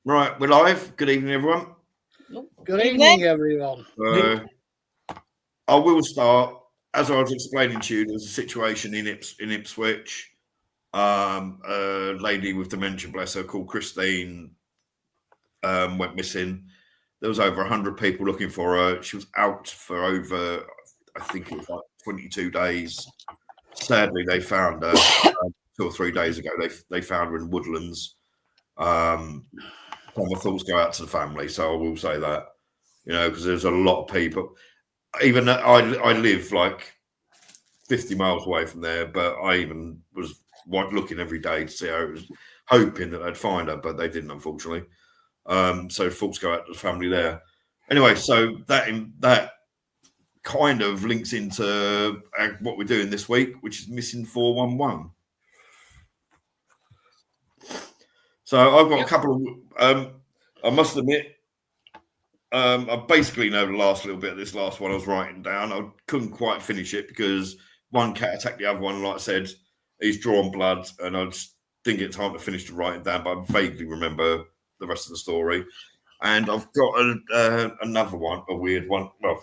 Right, we're live. Good evening, everyone. Good evening, everyone. I will start. As I was explaining to you, there's a situation in Ipswich. A lady with dementia, bless her, called Christine, went missing. There was over 100 people looking for her. She was out for over, I think it was like 22 days. Sadly, they found her 2 or 3 days ago. They found her in Woodlands. My thoughts go out to the family, so I will say that, because there's a lot of people. Even I live like 50 miles away from there, but I even was looking every day to see how it was, hoping that I'd find her, but they didn't, unfortunately. So thoughts go out to the family there. Anyway, so that kind of links into what we're doing this week, which is Missing 411. So I've got a couple of, I must admit, I basically know the last little bit of this last one I was writing down. I couldn't quite finish it because one cat attacked the other one. Like I said, he's drawn blood, and I just didn't get time to finish the writing down, but I vaguely remember the rest of the story. And I've got another one, a weird one. Well,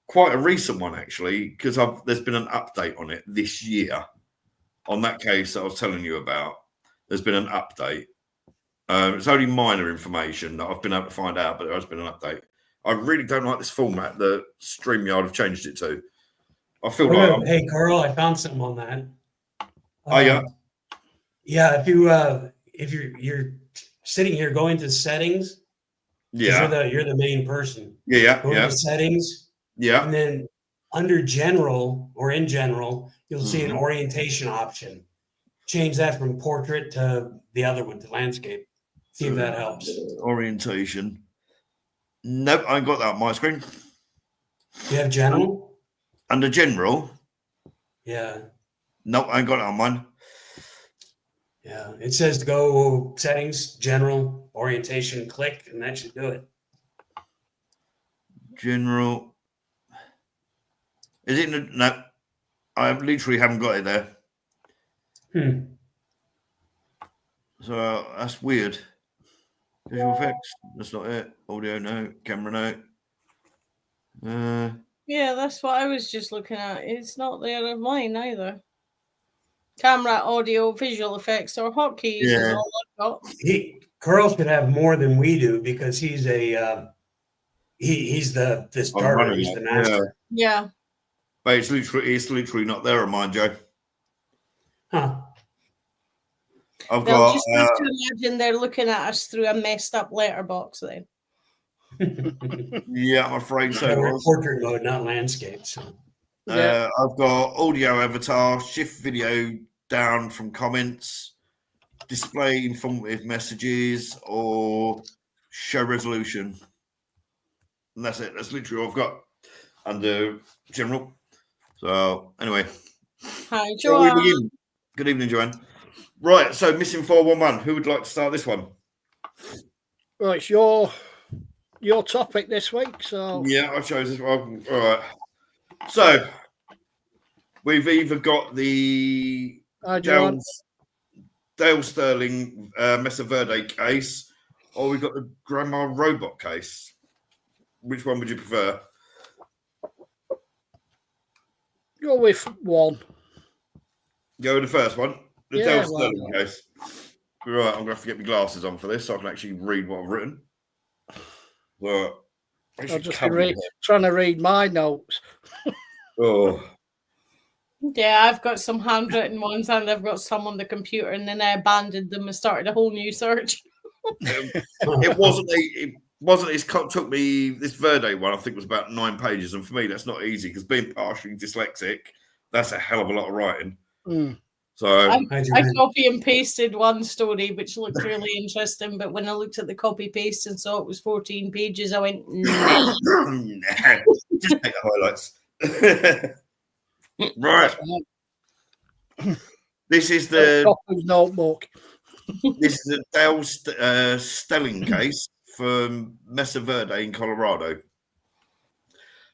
quite a recent one, actually, because there's been an update on it this year. On that case that I was telling you about, there's been an update. It's only minor information that I've been able to find out, but there has been an update. I really don't like this format that StreamYard have changed it to. I feel like... Hey, Carl, I found something on that. Oh, yeah? Yeah, if you're sitting here going to settings, yeah, you're the main person. Yeah. Go to settings. Yeah. And then under general, or in general, you'll see an orientation option. Change that from portrait to the other one, to landscape. See if that helps. Orientation. Nope, I ain't got that on my screen. You have general? Under general? Yeah. Nope, I ain't got it on mine. Yeah, it says to go settings, general, orientation, click, and that should do it. General. Is it? No, I literally haven't got it there. So that's weird. Visual effects, that's not it. Audio, no. Camera, no. Yeah, that's what I was just looking at. It's not there of mine either. Camera, audio, visual effects, or hotkeys is all I've got. Carl should have more than we do because he's a he's the starter. He's the master. Yeah. But it's literally not there on mine, Joe. Huh. I've got. Just need to imagine they're looking at us through a messed up letterbox then. Yeah, I'm afraid so. We're in portrait mode, not landscape. So. I've got audio avatar, shift video down from comments, display informative messages, or show resolution. And that's it. That's literally all I've got under general. So anyway. Hi, Joanne. Good evening, Joanne. Right, so Missing 411. Who would like to start this one? Well, it's your topic this week, so yeah, I chose this one. All right. So we've either got the Dale Sterling Mesa Verde case, or we've got the Grandma Robot case. Which one would you prefer? Go with one. Go with the first one. The Dale Sterling case. Right, I'm going to have to get my glasses on for this so I can actually read what I've written. Well, I'm just trying to read my notes. Oh. Yeah, I've got some handwritten ones and I've got some on the computer, and then I abandoned them and started a whole new search. It took me, this Verde one, I think, was about 9 pages. And for me, that's not easy because being partially dyslexic, that's a hell of a lot of writing. So I copy and pasted one story which looked really interesting, but when I looked at the copy paste and saw it was 14 pages, I went, nah. Just take the highlights. Right. This is the notebook. This is the Dale Sterling case from Mesa Verde in Colorado.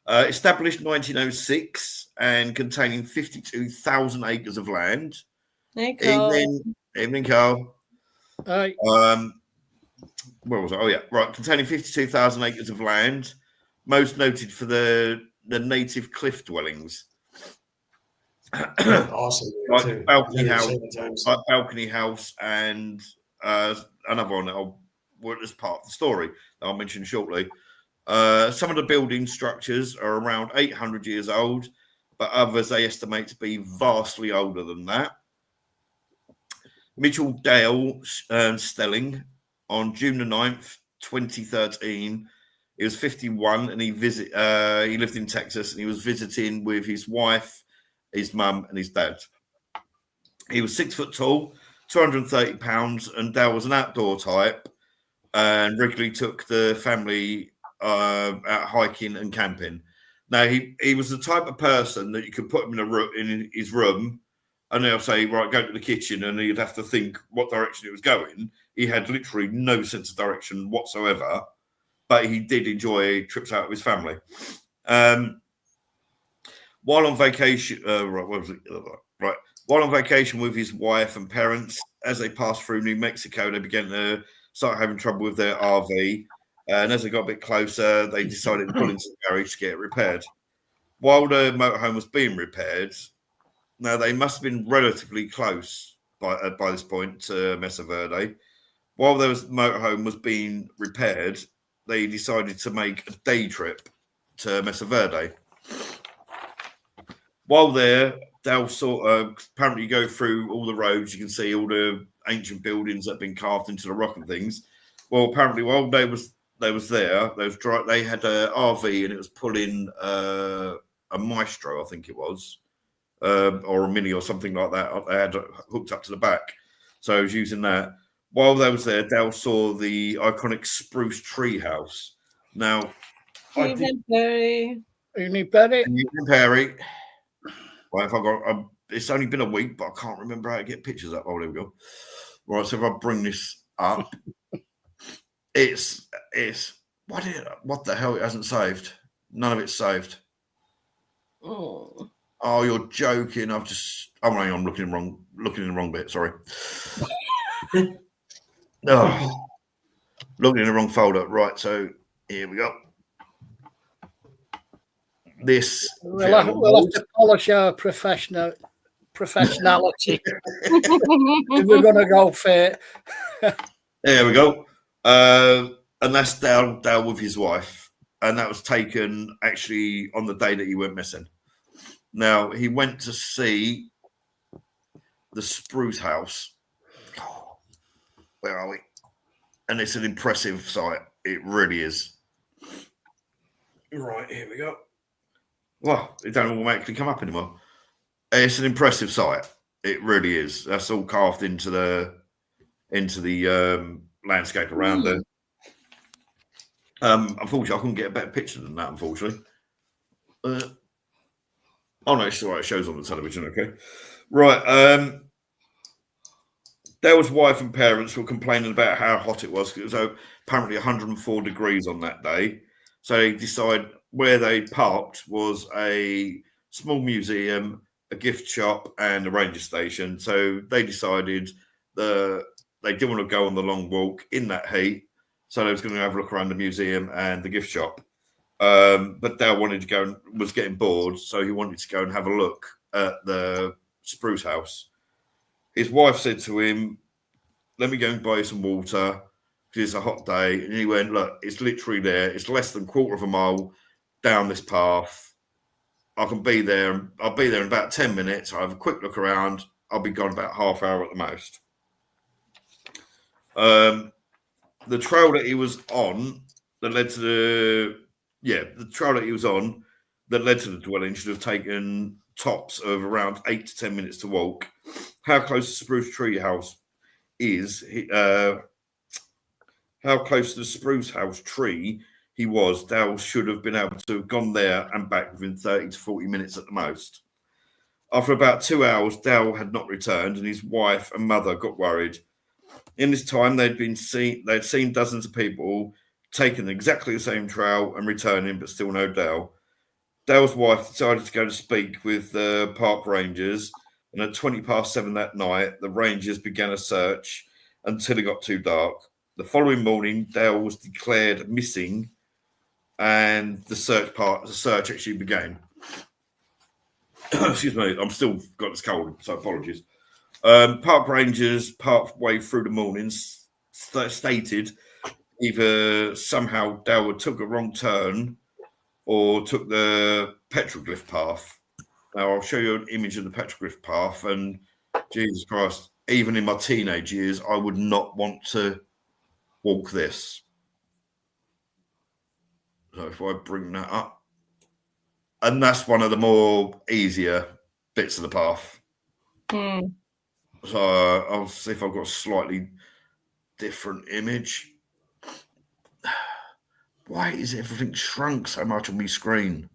Established 1906 and containing 52,000 acres of land. Hey, Carl. Evening, Carl. Hi. where was I? Oh yeah, right. Containing 52,000 acres of land, most noted for the native cliff dwellings. Awesome. Like too. balcony Been there house, several times. like balcony house, and another one as part of the story that I'll mention shortly. Some of the building structures are around 800 years old, but others they estimate to be vastly older than that. Mitchell Dale Stelling, on June the 9th, 2013, he was 51 and he lived in Texas, and he was visiting with his wife, his mum, and his dad. He was 6 foot tall, 230 pounds, and Dale was an outdoor type and regularly took the family out hiking and camping. Now, he was the type of person that you could put him in his room, and they'll say, right, go to the kitchen, and he'd have to think what direction it was going. He had literally no sense of direction whatsoever, but he did enjoy trips out with his family. While on vacation, while on vacation with his wife and parents, as they passed through New Mexico, they began to start having trouble with their RV. And as they got a bit closer, they decided to pull into the garage to get it repaired. While the motorhome was being repaired, now they must have been relatively close by this point to Mesa Verde. While the motorhome was being repaired, they decided to make a day trip to Mesa Verde. While there, they'll sort of apparently go through all the roads. You can see all the ancient buildings that have been carved into the rock and things. Well, apparently, while they was there, they had an RV, and it was pulling a Maestro, I think it was, or a Mini or something like that. They had hooked up to the back, so I was using that. While they was there, Dale saw the iconic spruce tree house. Now, Perry. Perry. Right, it's only been a week, but I can't remember how to get pictures up. Oh, there we go. Right, so if I bring this up, it's what the hell? It hasn't saved. None of it's saved. Oh, You're joking! I'm looking in the wrong bit. Sorry. Looking in the wrong folder. Right, so here we go. We'll have to polish our professionality if we're going to go for it. There we go. And that's Dale with his wife, and that was taken actually on the day that he went missing. Now, he went to see the spruce house. Where are we? And it's an impressive sight. It really is. Right, here we go. Well, it don't automatically come up anymore. It's an impressive sight. It really is. That's all carved into the landscape around there. Unfortunately, I couldn't get a better picture than that. Unfortunately. Oh no, it's all right. It shows on the television. Okay, right. Dale's wife and parents were complaining about how hot it was. It was apparently 104 degrees on that day. So they decided where they parked was a small museum, a gift shop, and a ranger station. So they decided they didn't want to go on the long walk in that heat. So they was going to have a look around the museum and the gift shop. But Dale wanted to go and was getting bored. So he wanted to go and have a look at the spruce house. His wife said to him, let me go and buy you some water because it's a hot day. And he went, look, it's literally there. It's less than a quarter of a mile down this path. I can be there. I'll be there in about 10 minutes. I'll have a quick look around. I'll be gone about half hour at the most. The trail that he was on that led to the dwelling should have taken tops of around 8 to 10 minutes to walk. How close the spruce tree house is, how close to the spruce house tree he was, Dale should have been able to have gone there and back within 30 to 40 minutes at the most. After about 2 hours, Dale had not returned, and his wife and mother got worried. In this time, they'd seen dozens of people taking exactly the same trail and returning, but still no Dale. Dale's wife decided to go to speak with the park rangers, and at 7:20 that night, the rangers began a search until it got too dark. The following morning, Dale was declared missing, and the search actually began. Excuse me, I'm still got this cold, so apologies. Park rangers, partway through the morning, stated either somehow Dale took a wrong turn or took the petroglyph path. Now, I'll show you an image of the petroglyph path, and Jesus Christ, even in my teenage years, I would not want to walk this. So if I bring that up, and that's one of the more easier bits of the path. So I'll see if I've got a slightly different image. Why is everything shrunk so much on my screen?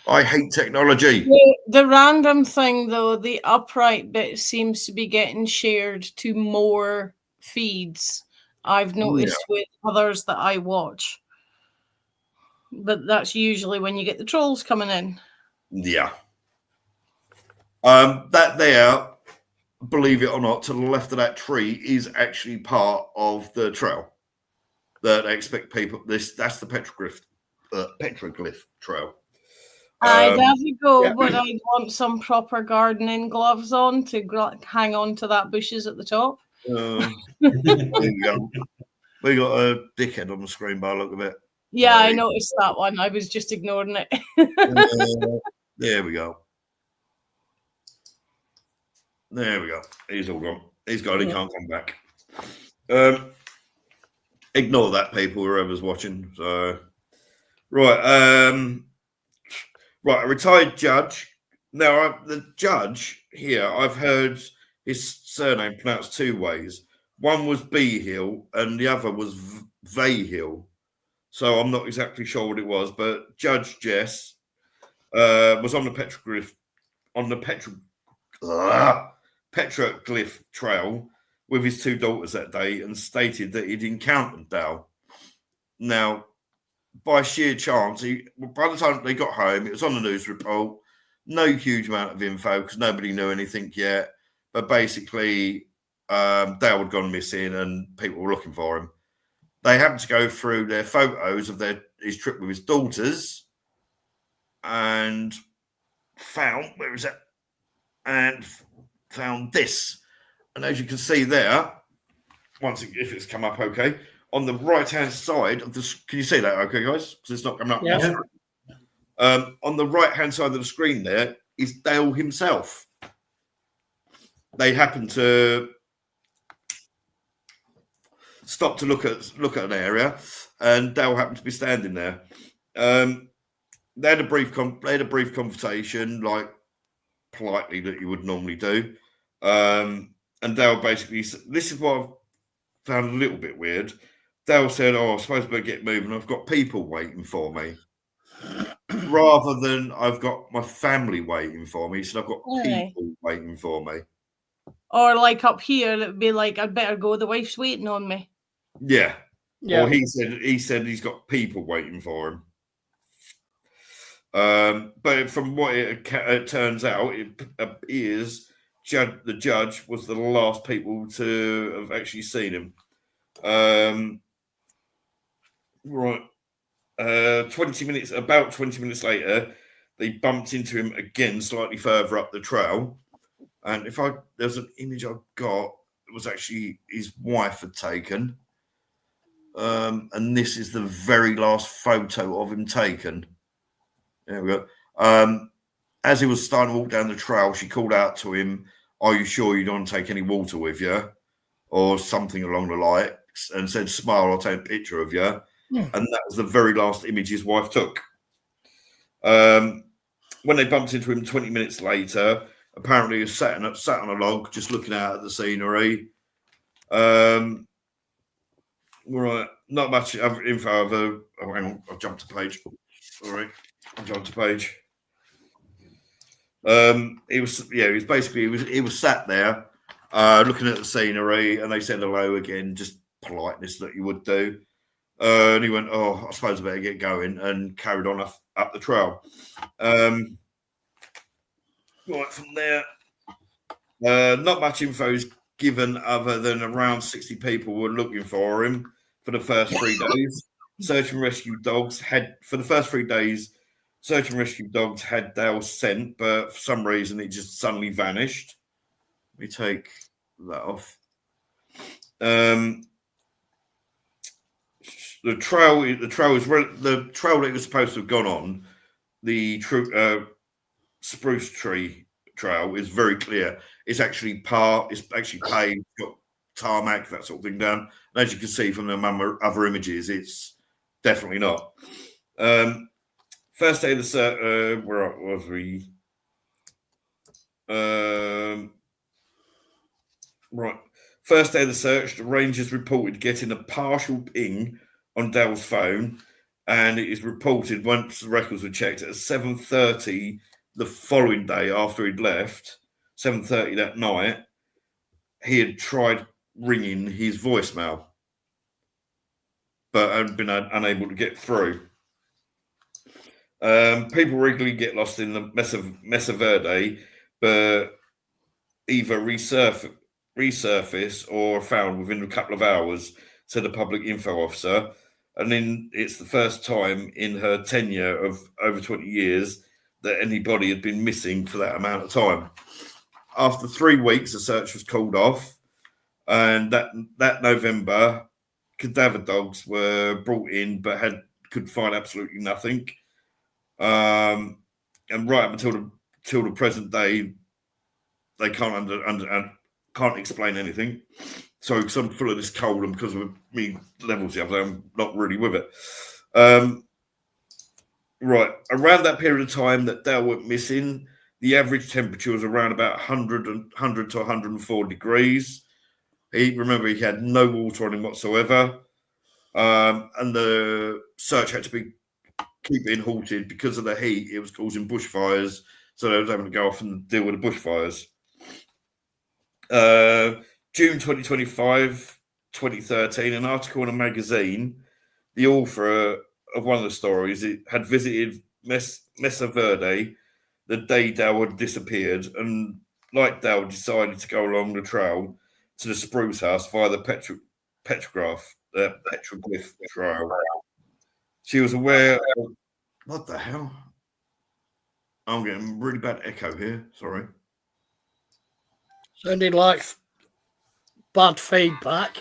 I hate technology. The random thing, though, the upright bit seems to be getting shared to more feeds. I've noticed with others that I watch. But that's usually when you get the trolls coming in. Yeah. That there, believe it or not, to the left of that tree is actually part of the trail that I expect people. That's the petroglyph trail. I'd have to go, but I'd want some proper gardening gloves on to hang on to that bushes at the top. There you go. We got a dickhead on the screen by the look of it. Yeah, I noticed that one. I was just ignoring it. There we go. There we go. He's all gone. He's gone. He can't come back. Ignore that, people, whoever's watching. So, right. Right, a retired judge. Now, the judge here, I've heard his surname pronounced two ways. One was Behill and the other was Vayhill. So I'm not exactly sure what it was, but Judge Jess was on the petroglyph trail with his two daughters that day and stated that he'd encountered Dale. Now, by sheer chance, by the time they got home, it was on the news report. No huge amount of info because nobody knew anything yet. But basically, Dale had gone missing and people were looking for him. They happened to go through their photos of his trip with his daughters and found, where is that? And found this. And as you can see there, if it's come up okay, on the right-hand side of the, can you see that okay, guys? Because it's not coming up. Yeah. On the right-hand side of the screen there is Dale himself. They happened to stop to look at an area, and Dale happened to be standing there. They had a brief conversation, like politely that you would normally do. And Dale basically, this is what I've found a little bit weird. Dale said, I suppose I better get moving. I've got people waiting for me. Rather than I've got my family waiting for me. He said, I've got people waiting for me. Or like up here, it would be like, I'd better go. The wife's waiting on me. Yeah. Or he said he's got people waiting for him. But from what it turns out, it appears the judge was the last people to have actually seen him. Right. About 20 minutes later, they bumped into him again slightly further up the trail. And there's an image I got, it was actually his wife had taken. And this is the very last photo of him taken. There we go. As he was starting to walk down the trail, she called out to him, "Are you sure you don't want to take any water with you?" Or something along the lines, and said, "Smile, I'll take a picture of you." And that was the very last image his wife took. When they bumped into him 20 minutes later, apparently he was sat on a log, just looking out at the scenery. Right, not much other info. Oh, hang on, I've jumped a page. All right, I jumped a page. He was sat there looking at the scenery, and they said hello again, just politeness that you would do. And he went, "Oh, I suppose I better get going," and carried on up the trail. Right from there, not much info is given other than around 60 people were looking for him for the first 3 days. Search and rescue dogs had, for the first 3 days, search and rescue dogs had Dale's scent, but for some reason it just suddenly vanished. Let me take that off. The trail that it was supposed to have gone on, the spruce tree trail, is very clear. It's actually paved, got tarmac, that sort of thing down. And as you can see from the other images, it's definitely not. First day of the search, where was we? Right. First day of the search, the Rangers reported getting a partial ping on Dale's phone, and it is reported once the records were checked at 7:30 the following day after he'd left, 7:30 that night, he had tried ringing his voicemail, but had been unable to get through. People regularly get lost in the Mesa Verde, but either resurface or found within a couple of hours, said a public info officer. And then it's the first time in her tenure of over 20 years that anybody had been missing for that amount of time. After 3 weeks, the search was called off, and that November, cadaver dogs were brought in, but could find absolutely nothing. And right up until the present day, they can't can't explain anything. So, because I'm full of this cold and because of me levels the other day, I'm not really with it. Right, around that period of time that Dale went missing, the average temperature was around about 100 to 104 degrees. He had no water on him whatsoever, and the search had to keep being halted because of the heat. It was causing bushfires, so they was having to go off and deal with the bushfires. June 2013, an article in a magazine, the author of one of the stories, it had visited Mesa Verde the day Dale had disappeared, and like Dale, decided to go along the trail to the Spruce House via the petroglyph trail. She was aware of, what the hell? I'm getting really bad echo here. Sorry. Sounded like bad feedback.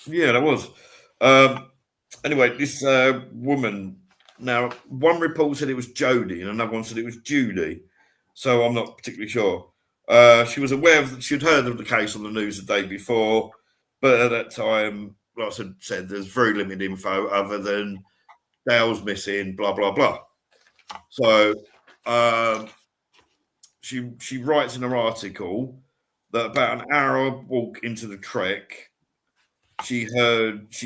Yeah, that was. Anyway, this woman, now one report said it was Jodie and another one said it was Judy, so I'm not particularly sure. She was aware she'd heard of the case on the news the day before, but at that time, like I said, there's very limited info other than Dale's missing, blah blah blah. So she writes in her article that about an hour walk into the trek, she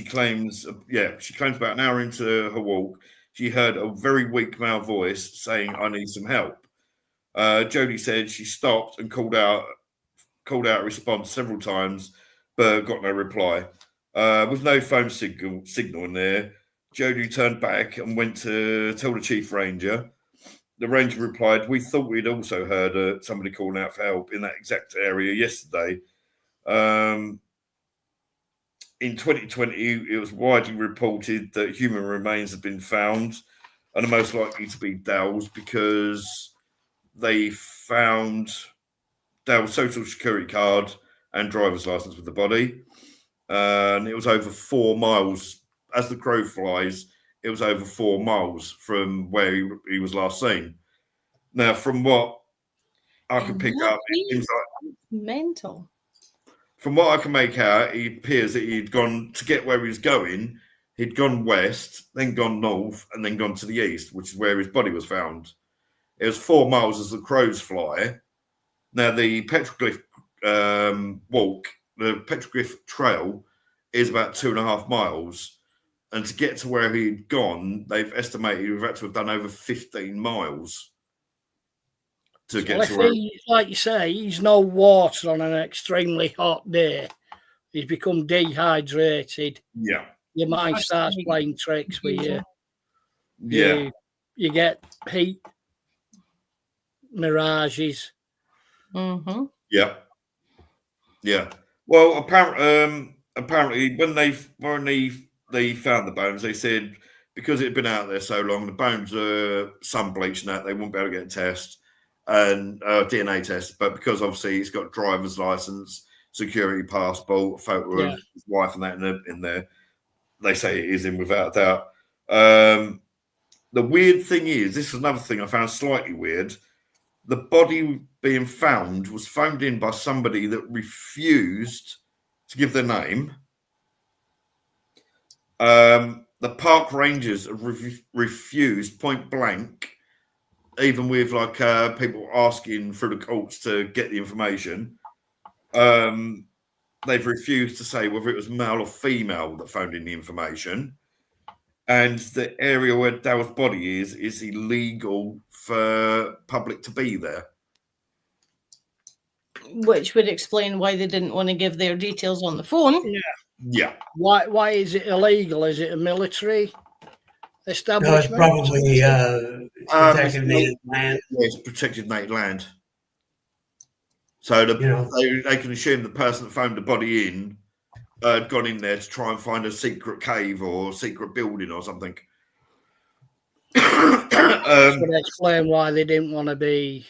claims about an hour into her walk, she heard a very weak male voice saying, "I need some help." Jodie said she stopped and called out a response several times, but got no reply. With no phone signal in there, Jodie turned back and went to tell the chief ranger. The ranger replied, "We thought we'd also heard somebody calling out for help in that exact area yesterday." In 2020, it was widely reported that human remains have been found and are most likely to be Dale's because they found Dale's social security card and driver's license with the body. And it was over 4 miles. As the crow flies, it was over 4 miles from where he was last seen. Now, from what I can pick up, it seems like mental. From what I can make out, it appears that he'd gone to get where he was going. He'd gone west, then gone north, and then gone to the east, which is where his body was found. It was 4 miles as the crows fly. Now, the petroglyph the petroglyph trail is about 2.5 miles. And to get to where he'd gone, they've estimated we've had to have done over 15 miles to get to where. Like you say, he's no water on an extremely hot day. He's become dehydrated. Yeah. Your mind starts playing tricks with you. Yeah. You get heat, mirages. Mm-hmm. Yeah. Yeah. Well, apparently, when they found the bones, they said because it had been out there so long, the bones are sun bleached and that they wouldn't be able to get a test and DNA test. But because obviously he's got driver's license, security passport, photo of his wife and that in there, they say it is in without doubt. The weird thing is, this is another thing I found slightly weird. The body being found was phoned in by somebody that refused to give their name. The park rangers refused point blank, even with like people asking through the courts to get the information. They've refused to say whether it was male or female that phoned in the information. And the area where Dale's body is illegal for public to be there. Which would explain why they didn't want to give their details on the phone. Yeah. Why is it illegal? Is it a military No, establishment? it's probably protected native land. Yeah, it's protected native land. So they can assume the person that phoned the body in had gone in there to try and find a secret cave or secret building or something. This would explain why they didn't want to be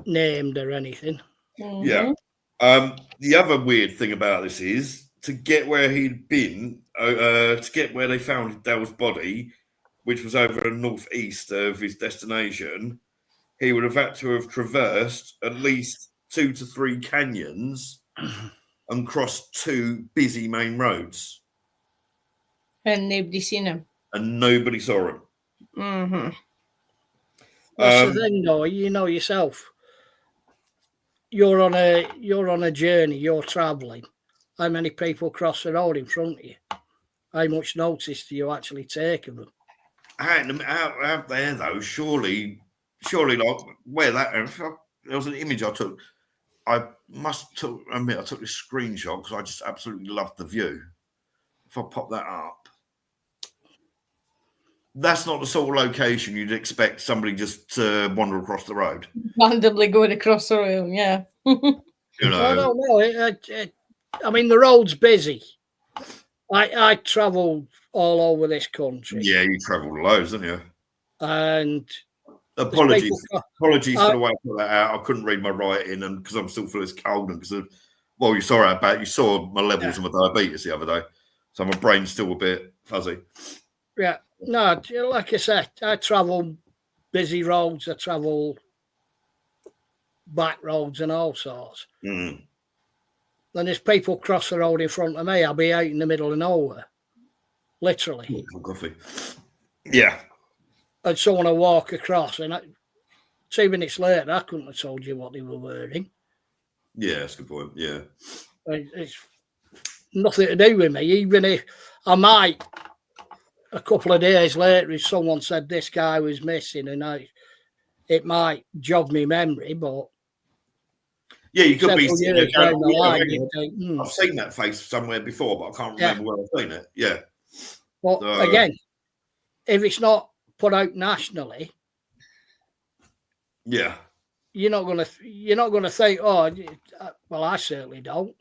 named or anything. Yeah. The other weird thing about this is to get where he'd been, to get where they found Dale's body, which was over the northeast of his destination, he would have had to have traversed at least 2 to 3 canyons and crossed 2 busy main roads. And nobody seen him. And nobody saw him. Mm-hmm. That's the thing, though. You know yourself. You're on a journey. You're travelling. How many people cross the road in front of you? How much notice do you actually take of them? Out there, though, surely, like where that. There was an image I took. I admit I took this screenshot because I just absolutely loved the view. If I pop that up, that's not the sort of location you'd expect somebody just to wander across the road. Randomly going across the road, yeah. You know. I don't know. I mean, the road's busy. I travel all over this country. Yeah, you travel loads, don't you? And apologies for the way I put that out. I couldn't read my writing, and because I'm still feeling cold, and because of you saw my levels of my diabetes the other day, so my brain's still a bit fuzzy. Yeah, no, like I said, I travel busy roads. I travel back roads and all sorts. Mm. And if people cross the road in front of me, I'll be out in the middle of nowhere, literally. Coffee. Yeah. And someone will walk across, and 2 minutes later, I couldn't have told you what they were wearing. Yeah, that's a good point. Yeah. It's nothing to do with me. Even if I might, a couple of days later, if someone said this guy was missing, and it might jog me memory, but yeah, you could be. I've seen that face somewhere before, but I can't remember where I've seen it. Yeah. But again, if it's not put out nationally, yeah, you're not gonna think, oh, well, I certainly don't.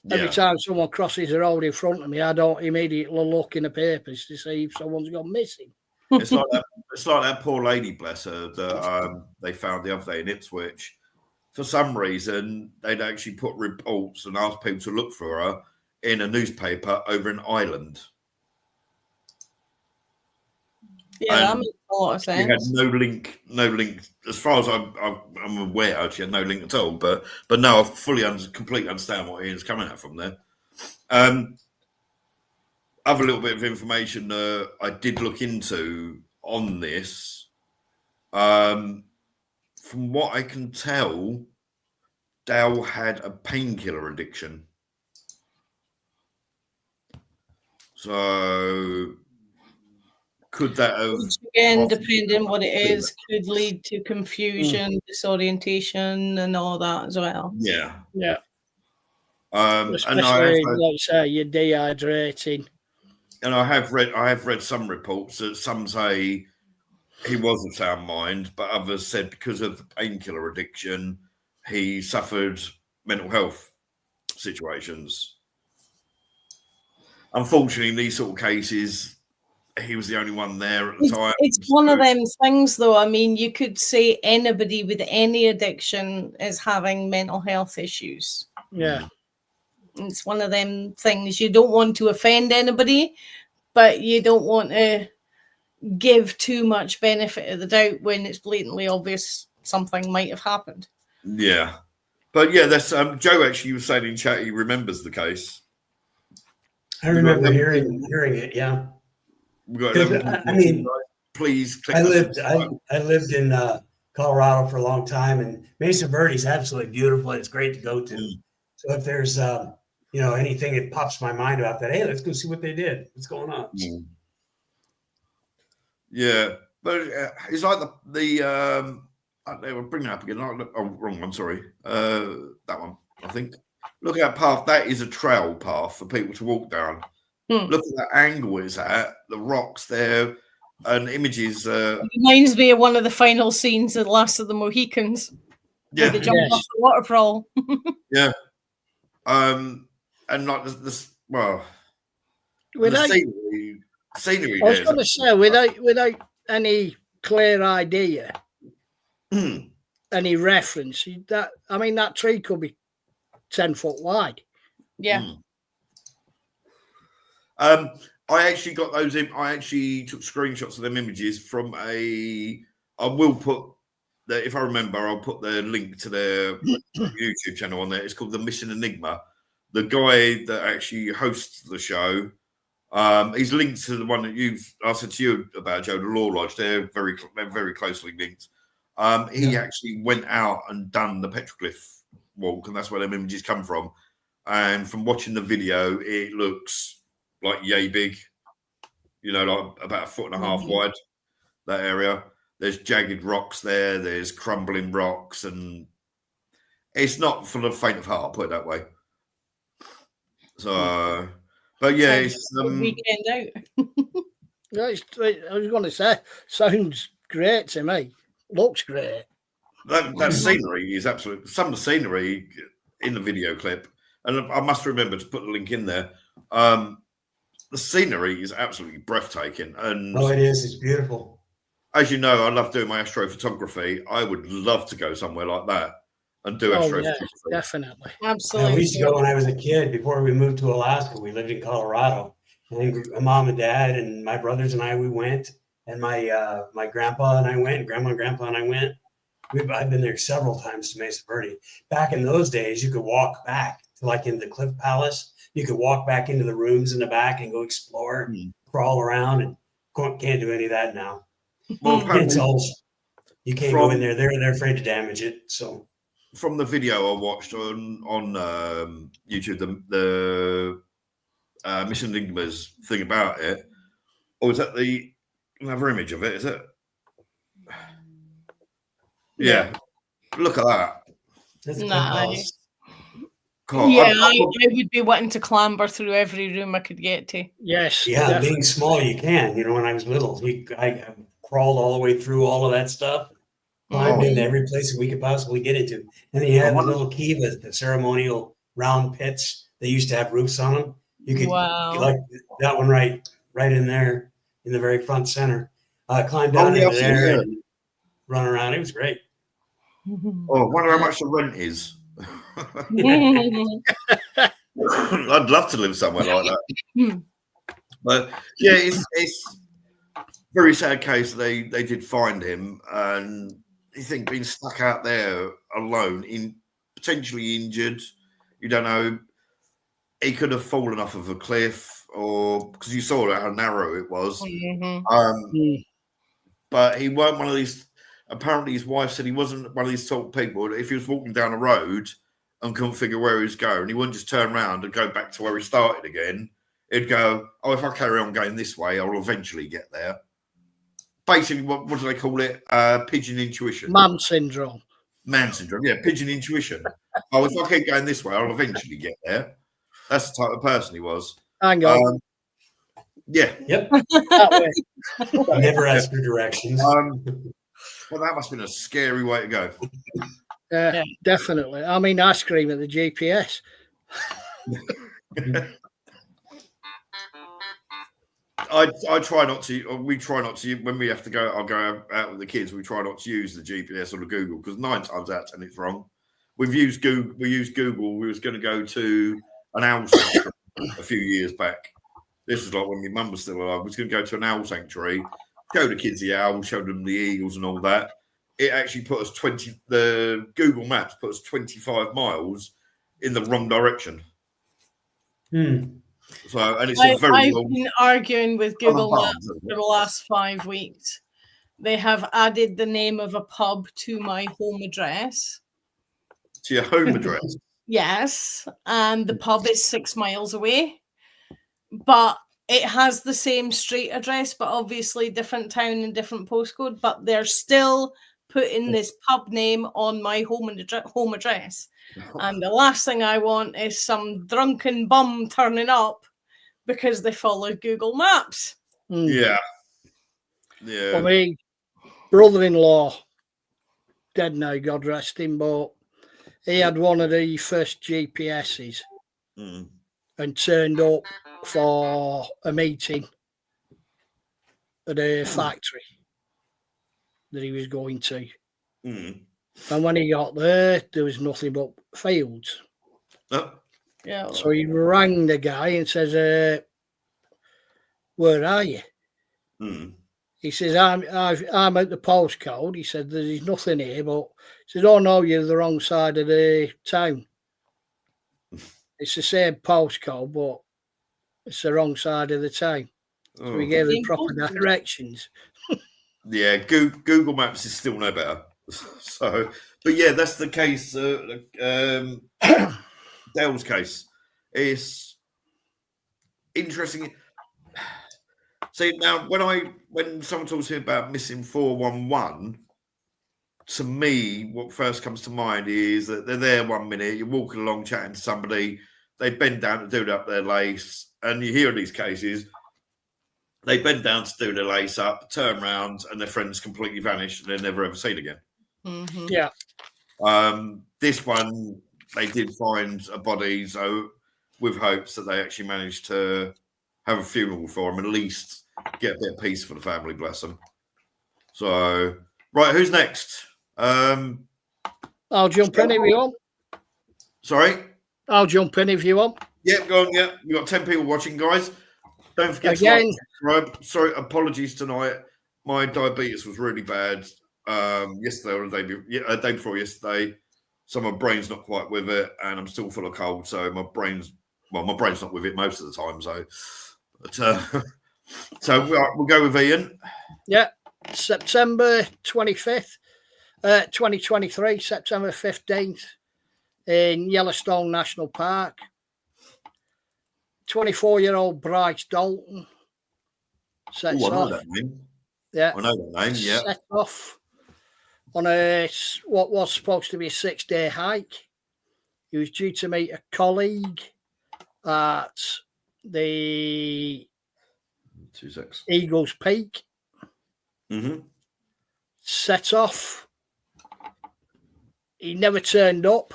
Every time someone crosses the road in front of me, I don't immediately look in the papers to see if someone's gone missing. It's like that poor lady, bless her, that they found the other day in Ipswich. For some reason, they'd actually put reports and asked people to look for her in a newspaper over in Ireland. Yeah, that makes a lot of sense. She had no link. As far as I'm aware, she had no link at all. But no, I completely understand what Ian's coming at from there. Other little bit of information I did look into on this. From what I can tell, Dale had a painkiller addiction. So could that have... Which again, depending what it is, could lead to confusion, disorientation, and all that as well. Yeah. Yeah. Especially, like you say, you're dehydrating. And I have read some reports that some say he was of sound mind, but others said because of the painkiller addiction, he suffered mental health situations. Unfortunately, in these sort of cases, he was the only one there at the time. It's one of them things, though. I mean, you could say anybody with any addiction is having mental health issues. Yeah. It's one of them things. You don't want to offend anybody, but you don't want to give too much benefit of the doubt when it's blatantly obvious something might have happened. Yeah. But yeah, that's Joe actually was saying in chat he remembers the case. I remember hearing it. Yeah. I mean, please click. I lived in Colorado for a long time, and Mesa Verde is absolutely beautiful. It's great to go to. So if there's anything that pops my mind about that, hey, let's go see what they did. What's going on? Yeah, but it's like the they were bringing it up again. Oh, wrong one. Sorry, that one. I think. Look at that path. That is a trail path for people to walk down. Look at that angle it's at, the rocks there, and images. It reminds me of one of the final scenes of The Last of the Mohicans. Yeah. Where they jump off the waterfall. Yeah. And like this, well, without, the scenery I was going to say, without any clear idea, any reference, that tree could be 10 foot wide. Yeah. I actually got those in. I actually took screenshots of them images from I will put if I remember, I'll put the link to their YouTube channel on there. It's called The Missing Enigma. The guy that actually hosts the show, he's linked to the one that I said to you about, Joe, the Law Lodge. They're very closely linked. He actually went out and done the Petroglyph walk, and that's where them images come from. And from watching the video, it looks like yay big, like about 1.5 foot wide, that area. There's jagged rocks there, there's crumbling rocks, and it's not for the faint of heart, put it that way. So, but yeah, it's weekend out. I was going to say, sounds great to me. Looks great. That scenery is absolute. Some of the scenery in the video clip, and I must remember to put the link in there. The scenery is absolutely breathtaking, and it is. It's beautiful. As you know, I love doing my astrophotography. I would love to go somewhere like that and do astrophotography. Yeah, definitely. Absolutely. We used to go when I was a kid. Before we moved to Alaska, we lived in Colorado. And my mom and dad and my brothers and I, we went. And my grandpa and I went. And grandma and grandpa and I went. I've been there several times to Mesa Verde. Back in those days, you could walk back to in the Cliff Palace. You could walk back into the rooms in the back and go explore, crawl around, and can't do any of that now. Well, you can't go in there. They're afraid to damage it. So, from the video I watched on YouTube, the Mission Enigma's thing about it, or is that the another image of it? Is it? Yeah. Look at that. That's nice. God, yeah, I would be wanting to clamber through every room I could get to. Yes. Yeah, definitely. Being small, you can. When I was little, I crawled all the way through all of that stuff, climbed into every place we could possibly get into. And then you had the little kivas, the ceremonial round pits. They used to have roofs on them. You could like that one right in there in the very front center. Climb down into there and run around. It was great. Oh, I wonder how much the rent is. I'd love to live somewhere like that. But yeah, it's very sad case. They did find him, and you think being stuck out there alone, potentially injured. You don't know. He could have fallen off of a cliff, or because you saw how narrow it was. But he weren't one of these. Apparently, his wife said he wasn't one of these sort of people. If he was walking down a road and couldn't figure where he was going, he wouldn't just turn around and go back to where he started again. He'd go, "Oh, if I carry on going this way, I'll eventually get there." Basically, what do they call it? Pigeon intuition. Man syndrome. Man syndrome. Yeah, pigeon intuition. Oh, if I keep going this way, I'll eventually get there. That's the type of person he was. Hang on. Yeah. Yep. Never ask for directions. Well, that must have been a scary way to go. Yeah. Definitely. I mean, I scream at the GPS. I try not to. Or we try not to when we have to go. I'll go out with the kids. We try not to use the GPS or the Google because 9 times out of 10 it's wrong. We've used Google. We used Google. We was going to go to an owl sanctuary a few years back. This was like when my mum was still alive. We was going to go to an owl sanctuary, show the kids the owl, show them the eagles and all that. It actually put us 20. The Google Maps put us 25 miles in the wrong direction. So, and it's a very I've long. been arguing with Google Maps for the last 5 weeks. They have added the name of a pub to my home address. To your home address. Yes, and the pub is 6 miles away, but it has the same street address, but obviously different town and different postcode. But they're still putting this pub name on my home address. And the last thing I want is some drunken bum turning up because they followed Google Maps. Yeah. I mean, brother-in-law, dead now, God rest him, but he had one of the first GPSs and turned up for a meeting at a factory that he was going to. And when he got there was nothing but fields. Yeah. So he rang the guy and says, where are you? He says, I'm at the postcode. He said, there's nothing here, but he said, oh no, you're the wrong side of the town. It's the same postcode, but it's the wrong side of the town. So we gave him proper directions. Yeah, Google Maps is still no better. So, but yeah, that's the case. Dale's case is interesting. See, now when someone talks to me about missing 411, to me, what first comes to mind is that they're there 1 minute, you're walking along chatting to somebody, they bend down to do up their lace, and you hear in these cases, they bend down to do their lace up, turn around, and their friends completely vanish, and they're never ever seen again. Yeah. This one, they did find a body, so with hopes that they actually managed to have a funeral for him, at least get a bit of peace for the family, bless them. So, right, who's next? I'll jump in if you want. Sorry? I'll jump in if you want. Yep, go on, yeah. We've got 10 people watching, guys. Don't forget to like, subscribe. Sorry, apologies tonight. My diabetes was really bad yesterday or the day before yesterday. So my brain's not quite with it, and I'm still full of cold. So my brain's not with it most of the time. So, we'll go with Ian. Yeah, September 25th, 2023, September 15th in Yellowstone National Park. 24-year-old Bryce Daunting sets off. That name. Yeah, I know that name. Yeah, set off on what was supposed to be a 6-day hike. He was due to meet a colleague at the Eagles Peak. Set off. He never turned up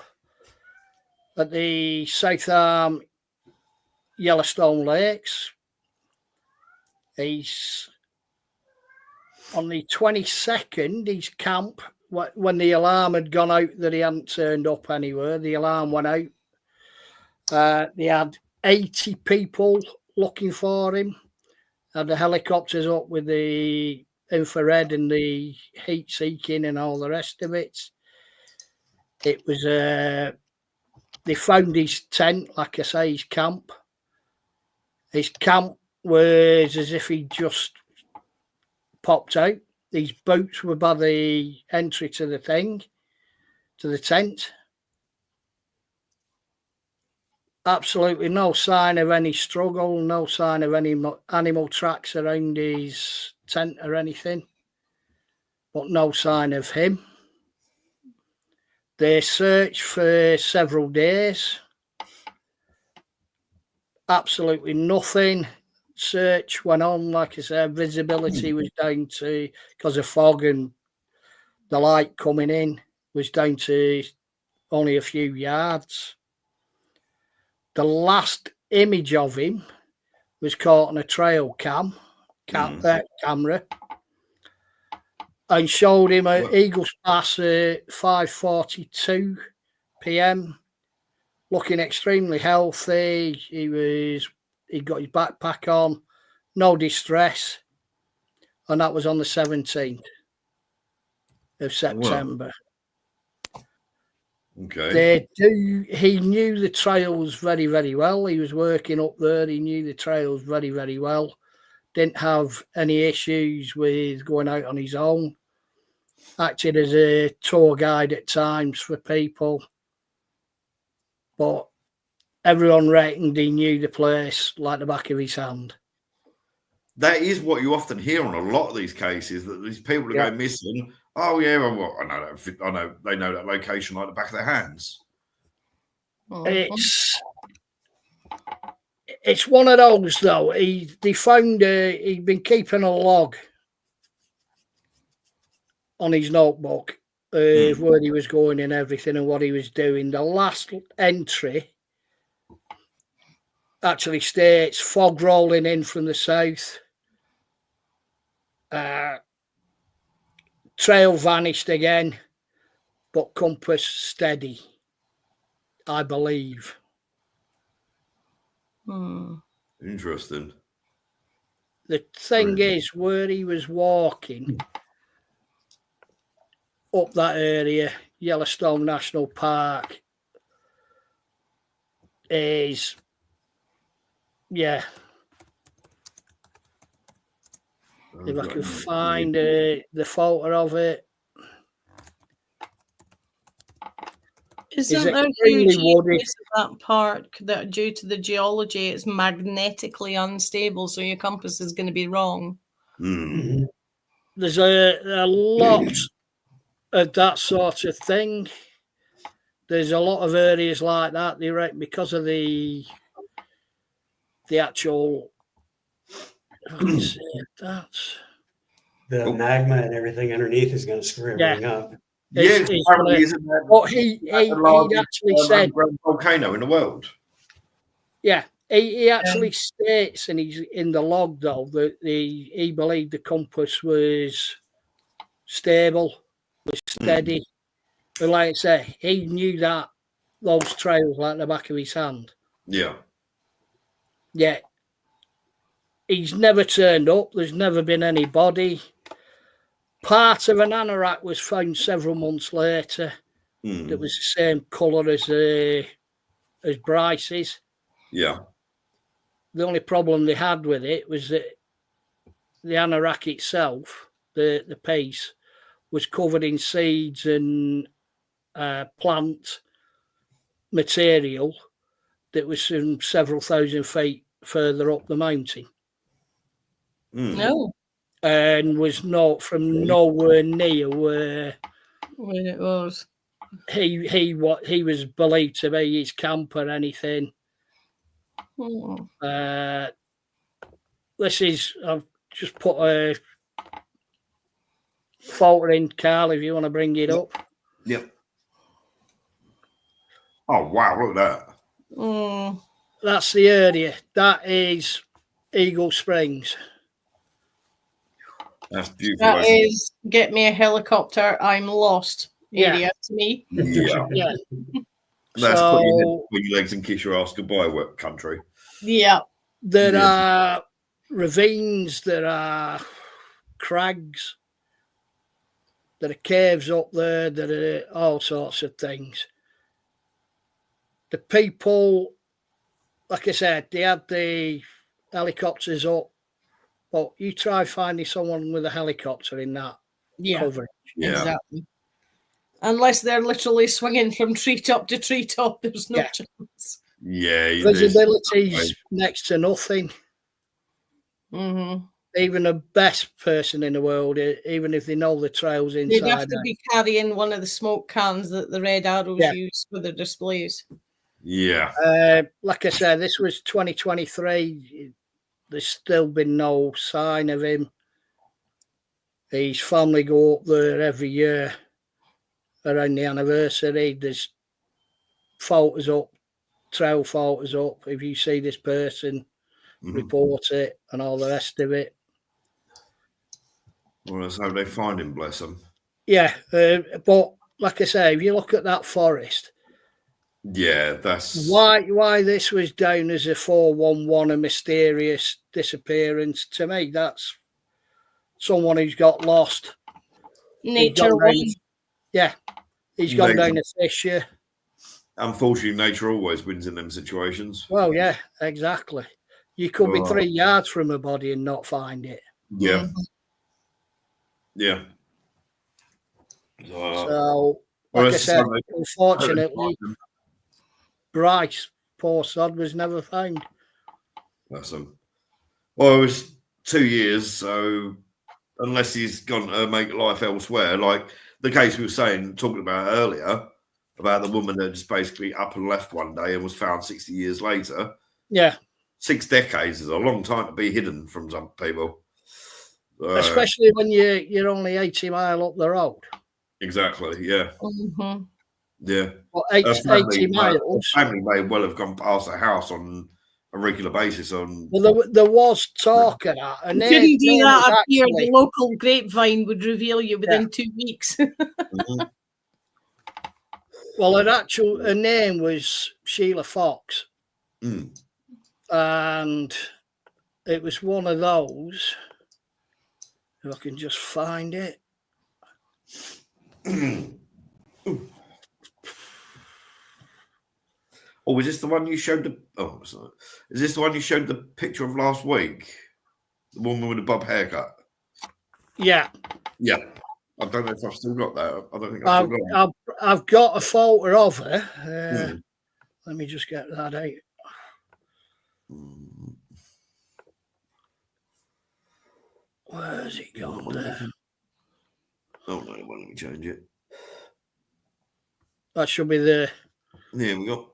at the South Arm Yellowstone Lakes. He's on the 22nd, his camp, when the alarm had gone out that he hadn't turned up anywhere, the alarm went out. They had 80 people looking for him. Had the helicopters up with the infrared and the heat seeking and all the rest of it. It was, they found his tent, like I say, his camp. His camp was as if he just popped out. These boots were by the entry to the tent. Absolutely no sign of any struggle, no sign of any animal tracks around his tent or anything, but no sign of him. They searched for several days. Absolutely nothing. Search went on, like I said, visibility was down to because of fog and the light coming in was down to only a few yards. The last image of him was caught on a trail camera and showed him at Eagles Pass at 5:42 p.m. looking extremely healthy. He got his backpack on, no distress, and that was on the 17th of September. Okay. He knew the trails very, very well. He was working up there. He knew the trails very, very well. Didn't have any issues with going out on his own. Acted as a tour guide at times for people. But everyone reckoned he knew the place like the back of his hand. That is what you often hear on a lot of these cases, that these people are going missing. Oh yeah, well, I know that. I know they know that location like the back of their hands. It's one of those though. They found he'd been keeping a log on his notebook of where he was going and everything and what he was doing. The last entry actually states fog rolling in from the south. Trail vanished again, but compass steady, I believe. Interesting. The thing is, where he was walking up that area, Yellowstone National Park, is, if I can find the photo of it. Isn't there huge areas of that park that, due to the geology, it's magnetically unstable, so your compass is going to be wrong? There's a lot of that sort of thing. There's a lot of areas like that. They reckon because of the actual. That's the magma and everything underneath is going to screw everything up. Yes, apparently, isn't that what he actually said? Volcano in the world. Yeah, he actually states, and he's in the log though, that he believed the compass was stable, was steady. But like I say, he knew that those trails like the back of his hand. Yeah. Yeah. He's never turned up. There's never been anybody. Part of an anorak was found several months later that was the same colour as Bryce's. Yeah. The only problem they had with it was that the anorak itself, the piece, was covered in seeds and plant material that was from several thousand feet further up the mountain. No. And was not from nowhere near where it was. He was believed to be his camp or anything. This is, I've just put a photo in, Carl, if you want to bring it up. Yep. Oh wow, look at that. That's the area. That is Eagle Springs. That's beautiful. That is, get me a helicopter, I'm lost area to me. Yeah. That's put your head between your legs and kiss your ass goodbye, work country. Yeah. There are ravines, there are crags, there are caves up there, there are all sorts of things. The people, like I said, they had the helicopters up, but you try finding someone with a helicopter in that coverage. Yeah. Exactly. Unless they're literally swinging from treetop to treetop, there's no chance. Yeah. Visibility's next to nothing. Even the best person in the world, even if they know the trails inside, they'd have to be carrying one of the smoke cans that the Red Arrows use for their displays. Yeah. Like I said, this was 2023. There's still been no sign of him. His family go up there every year around the anniversary. There's photos up, trail photos up. If you see this person, report it, and all the rest of it. Well, that's how they find him, bless them. Yeah, but like I say, if you look at that forest, yeah, that's why this was down as a 411, a mysterious disappearance. To me, that's someone who's got lost. Nature won. Yeah, he's gone down a fissure. Unfortunately, nature always wins in them situations. Well, yeah, exactly. You could be 3 yards from a body and not find it. Yeah. Yeah. So, like I said, unfortunately, Bryce, poor sod, was never found. That's him. Well, it was 2 years, so unless he's gone to make life elsewhere, like the case we were talking about earlier, about the woman that just basically up and left one day and was found 60 years later. Yeah. 6 decades is a long time to be hidden from some people. Especially when you're only 80 miles up the road. Exactly, yeah. Mm-hmm. Yeah. Well, 80 miles. Family may well have gone past the house on a regular basis. Well, there was talk of that. And couldn't do that up here. The local grapevine would reveal you within 2 weeks. Well, her name was Sheila Fox. And it was one of those, if I can just find it. Oh, is this the one you showed is this the one you showed the picture of last week? The woman with the bob haircut? Yeah. Yeah. I don't know if I've still got that. I don't think I've still got it. I've got a photo of her. Let me just get that out. Where's it gone there? Oh, no, well, let me change it. That should be there. There we go.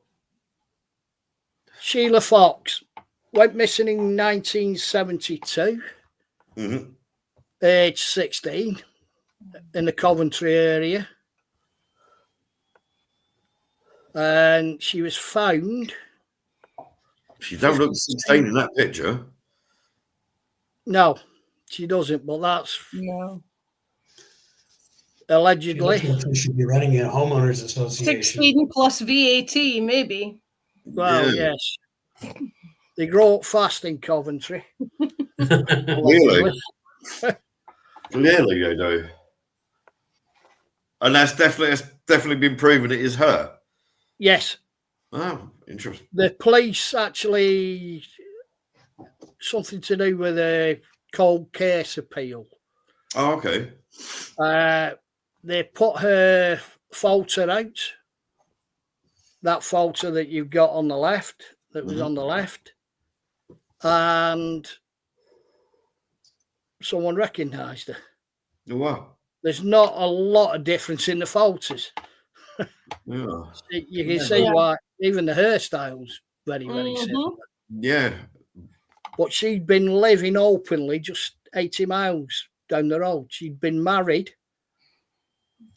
Sheila Fox went missing in 1972, age 16, in the Coventry area. And she was found. She don't look 16 in that picture. No, She doesn't, but that's No. allegedly. She should be running a homeowners association. 16 plus VAT, maybe. Well, yes. They grow up fast in Coventry. Really? Clearly they do. And that's definitely been proven it is her. Yes. Oh, interesting. The police actually, something to do with a cold case appeal. Oh, okay. They put her photo out. That photo that you've got on the left, that was on the left. And someone recognised her. Oh, wow. There's not a lot of difference in the photos. Yeah. You can see why even the hairstyles very, very similar. Yeah. But she'd been living openly just 80 miles down the road. She'd been married,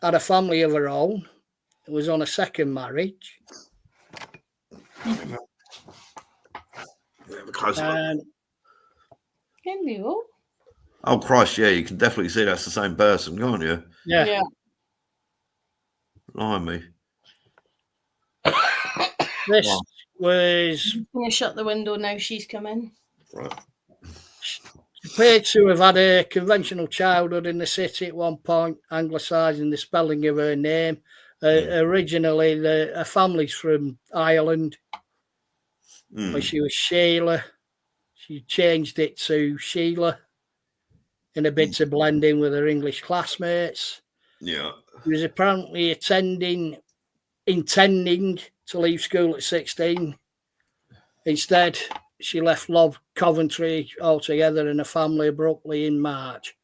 had a family of her own, was on a second marriage. Oh, Christ, yeah, you can definitely see that's the same person, can't you? Yeah. Blimey. This was... I'm going to shut the window now, she's come in. Right. She appeared to have had a conventional childhood in the city at one point, anglicising the spelling of her name. Originally, her family's from Ireland. When she was Sheila, she changed it to Sheila in a bit to blend in with her English classmates. Yeah. She was apparently intending to leave school at 16. Instead, she left Coventry altogether and her family abruptly in March.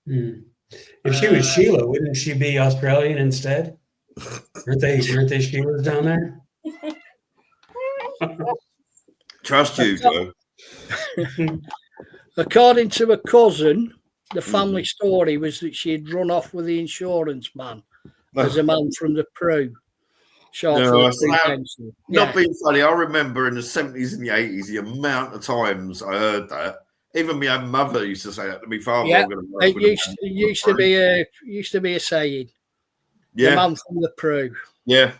If she was Sheila, wouldn't she be Australian instead? Aren't they Sheilas down there? Trust you, Joe. According to a cousin, the family story was that she had run off with the insurance man as a man from the Peru. Short No, for it's the not- pencil. Not being funny, I remember in the 70s and the 80s the amount of times I heard that. Even my own mother used to say that to me father. Yeah, I'm going to work it with a used, man it from used the to be a saying. The Yeah, man from the Peru. yeah.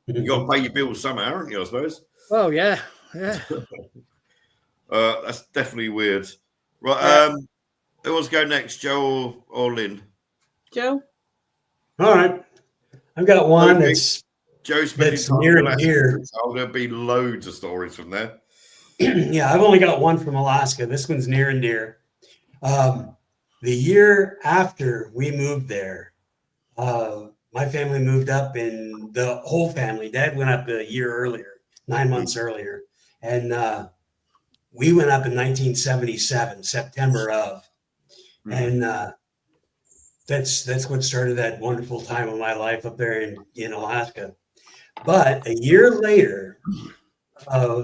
You got to pay your bills somehow, haven't you? I suppose. Oh yeah. That's definitely weird. Right. Yeah. Who wants to go next, Joe or Lynn? Joe? All right. I've got one Okay. that's Joe spending that's time near in and Alaska. dear. So there'll be loads of stories from there. Yeah, I've only got one from Alaska. This one's near and dear. The year after we moved there, my family moved up, and the whole family. Dad went up a year earlier, 9 months earlier, and we went up in 1977, September of, and that's what started that wonderful time of my life up there in Alaska. But a year later,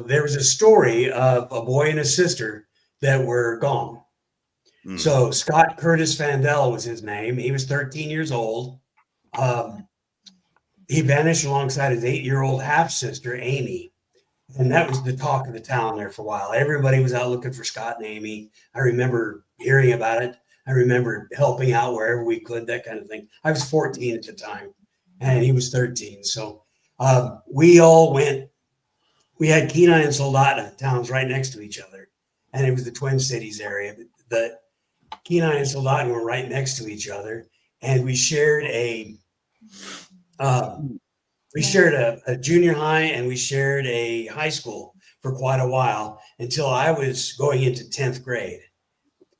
there was a story of a boy and a sister that were gone. So Scott Curtis Vandell was his name. He was 13 years old. He vanished alongside his 8-year-old half sister, Amy. And that was the talk of the town there for a while. Everybody was out looking for Scott and Amy. I remember hearing about it. I remember helping out wherever we could, that kind of thing. I was 14 at the time, and he was 13. So we all went. We had Kenai and Soldotna towns right next to each other, and it was the Twin Cities area. The Kenai and Soldotna were right next to each other, and we shared a junior high, and we shared a high school for quite a while until I was going into 10th grade.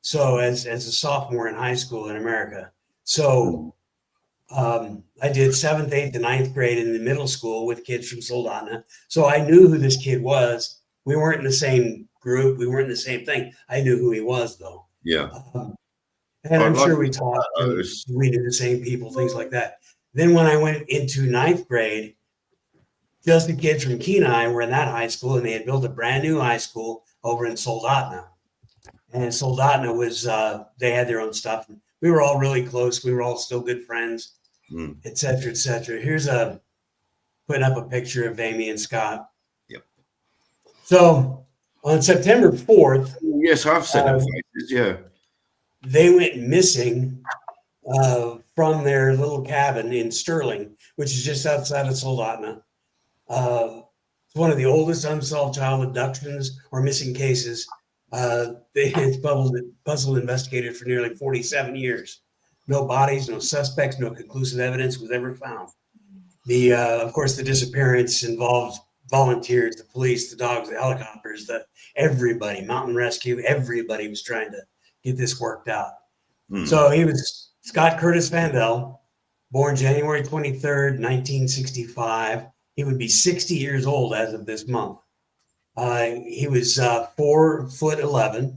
So as a sophomore in high school in America. So I did 7th, 8th, and 9th grade in the middle school with kids from Soldotna. So I knew who this kid was. We weren't in the same group. We weren't in the same thing. I knew who he was, though. Yeah. And I'm sure we talked. And we knew the same people, things like that. Then when I went into 9th grade, just the kids from Kenai were in that high school, and they had built a brand new high school over in Soldotna. And Soldotna was, they had their own stuff. We were all really close. We were all still good friends, et cetera, et cetera. Here's putting up a picture of Amy and Scott. Yep. So on September 4th. Yes, I've seen them faces, yeah. They went missing from their little cabin in Sterling, which is just outside of Soldotna. It's one of the oldest unsolved child abductions or missing cases. It's puzzled investigators for nearly 47 years. No bodies, no suspects, no conclusive evidence was ever found. Of course, the disappearance involved volunteers, the police, the dogs, the helicopters, everybody, mountain rescue, everybody was trying to get this worked out. So he was Scott Curtis Vandell, born January 23rd, 1965. He would be 60 years old as of this month. He was 4'11",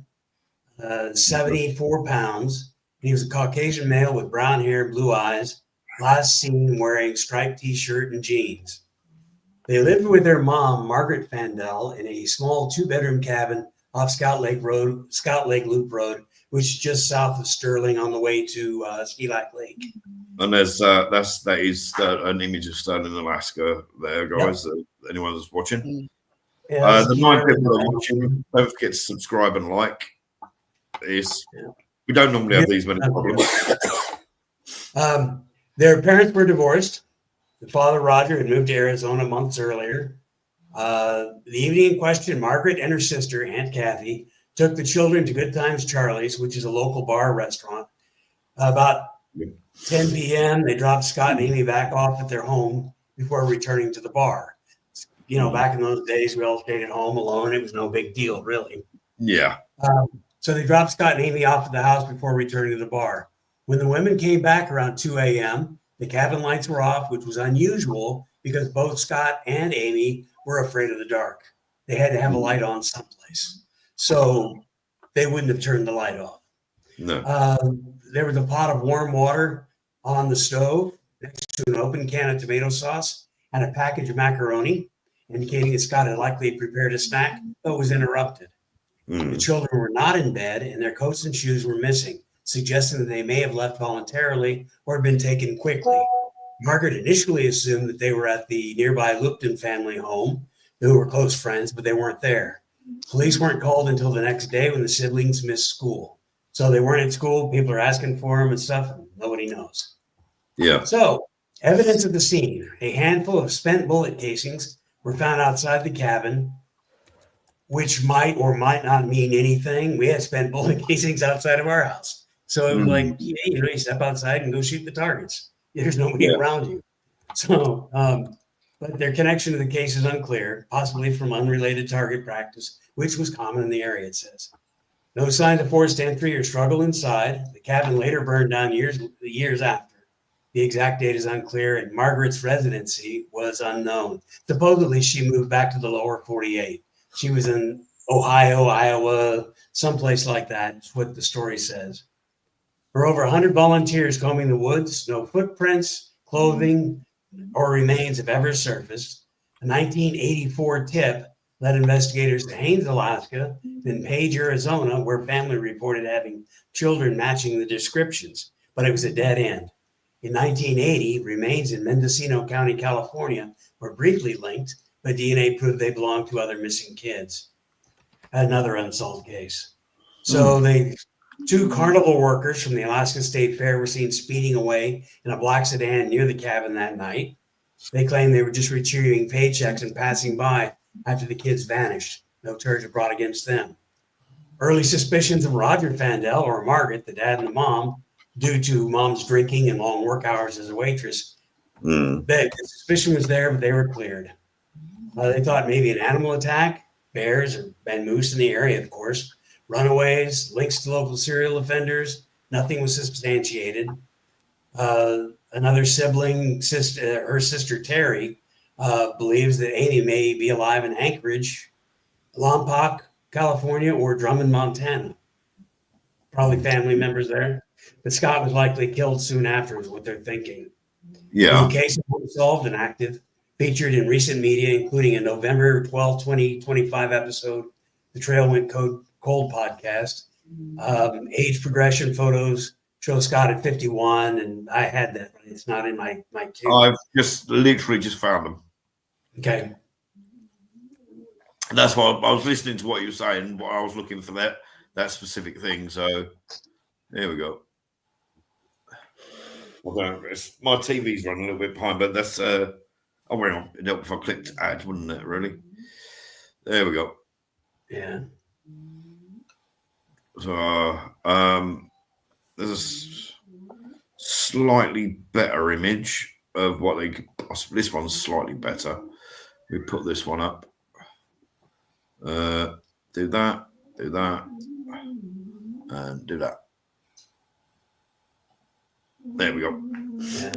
74 pounds. He was a Caucasian male with brown hair, blue eyes, last seen wearing striped t-shirt and jeans. They lived with their mom, Margaret Vandell, in a small 2-bedroom cabin off Scout Lake Loop Road, which is just south of Sterling on the way to Ski Lake. And that is an image of Sterling, Alaska there, guys. Yep. Anyone that's watching. Yeah, the 9 people that are watching, don't forget to subscribe and like. We don't normally have these many problems. Their parents were divorced. The father, Roger, had moved to Arizona months earlier. The evening in question, Margaret and her sister, Aunt Kathy, took the children to Good Times Charlie's, which is a local bar restaurant. About 10 p.m., they dropped Scott and Amy back off at their home before returning to the bar. You know, back in those days, we all stayed at home alone. It was no big deal, really. Yeah. So they dropped Scott and Amy off at the house before returning to the bar. When the women came back around 2 a.m., the cabin lights were off, which was unusual because both Scott and Amy were afraid of the dark. They had to have a light on someplace. So they wouldn't have turned the light off. No. There was a pot of warm water on the stove next to an open can of tomato sauce and a package of macaroni, indicating that Scott had likely prepared a snack, but was interrupted. The children were not in bed, and their coats and shoes were missing. suggesting that they may have left voluntarily or had been taken quickly. Margaret initially assumed that they were at the nearby Lupton family home, who were close friends, but they weren't there. Police weren't called until the next day when the siblings missed school. So they weren't at school. People are asking for them and stuff. And nobody knows. Yeah. So evidence of the scene. A handful of spent bullet casings were found outside the cabin, which might or might not mean anything. We had spent bullet casings outside of our house. So it was like, you step outside and go shoot the targets. There's nobody around you. So, but their connection to the case is unclear, possibly from unrelated target practice, which was common in the area, it says. No signs of forced entry or struggle inside. The cabin later burned down years after. The exact date is unclear, and Margaret's residency was unknown. Supposedly, she moved back to the lower 48. She was in Ohio, Iowa, someplace like that, is what the story says. For over 100 volunteers combing the woods, no footprints, clothing, or remains have ever surfaced. A 1984 tip led investigators to Haines, Alaska, then Page, Arizona, where family reported having children matching the descriptions, but it was a dead end. In 1980, remains in Mendocino County, California, were briefly linked, but DNA proved they belonged to other missing kids. Another unsolved case. So two carnival workers from the Alaska State Fair were seen speeding away in a black sedan near the cabin that night. They claimed they were just retrieving paychecks and passing by after the kids vanished. No charge was brought against them. Early suspicions of Roger Fandel or Margaret, the dad and the mom, due to mom's drinking and long work hours as a waitress. The suspicion was there, but they were cleared. They thought maybe an animal attack, bears and moose in the area, of course, runaways, links to local serial offenders. Nothing was substantiated. Another sibling, her sister Terry, believes that Amy may be alive in Anchorage, Lompoc, California, or Drummond, Montana. Probably family members there. But Scott was likely killed soon after, is what they're thinking. Yeah. The case is unsolved and active, featured in recent media, including a November 12, 2025 episode, The Trail Went Cold podcast. Age progression photos show Scott at 51, and I had that, but it's not in my queue. I've literally just found them. Okay. That's why I was listening to what you were saying, but I was looking for that specific thing. So here we go. My TV's running a little bit behind, but that's oh, wait on. It'd help if I clicked add, wouldn't it? Really? There we go. Yeah. So there's a slightly better image of what they could possibly. This one's slightly better. We put this one up. Do that, and do that. There we go. Yeah.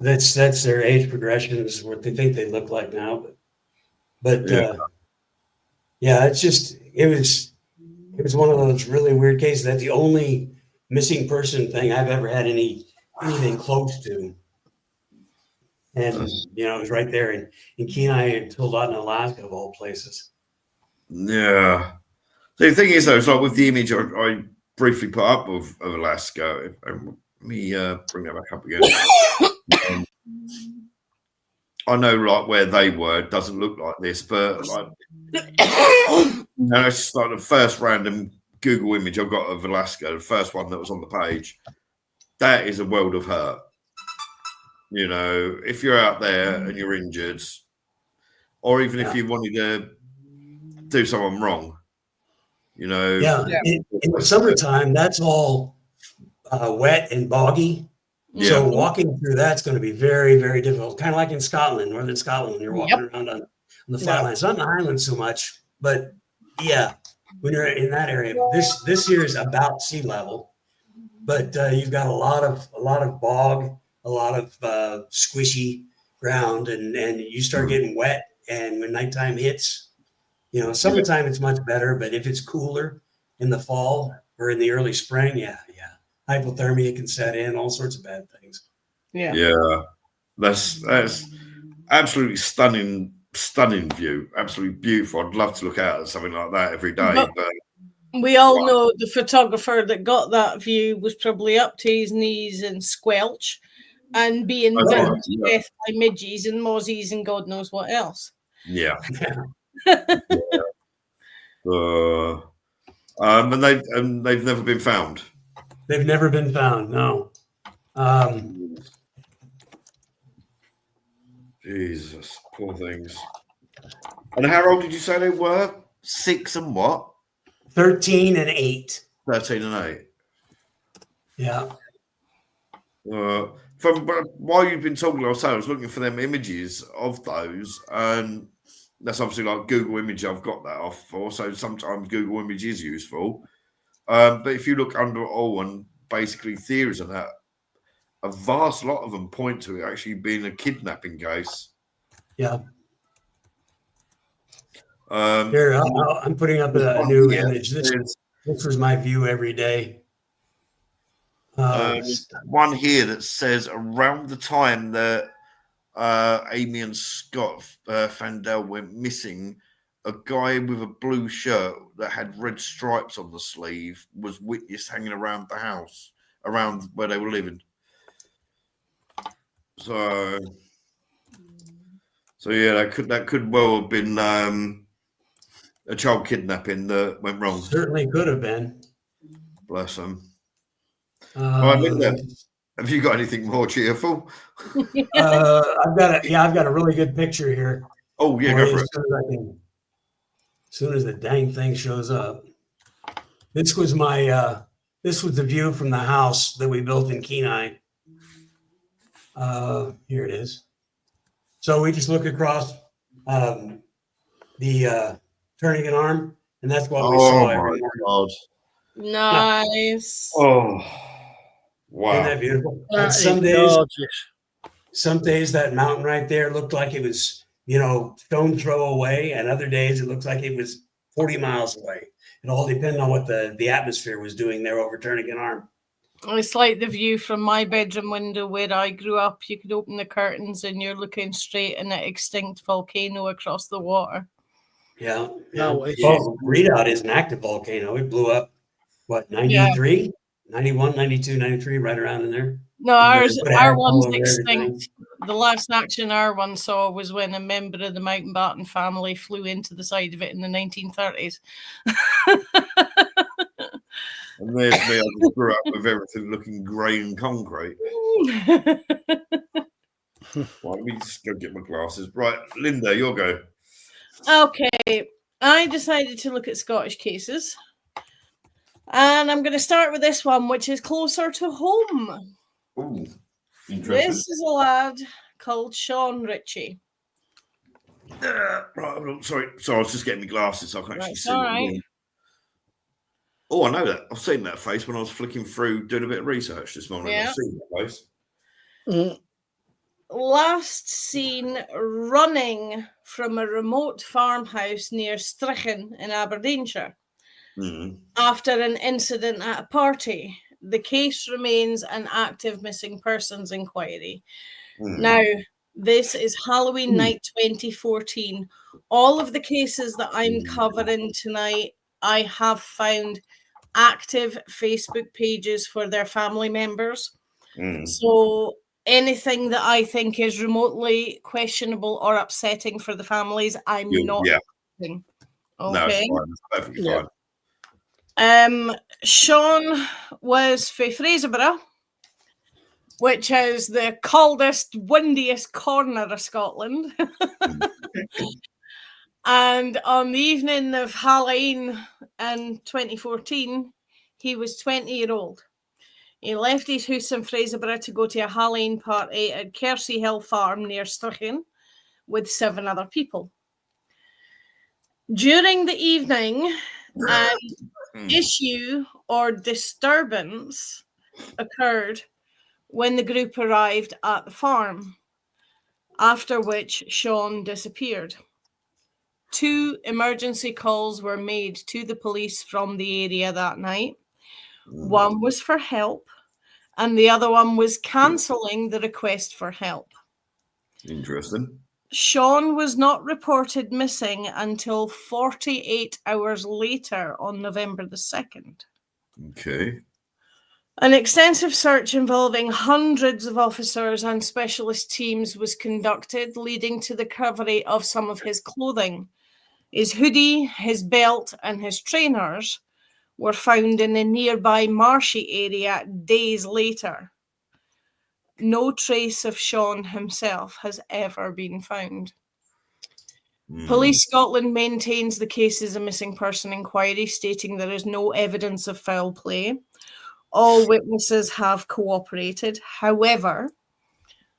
That's their age progression is what they think they look like now. But yeah, it was one of those really weird cases. That's the only missing person thing I've ever had anything close to. And it was right there in Kenai until Lawton, Alaska, of all places. Yeah. So the thing is, though, it's like with the image I briefly put up of Alaska. Let me bring that back up again. I know, like where they were, it doesn't look like this, but like, it's just like the first random Google image I've got of Alaska, the first one that was on the page. That is a world of hurt. If you're out there and you're injured, or even if you wanted to do someone wrong, Yeah. In the summertime, that's all wet and boggy. Yeah. So walking through that's going to be very, very difficult. Kind of like in Scotland, northern Scotland, when you're walking around on the flatlands. Not in the Highlands so much, but yeah, when you're in that area, this year is about sea level, but you've got a lot of bog, a lot of squishy ground, and you start getting wet. And when nighttime hits, summertime it's much better, but if it's cooler in the fall or in the early spring, hypothermia can set in, all sorts of bad things. Yeah. That's absolutely stunning view. Absolutely beautiful. I'd love to look out at something like that every day. We all know the photographer that got that view was probably up to his knees in squelch and being bitten to death by midges and mozzies and God knows what else. Yeah. And they've never been found. They've never been found. No. Jesus, poor things. And how old did you say they were? 6 and what? 13 and 8. 13 and 8. Yeah. From while you've been talking, I was looking for them images of those, and that's obviously like Google Image. I've got that off for, so sometimes Google Image is useful. But if you look under it all and basically theories on that, a vast lot of them point to it actually being a kidnapping case. Yeah. Here, I'm putting up a new image. This was my view every day. One here that says around the time that Amy and Scott Fandel went missing, a guy with a blue shirt that had red stripes on the sleeve was witnessed hanging around the house, around where they were living. So yeah, that could well have been a child kidnapping that went wrong. Certainly could have been. Bless them. All right, Linda, have you got anything more cheerful? I've got a really good picture here. Oh yeah, go for it. As soon as the dang thing shows up. This was the view from the house that we built in Kenai. Here it is. So we just look across the turning an arm, and that's what we saw every morning. God. Nice. Oh, wow. Isn't that beautiful? That And some is days, gorgeous. some days that mountain right there looked like it was, stone throw away, and other days it looked like it was 40 miles away. It all depended on what the atmosphere was doing there over turning an arm. It's like the view from my bedroom window where I grew up. You could open the curtains and you're looking straight in an extinct volcano across the water. Yeah. No, Well, Redoubt is an active volcano. It blew up, 93, 91, 92, 93, right around in there. No, our one's extinct. Everything. The last action our one saw was when a member of the Mountbatten family flew into the side of it in the 1930s. And there's me, I just grew up with everything looking grey and concrete. Well, let me just go get my glasses. Right, Linda, your go. Okay, I decided to look at Scottish cases. And I'm going to start with this one, which is closer to home. Ooh, interesting. This is a lad called Sean Ritchie. Right, sorry, I was just getting my glasses so I can actually see. All right. Oh, I know that. I've seen that face when I was flicking through doing a bit of research this morning. Yeah. I've seen that face. Last seen running from a remote farmhouse near Strichen in Aberdeenshire after an incident at a party. The case remains an active missing persons inquiry. Now, this is Halloween night 2014. All of the cases that I'm covering tonight, I have found active Facebook pages for their family members. So anything that I think is remotely questionable or upsetting for the families, I'm not doing. Okay. No, it's fine. It's perfectly fine. Sean was from Fraserburgh, which is the coldest, windiest corner of Scotland. And on the evening of Halloween in 2014, he was 20-year-old. He left his house in Fraserburgh to go to a Halloween party at Kersey Hill Farm near Strichen with 7 other people. During the evening, an issue or disturbance occurred when the group arrived at the farm, after which Sean disappeared. 2 emergency calls were made to the police from the area that night. One was for help, and the other one was cancelling the request for help. Interesting. Sean was not reported missing until 48 hours later on November the 2nd. Okay. An extensive search involving hundreds of officers and specialist teams was conducted, leading to the recovery of some of his clothing. His hoodie, his belt, and his trainers were found in a nearby marshy area days later. No trace of Sean himself has ever been found. Police Scotland maintains the case is a missing person inquiry, stating there is no evidence of foul play. All witnesses have cooperated. However,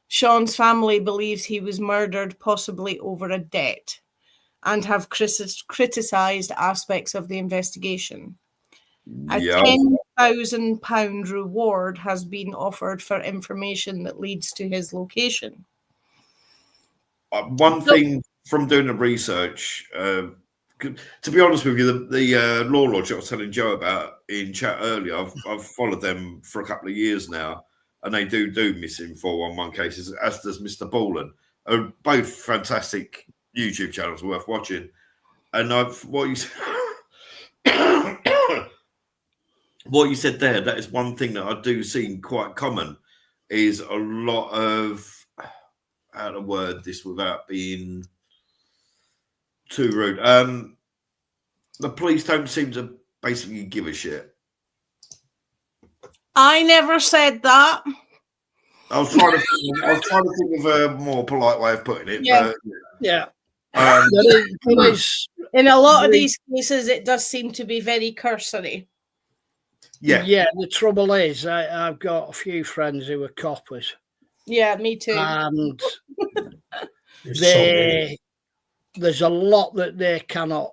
Sean's family believes he was murdered possibly over a debt and have criticised aspects of the investigation. A £10,000 reward has been offered for information that leads to his location. One thing from doing the research, to be honest with you, the Law Lodge I was telling Joe about in chat earlier, I've followed them for a couple of years now, and they do missing 411 cases, as does Mr. Ballin. Both fantastic YouTube channels worth watching. And what you said there, that is one thing that I do see quite common, is a lot of, how to word this without being too rude. The police don't seem to basically give a shit. I never said that. I was trying to think of a more polite way of putting it. Yeah. But, Yeah. In a lot of these cases, it does seem to be very cursory. Yeah. The trouble is, I've got a few friends who are coppers. Yeah, me too. And there's a lot that they cannot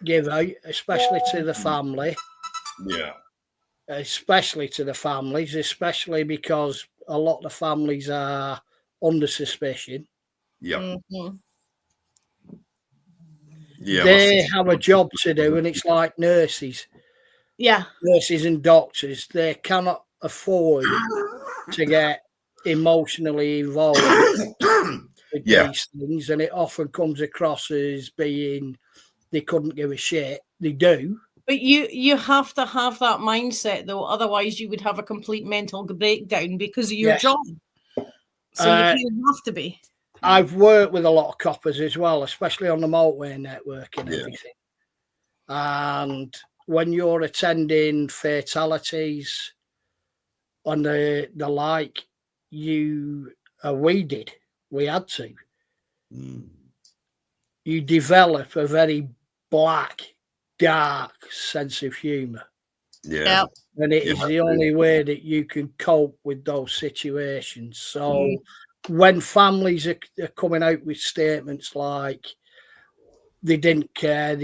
give out, especially to the family. Yeah. Especially to the families, especially because a lot of the families are under suspicion. Yeah. Mm-hmm. Yeah. They have a job to do, and it's like nurses. Yeah. Nurses and doctors, they cannot afford to get emotionally involved with these things, and it often comes across as being they couldn't give a shit. They do. But you have to have that mindset, though. Otherwise, you would have a complete mental breakdown because of your job. So you kind of have to be. I've worked with a lot of coppers as well, especially on the motorway network and everything. And when you're attending fatalities on the like, we had to. You develop a very black, dark sense of humour. Yeah. And it is the only way that you can cope with those situations. So when families are coming out with statements like they didn't care,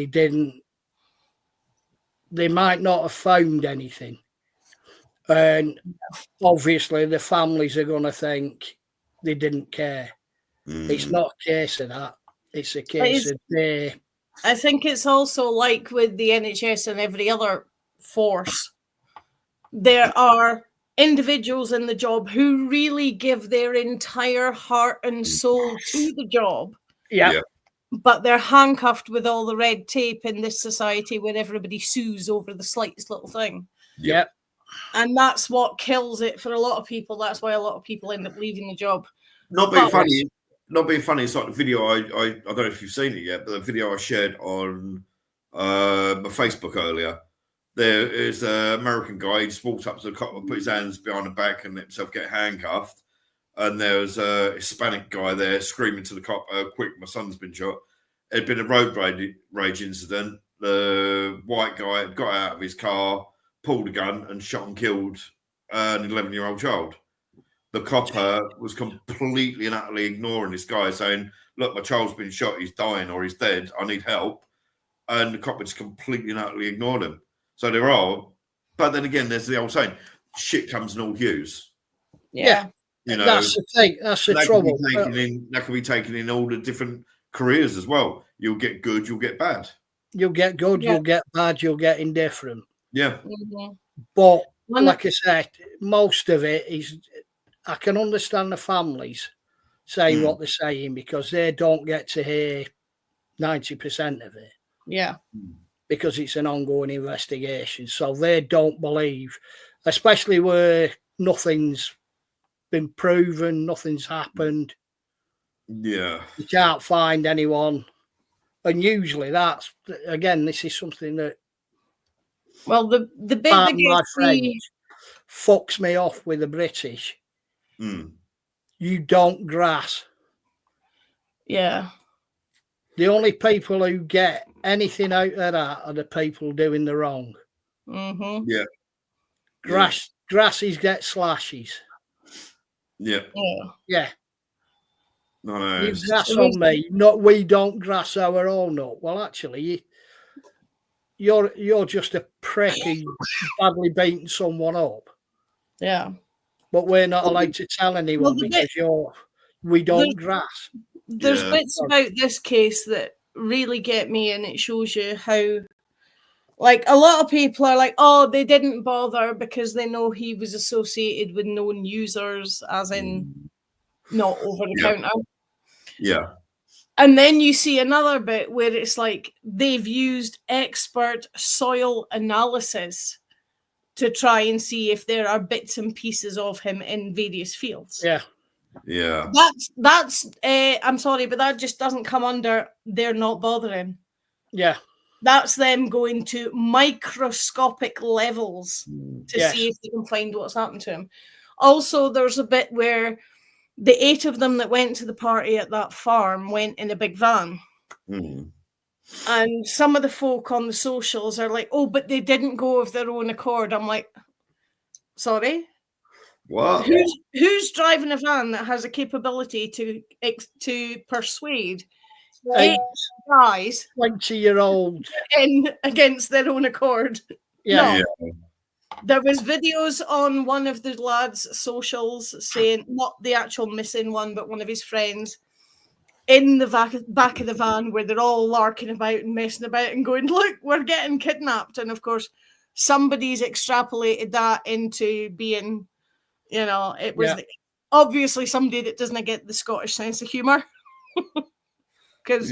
they might not have found anything. And obviously the families are going to think they didn't care. It's not a case of that. It's a case of they... I think it's also like with the NHS and every other force. There are individuals in the job who really give their entire heart and soul to the job. Yeah. But they're handcuffed with all the red tape in this society where everybody sues over the slightest little thing. Yep. And that's what kills it for a lot of people. That's why a lot of people end up leaving the job. Not being funny. It's like the video I don't know if you've seen it yet, but the video I shared on my Facebook earlier. There is an American guy. He just walks up to the cop and put his hands behind the back and let himself get handcuffed. And there was a Hispanic guy there screaming to the cop, "Quick, my son's been shot." It had been a road rage incident. The white guy got out of his car, pulled a gun, and shot and killed an 11-year-old child. The copper was completely and utterly ignoring this guy, saying, "Look, my child's been shot. He's dying or he's dead. I need help." And the copper just completely and utterly ignored him. So there are, but then again, there's the old saying, "Shit comes in all hues." Yeah. You know, that's the thing. That's the trouble. That can be taken in all the different careers as well. You'll get good, you'll get bad. You'll get good, you'll get bad, you'll get indifferent. Yeah. But like I said, most of it is, I can understand the families saying what they're saying because they don't get to hear 90% of it. Yeah. Because it's an ongoing investigation. So they don't believe, especially where nothing's been proven, nothing's happened. Yeah. You can't find anyone. And usually that's, again, this is something that Well, the bit part that of my gets me, friends fucks me off with the British. Mm. You don't grass. yeah, The only people who get anything out of that are the people doing the wrong. mm-hmm. Yeah. Grasses get slashes. Yeah. Yeah. Yeah. No. You grass on me. Not we don't grass our own up. Well, actually, you're just a prick who's badly beaten someone up. Yeah. But we're not allowed to tell anyone the because we don't grass. There's Yeah. bits about this case that really get me, and it shows you how, like, a lot of people are like, oh, they didn't bother because they know he was associated with known users, as in not over the counter. Yeah. And then you see another bit where it's like they've used expert soil analysis to try and see if there are bits and pieces of him in various fields. Yeah. Yeah. That's I'm sorry, but that just doesn't come under they're not bothering. Yeah. That's them going to microscopic levels to Yes. see if they can find what's happened to him. Also, there's a bit where the 8 of them that went to the party at that farm went in a big van. Mm. And some of the folk on the socials are like, oh, but they didn't go of their own accord. I'm like, sorry? What? Who's driving a van that has a capability to persuade 8 Hey, guys 20-year-old. in against their own accord? Yeah. No. Yeah. There was videos on one of the lads' socials saying, not the actual missing one, but one of his friends, in the back of the van where they're all larking about and messing about and going, look, we're getting kidnapped. And of course, somebody's extrapolated that into being, it was obviously somebody that doesn't get the Scottish sense of humour. Because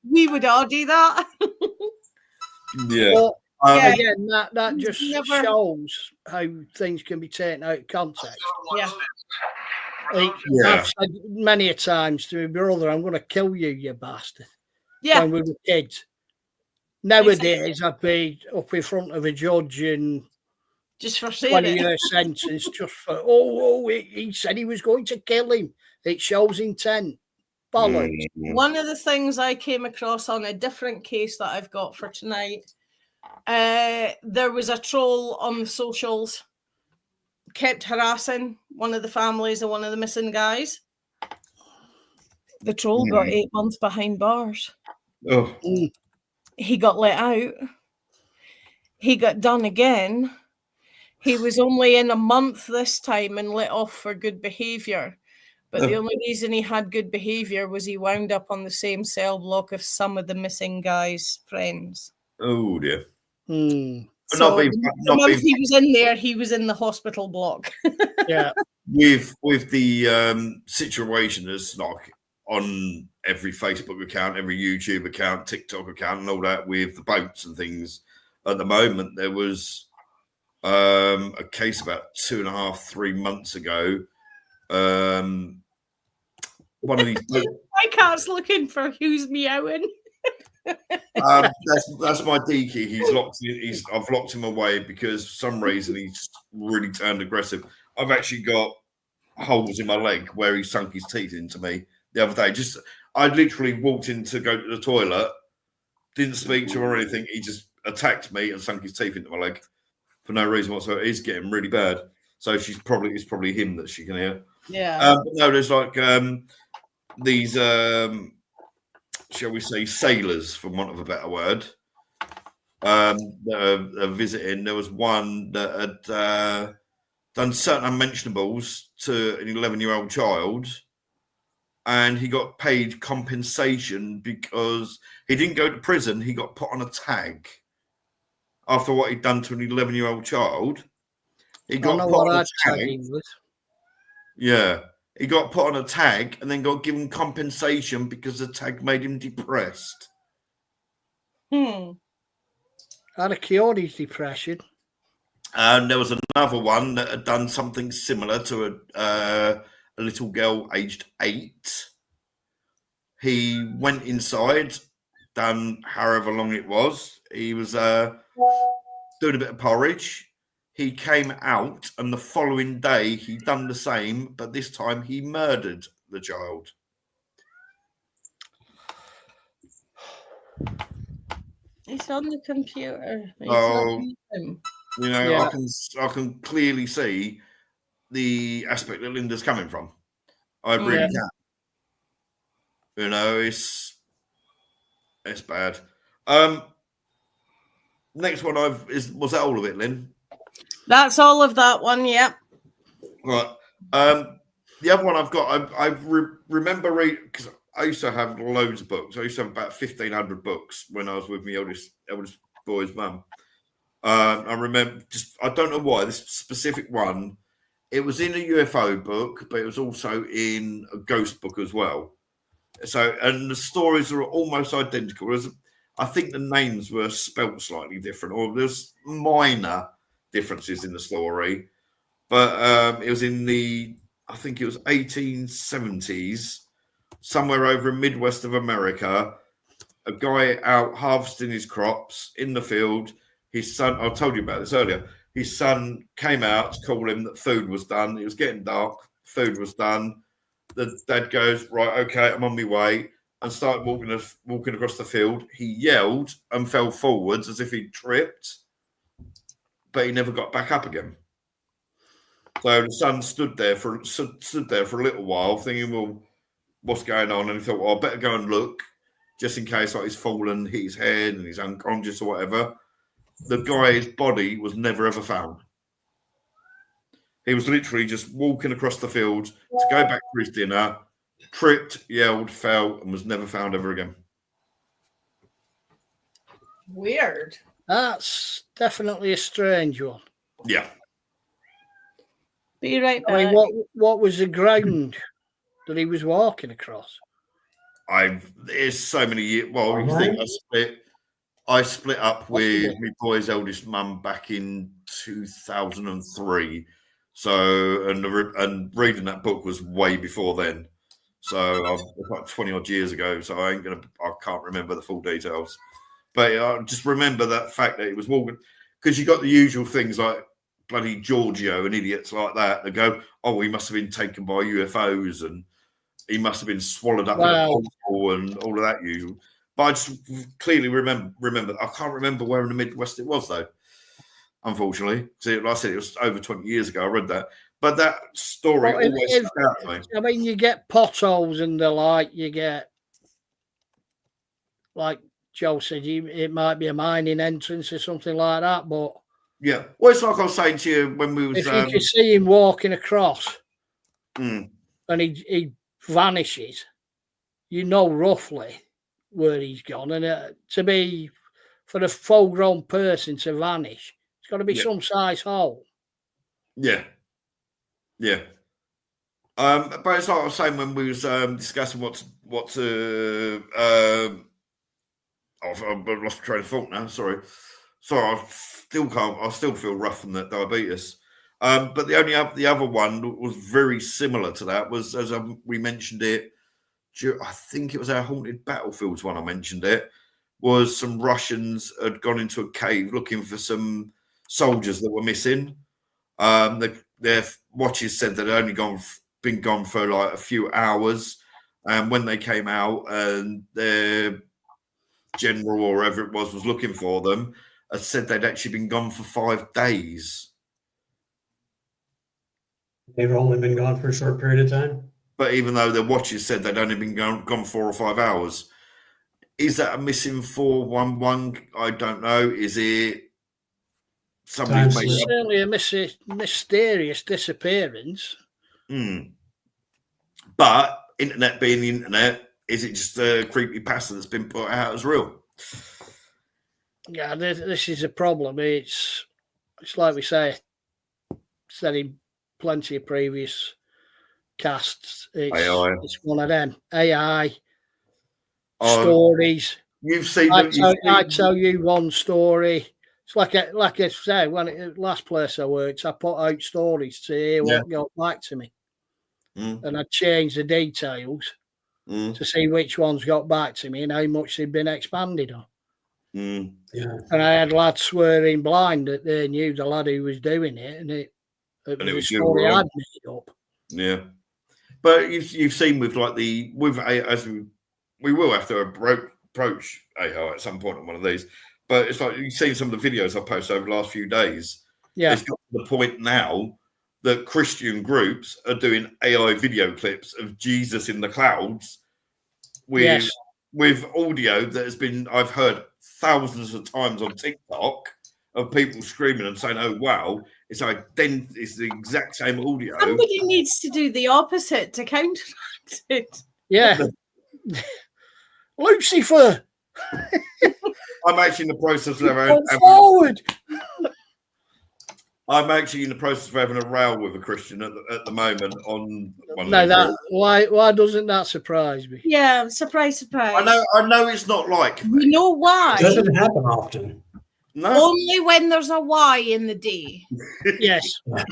we would argue that. Yeah. But, Yeah. again, that just shows how things can be taken out of context. Yeah. I've said many a times to my brother, I'm going to kill you, you bastard. Yeah. When we were kids. Nowadays, I'd be up in front of a judge and just for saying 20-year sentence just for, he said he was going to kill him. It shows intent. Bollocks. One of the things I came across on a different case that I've got for tonight, there was a troll on the socials, kept harassing one of the families of one of the missing guys. The troll got 8 months behind bars. Oh. He got let out. He got done again. He was only in a month this time and let off for good behaviour. But the only reason he had good behaviour was he wound up on the same cell block as some of the missing guys' friends. Oh dear. So the month he was in there, he was in the hospital block. Yeah. With the situation that's like on every Facebook account, every YouTube account, TikTok account, and all that with the boats and things. At the moment, there was a case about 2.5, 3 months ago. One of these. My cat's looking for who's meowing. That's my Deaky. He's locked. I've locked him away because for some reason he's really turned aggressive. I've actually got holes in my leg where he sunk his teeth into me the other day. I literally walked in to go to the toilet, didn't speak to him or anything. He just attacked me and sunk his teeth into my leg for no reason whatsoever. It's getting really bad. So it's probably him that she can hear. Yeah. But no, there's like these shall we say sailors, for want of a better word, that are visiting. There was one that had done certain unmentionables to an 11-year-old child, and he got paid compensation because he didn't go to prison. He got put on a tag after what he'd done to an 11-year-old child. He got put on a tag. Was. Yeah. He got put on a tag and then got given compensation because the tag made him depressed. Hmm. Had a cured his depression. And there was another one that had done something similar to a little girl aged 8. He went inside, done however long it was. He was doing a bit of porridge. He came out, and the following day he done the same, but this time he murdered the child. He's on the computer. He's Oh, not him. you know, Yeah. I can clearly see the aspect that Linda's coming from. I really Yeah. can. You know, it's bad. Next one was that all of it, Lynn? That's all of that one. Yep. Right. The other one I've got, I remember reading, because I used to have loads of books. I used to have about 1,500 books when I was with my eldest boy's mum. I remember I don't know why, this specific one, it was in a UFO book, but it was also in a ghost book as well. So, and the stories are almost identical. I think the names were spelt slightly different, or there's minor differences in the story. But it was I think it was 1870s, somewhere over in Midwest of America. A guy out harvesting his crops in the field. His son, I told you about this earlier. His son came out to call him that food was done. It was getting dark. Food was done. The dad goes, right, okay, I'm on my way, and started walking across the field. He yelled and fell forwards as if he tripped, but he never got back up again. So the son stood there for a little while, thinking, well, what's going on? And he thought, well, I better go and look, just in case like he's fallen, hit his head, and he's unconscious or whatever. The guy's body was never ever found. He was literally just walking across the field to go back for his dinner, tripped, yelled, fell, and was never found ever again. Weird. That's definitely a strange one. Yeah. Be right back. I mean, what was the ground that he was walking across? There's so many years. Well, you think I split up with my boy's eldest mum back in 2003. So, and reading that book was way before then. So, it's like 20 odd years ago. So, I can't remember the full details. But I just remember that fact that he was walking, because you got the usual things like bloody Giorgio and idiots like that go, oh, he must have been taken by UFOs and he must have been swallowed up in a portal and all of that usual. But I just clearly remember. I can't remember where in the Midwest it was, though, unfortunately. See, like I said, it was over 20 years ago. I read that. But that story always stuck out to me. I mean, you get potholes and the like. You get, like Joe said, it might be a mining entrance or something like that. But yeah, well, it's like I was saying to you when we was. If you could see him walking across and he vanishes, you know roughly where he's gone. And for a full-grown person to vanish, it's got to be some size hole. Yeah. Yeah. But it's like I was saying when we was discussing I've lost train of thought now. Sorry, I still feel rough from that diabetes. But the other one was very similar to that. Was as we mentioned it. I think it was our Haunted Battlefields one. I mentioned it. Was some Russians had gone into a cave looking for some soldiers that were missing. Their watches said they'd only been gone for like a few hours, and when they came out, and their general or whoever it was looking for them, had said they'd actually been gone for 5 days. They've only been gone for a short period of time. But even though their watches said they'd only been gone 4 or 5 hours, is that a missing 411? I don't know. Is it somebody's made up? Certainly a mysterious disappearance. But internet being the internet, is it just a creepy pasta that's been put out as real? Yeah, this is a problem. It's like we said in plenty of previous casts. AI. It's one of them. AI Oh, stories. you've seen I them. tell you one story. It's like I said, last place I worked, I put out stories to hear what got back to me. And I changed the details to see which ones got back to me and how much they'd been expanded on. Yeah. And I had lads swearing blind that they knew the lad who was doing it, and it was a story I'd made up. Yeah, but you've seen with like we will have to approach AI at some point on one of these. But it's like you've seen some of the videos I've posted over the last few days. Yeah, it's got to the point now that Christian groups are doing AI video clips of Jesus in the clouds with audio that has been I've heard thousands of times on TikTok of people screaming and saying, "Oh wow, it's the exact same audio." Somebody needs to do the opposite to counteract it. Yeah, Lucifer. I'm actually in the process of forward. I'm actually in the process of having a row with a Christian at the moment on one. No, why doesn't that surprise me? Yeah, surprise. I know it's not like me. You know why? It doesn't happen often. No. Only when there's a Y in the D. Yes. But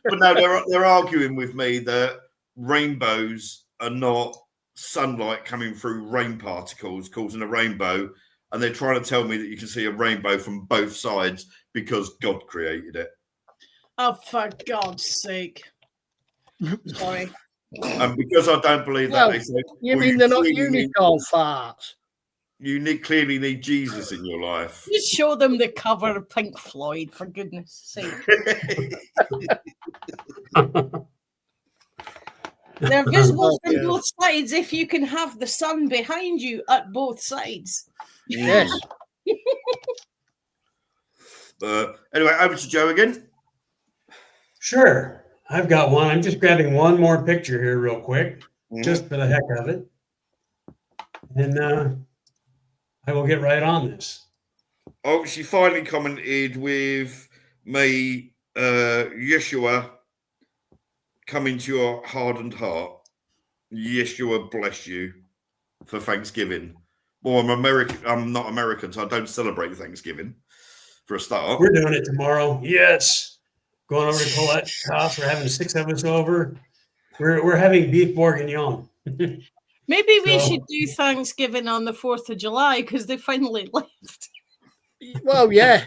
no, they're arguing with me that rainbows are not sunlight coming through rain particles causing a rainbow, and they're trying to tell me that you can see a rainbow from both sides because God created it. Oh, for God's sake. Sorry. And because I don't believe that, they say, you mean they're not unicorn farts? You clearly need Jesus in your life. Just show them the cover of Pink Floyd, for goodness sake. They're visible from both sides if you can have the sun behind you at both sides. Yes. Anyway, over to Joe again. Sure. I've got one. I'm just grabbing one more picture here real quick, just for the heck of it. And I will get right on this. Oh, she finally commented with me, Yeshua, come into your hardened heart. Yeshua bless you for Thanksgiving. Well, I'm American. I'm not American, so I don't celebrate Thanksgiving. For a start, we're doing it tomorrow. Yes, going over to Colette's house. We're having 6 of us over. We're having beef bourguignon. Maybe we should do Thanksgiving on the 4th of July because they finally left. Well, yeah.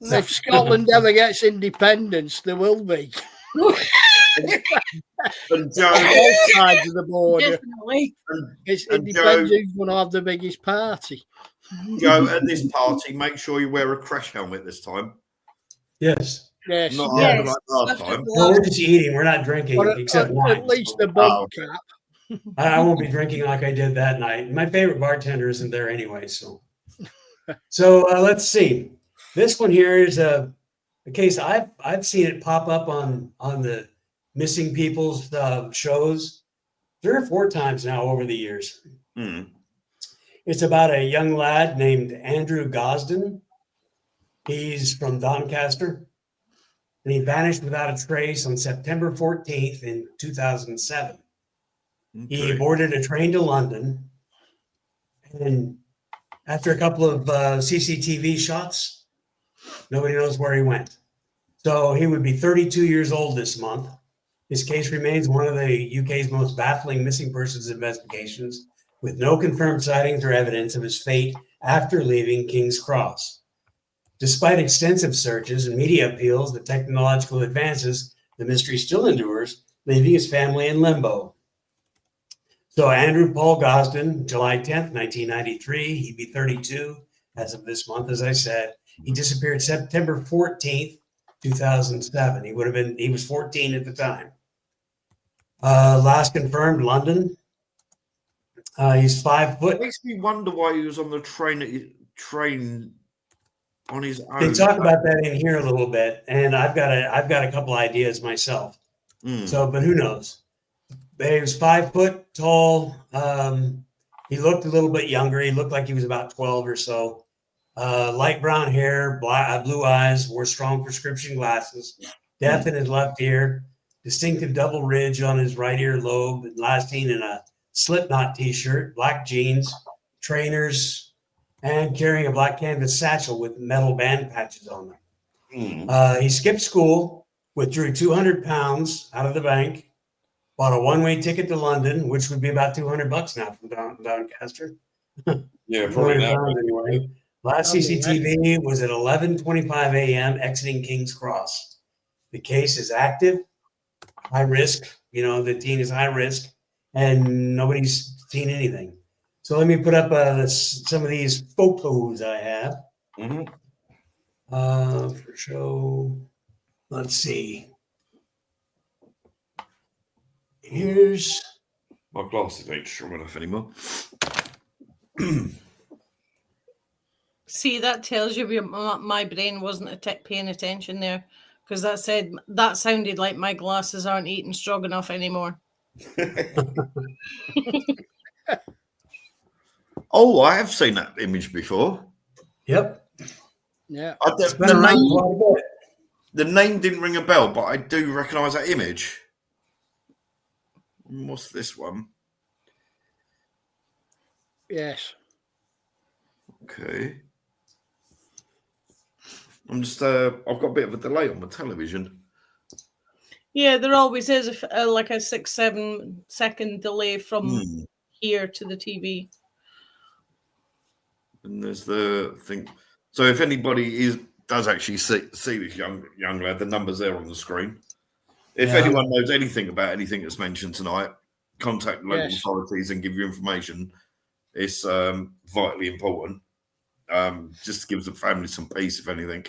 If Scotland ever gets independence, there will be. And Joe, both sides of the border. Definitely. It depends who's going to have the biggest party. Joe, at this party, make sure you wear a crash helmet this time. Yes. Yes. Not yes. like last time. No, we're just eating. We're not drinking, except wine. At least the bum cap. I won't be drinking like I did that night. My favorite bartender isn't there anyway. So let's see. This one here is a case I've seen it pop up on the missing people's shows 3 or 4 times now over the years. It's about a young lad named Andrew Gosden. He's from Doncaster, and he vanished without a trace on September 14th in 2007. Okay. He boarded a train to London, and after a couple of CCTV shots, nobody knows where he went. So he would be 32 years old this month. His case remains one of the UK's most baffling missing persons investigations, with no confirmed sightings or evidence of his fate after leaving King's Cross. Despite extensive searches and media appeals, the technological advances, the mystery still endures, leaving his family in limbo. So Andrew Paul Gosden, July 10th, 1993, he'd be 32 as of this month, as I said. He disappeared September 14th, 2007. He was 14 at the time. Last confirmed, London. He's 5 foot. It makes me wonder why he was on the train on his own. They talk about that in here a little bit, and I've got a couple ideas myself. So, but who knows? He was 5 foot tall. He looked a little bit younger. He looked like he was about 12 or so. Light brown hair, blue eyes, wore strong prescription glasses. deaf in his left ear, distinctive double ridge on his right ear lobe, and last seen in a Slipknot t-shirt, black jeans, trainers, and carrying a black canvas satchel with metal band patches on them. He skipped school, withdrew 200 pounds out of the bank, bought a one-way ticket to London, which would be about $200 now from Doncaster. Yeah, probably now. Anyway. Last CCTV was at 11:25 a.m. exiting King's Cross. The case is active, high risk. The teen is high risk, and nobody's seen anything. So let me put up some of these photos I have. For show. Let's see. Here's. My glasses ain't strong enough anymore. See, that tells you my brain wasn't paying attention there, because that sounded like my glasses aren't eating strong enough anymore. Oh, I have seen that image before. Yep. Yeah. The name didn't ring a bell, but I do recognise that image. What's this one? Yes. Okay. I'm just, I've got a bit of a delay on my television. Yeah, there always is like a 6-7 second delay from here to the TV. And there's the thing. So if anybody does actually see this young lad, the number's there on the screen. If anyone knows anything about anything that's mentioned tonight, contact local authorities and give you information. It's vitally important. Just to give the family some peace, if anything.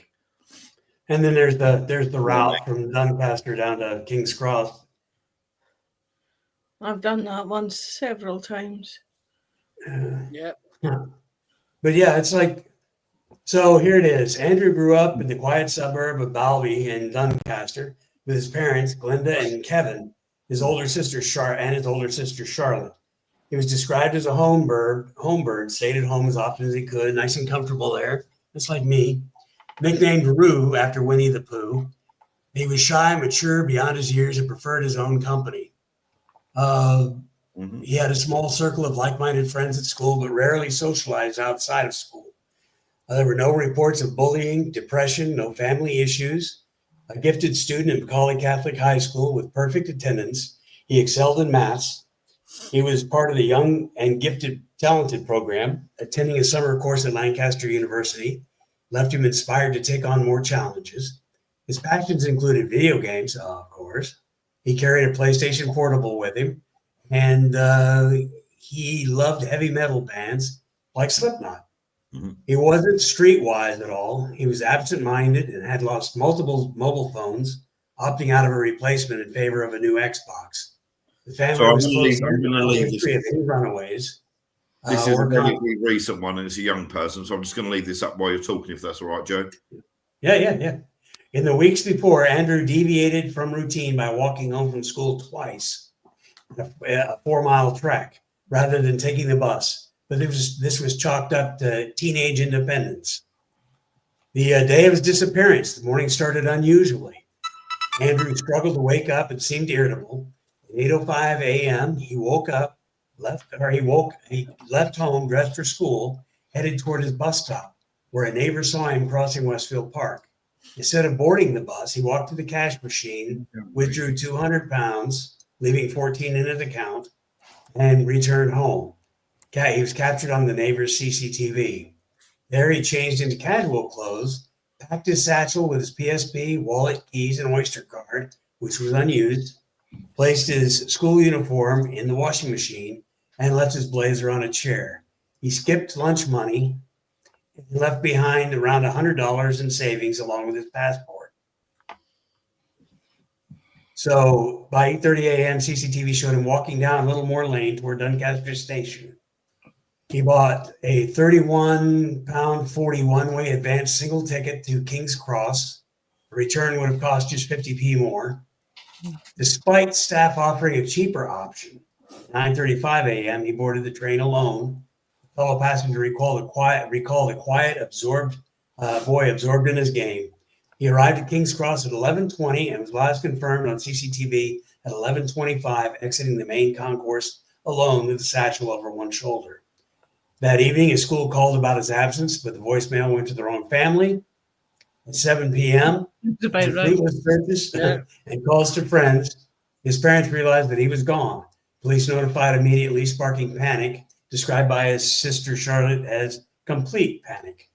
And then there's the route from Doncaster down to King's Cross. I've done that one several times. Yeah. But yeah, it's like, so here it is. Andrew grew up in the quiet suburb of Balby in Doncaster with his parents, Glenda and Kevin, his older sister Charlotte. He was described as a home bird, stayed at home as often as he could, nice and comfortable there, just like me. Nicknamed Roo after Winnie the Pooh. He was shy, mature, beyond his years, and preferred his own company. He had a small circle of like-minded friends at school, but rarely socialized outside of school. There were no reports of bullying, depression, no family issues. A gifted student in Macaulay Catholic High School with perfect attendance. He excelled in maths. He was part of the Young and Gifted Talented program, attending a summer course at Lancaster University. Left him inspired to take on more challenges. His passions included video games, of course. He carried a PlayStation Portable with him, and he loved heavy metal bands like Slipknot. He wasn't streetwise at all. He was absent-minded and had lost multiple mobile phones, opting out of a replacement in favor of a new Xbox. The family was close to the history of any runaways. This is a relatively recent one, and it's a young person, so I'm just going to leave this up while you're talking, if that's all right, Joe. Yeah. In the weeks before, Andrew deviated from routine by walking home from school twice, a 4-mile trek, rather than taking the bus. But this was chalked up to teenage independence. The day of his disappearance, the morning started unusually. Andrew struggled to wake up and seemed irritable. At 8:05 a.m., he left home, dressed for school, headed toward his bus stop, where a neighbor saw him crossing Westfield Park. Instead of boarding the bus, he walked to the cash machine, withdrew 200 pounds, leaving 14 in his account, and returned home. He was captured on the neighbor's CCTV. There he changed into casual clothes, packed his satchel with his PSP, wallet, keys, and Oyster card, which was unused, placed his school uniform in the washing machine, and left his blazer on a chair. He skipped lunch money and left behind around $100 in savings along with his passport. So by 8:30 a.m., CCTV showed him walking down Littlemore Lane toward Doncaster Station. He bought a 31-pound 41-way advanced single ticket to King's Cross. The return would have cost just 50p more. Despite staff offering a cheaper option, 9:35 a.m., he boarded the train alone. A fellow passenger recalled the quiet, absorbed boy absorbed in his game. He arrived at King's Cross at 11:20 and was last confirmed on CCTV at 11:25, exiting the main concourse alone with a satchel over one shoulder. That evening, his school called about his absence, but the voicemail went to the wrong family. At 7 p.m., It's after about right. fruitless searches and calls to friends, his parents realized that he was gone. Police notified immediately, sparking panic, described by his sister Charlotte as complete panic.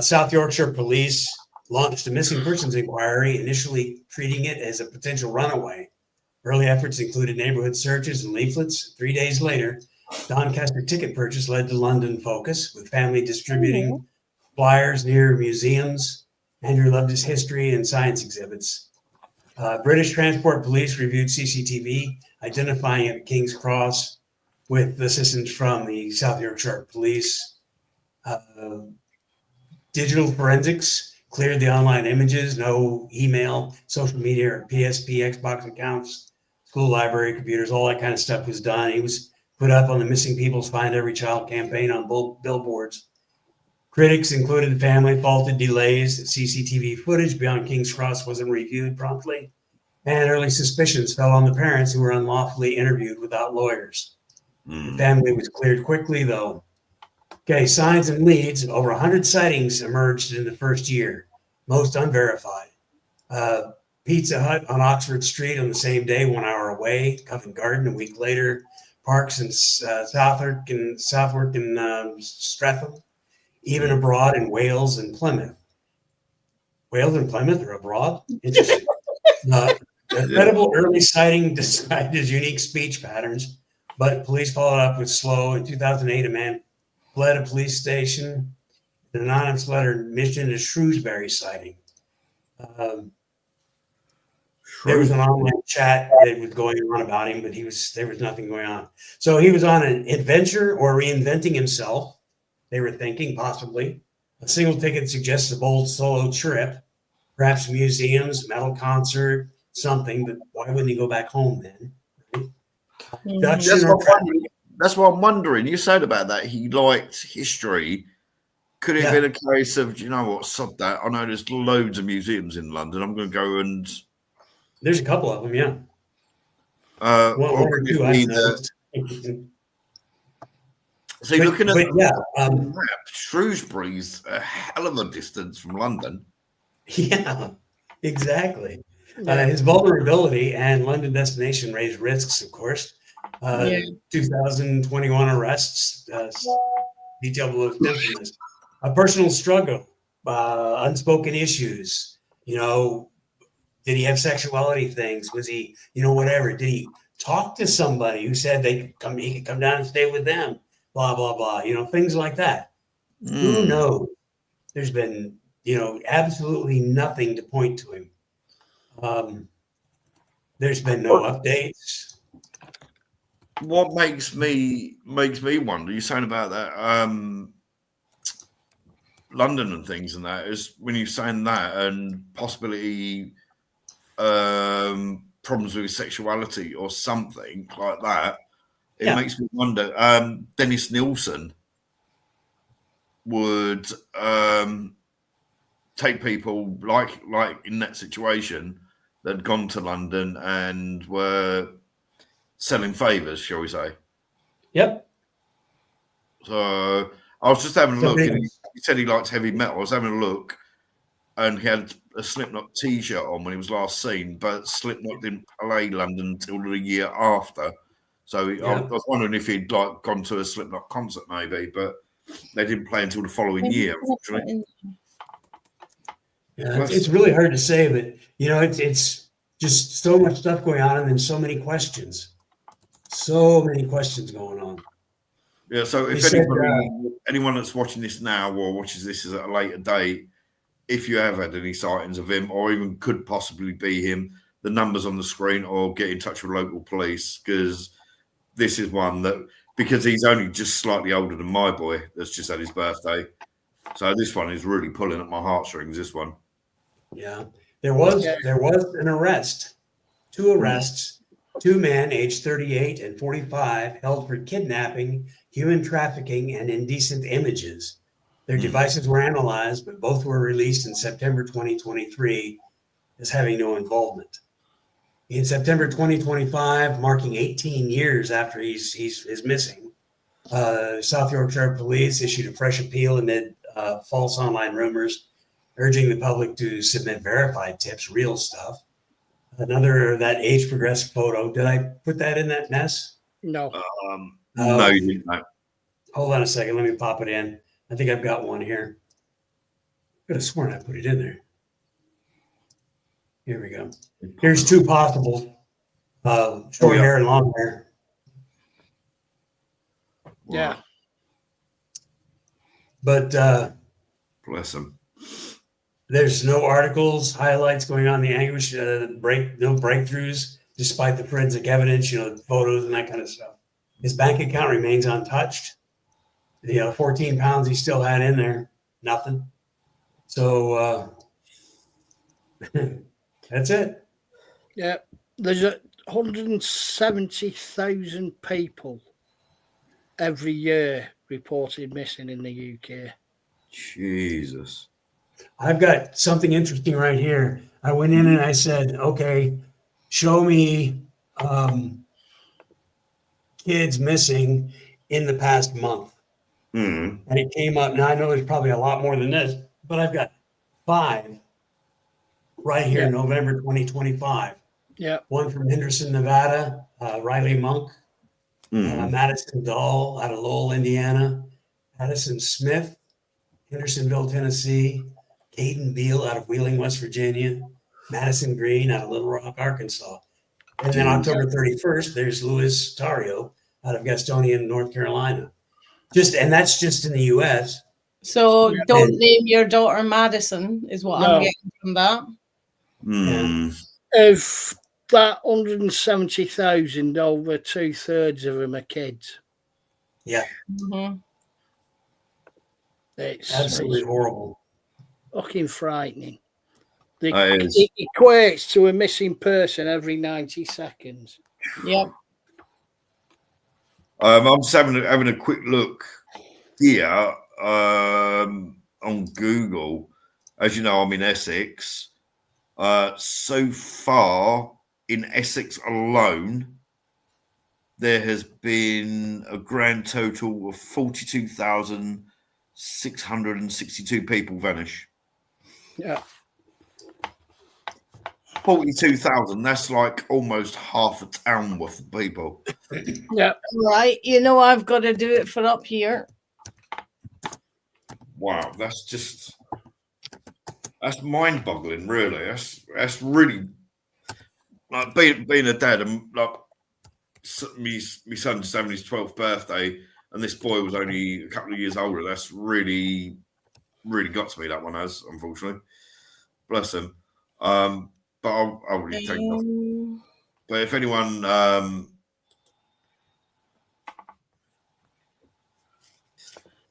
South Yorkshire police launched a missing persons inquiry, initially treating it as a potential runaway. Early efforts included neighborhood searches and leaflets. 3 days later, Doncaster ticket purchase led to London focus, with family distributing flyers near museums. Andrew loved his history and science exhibits. British Transport Police reviewed CCTV, identifying it at King's Cross with assistance from the South Yorkshire Police. Digital forensics cleared the online images, no email, social media, or PSP, Xbox accounts, school library, computers, all that kind of stuff was done. He was put up on the Missing People's Find Every Child campaign on billboards. Critics, including the family, faulted delays. CCTV footage beyond King's Cross wasn't reviewed promptly, and early suspicions fell on the parents, who were unlawfully interviewed without lawyers. The family was cleared quickly, though. Okay, signs and leads. Over 100 sightings emerged in the first year, most unverified. Pizza Hut on Oxford Street on the same day, 1 hour away. Covent Garden a week later. Parks in Southwark and Streatham. Even abroad in Wales and Plymouth. Wales and Plymouth are abroad? Interesting. Credible early sighting described as unique speech patterns, but police followed up with slow. In 2008, a man fled a police station. An anonymous letter mentioned a Shrewsbury sighting. There was an online chat that was going on about him, but there was nothing going on. So he was on an adventure or reinventing himself. They were thinking possibly. A single ticket suggests a bold solo trip, perhaps museums, metal concert, something, but why wouldn't he go back home then? Right? That's what I'm wondering. You said about that he liked history. Could it have been a case of, you know what, sod that. I know there's loads of museums in London. I'm going to go and... There's a couple of them, yeah. One or two, I noticed. See, looking at the map, Shrewsbury's a hell of a distance from London. Yeah, exactly. His vulnerability and London destination raised risks, of course. 2021 arrests, detailed below symptoms. A personal struggle, unspoken issues. You know, did he have sexuality things? Was he, whatever? Did he talk to somebody who said he could come down and stay with them? Blah, blah, blah. Things like that. Who knows? There's been, absolutely nothing to point to him. There's been no updates. What makes me wonder, you're saying about that London and things and that, is when you're saying that and possibility problems with sexuality or something like that, it makes me wonder. Dennis Nilsson would take people like in that situation that had gone to London and were selling favors, shall we say? Yep. So I was just having a look, and he said he liked heavy metal. I was having a look, and he had a Slipknot T-shirt on when he was last seen, but Slipknot didn't play London until the year after. So I was wondering if he'd gone to a Slipknot concert maybe, but they didn't play until the following year, unfortunately. Yeah, it's really hard to say, but it's just so much stuff going on, and then so many questions. So many questions going on. Yeah, so if anyone that's watching this now or watches this at a later date, if you have had any sightings of him or even could possibly be him, the number's on the screen, or get in touch with local police, because this is one that, because he's only just slightly older than my boy that's just had his birthday. So this one is really pulling at my heartstrings, this one. Yeah. There was an arrest, 2 arrests. 2 men, aged 38 and 45, held for kidnapping, human trafficking, and indecent images. Their devices were analyzed, but both were released in September 2023 as having no involvement. In September 2025, marking 18 years after he's missing, South Yorkshire Police issued a fresh appeal amid false online rumors, urging the public to submit verified tips, real stuff. Another, that age progressed photo. Did I put that in that mess? No. No, you didn't. No. Hold on a second. Let me pop it in. I think I've got one here. I could have sworn I put it in there. Here we go. Here's two possible, short hair and long hair. Yeah. But Bless them. there's no articles, highlights going on the anguish, no breakthroughs, despite the forensic evidence, photos and that kind of stuff. His bank account remains untouched. The 14 pounds he still had in there, nothing. So that's it. Yeah. There's 170,000 people every year reported missing in the UK. Jesus. I've got something interesting right here. I went in and I said, okay, show me kids missing in the past month. Mm. And it came up. Now I know there's probably a lot more than this, but I've got 5 right here, Yeah. November 2025. Yeah. One from Henderson, Nevada, Riley Monk, Madison Dahl out of Lowell, Indiana, Addison Smith, Hendersonville, Tennessee, Caden Beal out of Wheeling, West Virginia, Madison Green out of Little Rock, Arkansas. And then October 31st, there's Louis Tario out of Gastonia, North Carolina. And that's just in the U.S. So don't name your daughter Madison, is what I'm No. getting from that. Mm. Of that 170,000, over 2/3 of them are kids. Yeah, Mhm. It's absolutely horrible. fucking frightening. That is. It equates to a missing person every 90 seconds. Yep. I'm just having a quick look here on Google. As you know, I'm in Essex. So far in Essex alone, there has been a grand total of 42,662 people vanish. Yeah. 42,000. That's like almost half a town worth of people. Yeah. Right. I've got to do it for up here. Wow, that's mind-boggling, really. That's really like being a dad, and like my son's having his 12th birthday, and this boy was only a couple of years older. That's really, really got to me. That one has, unfortunately. Bless him. But I'll really take it off. But if anyone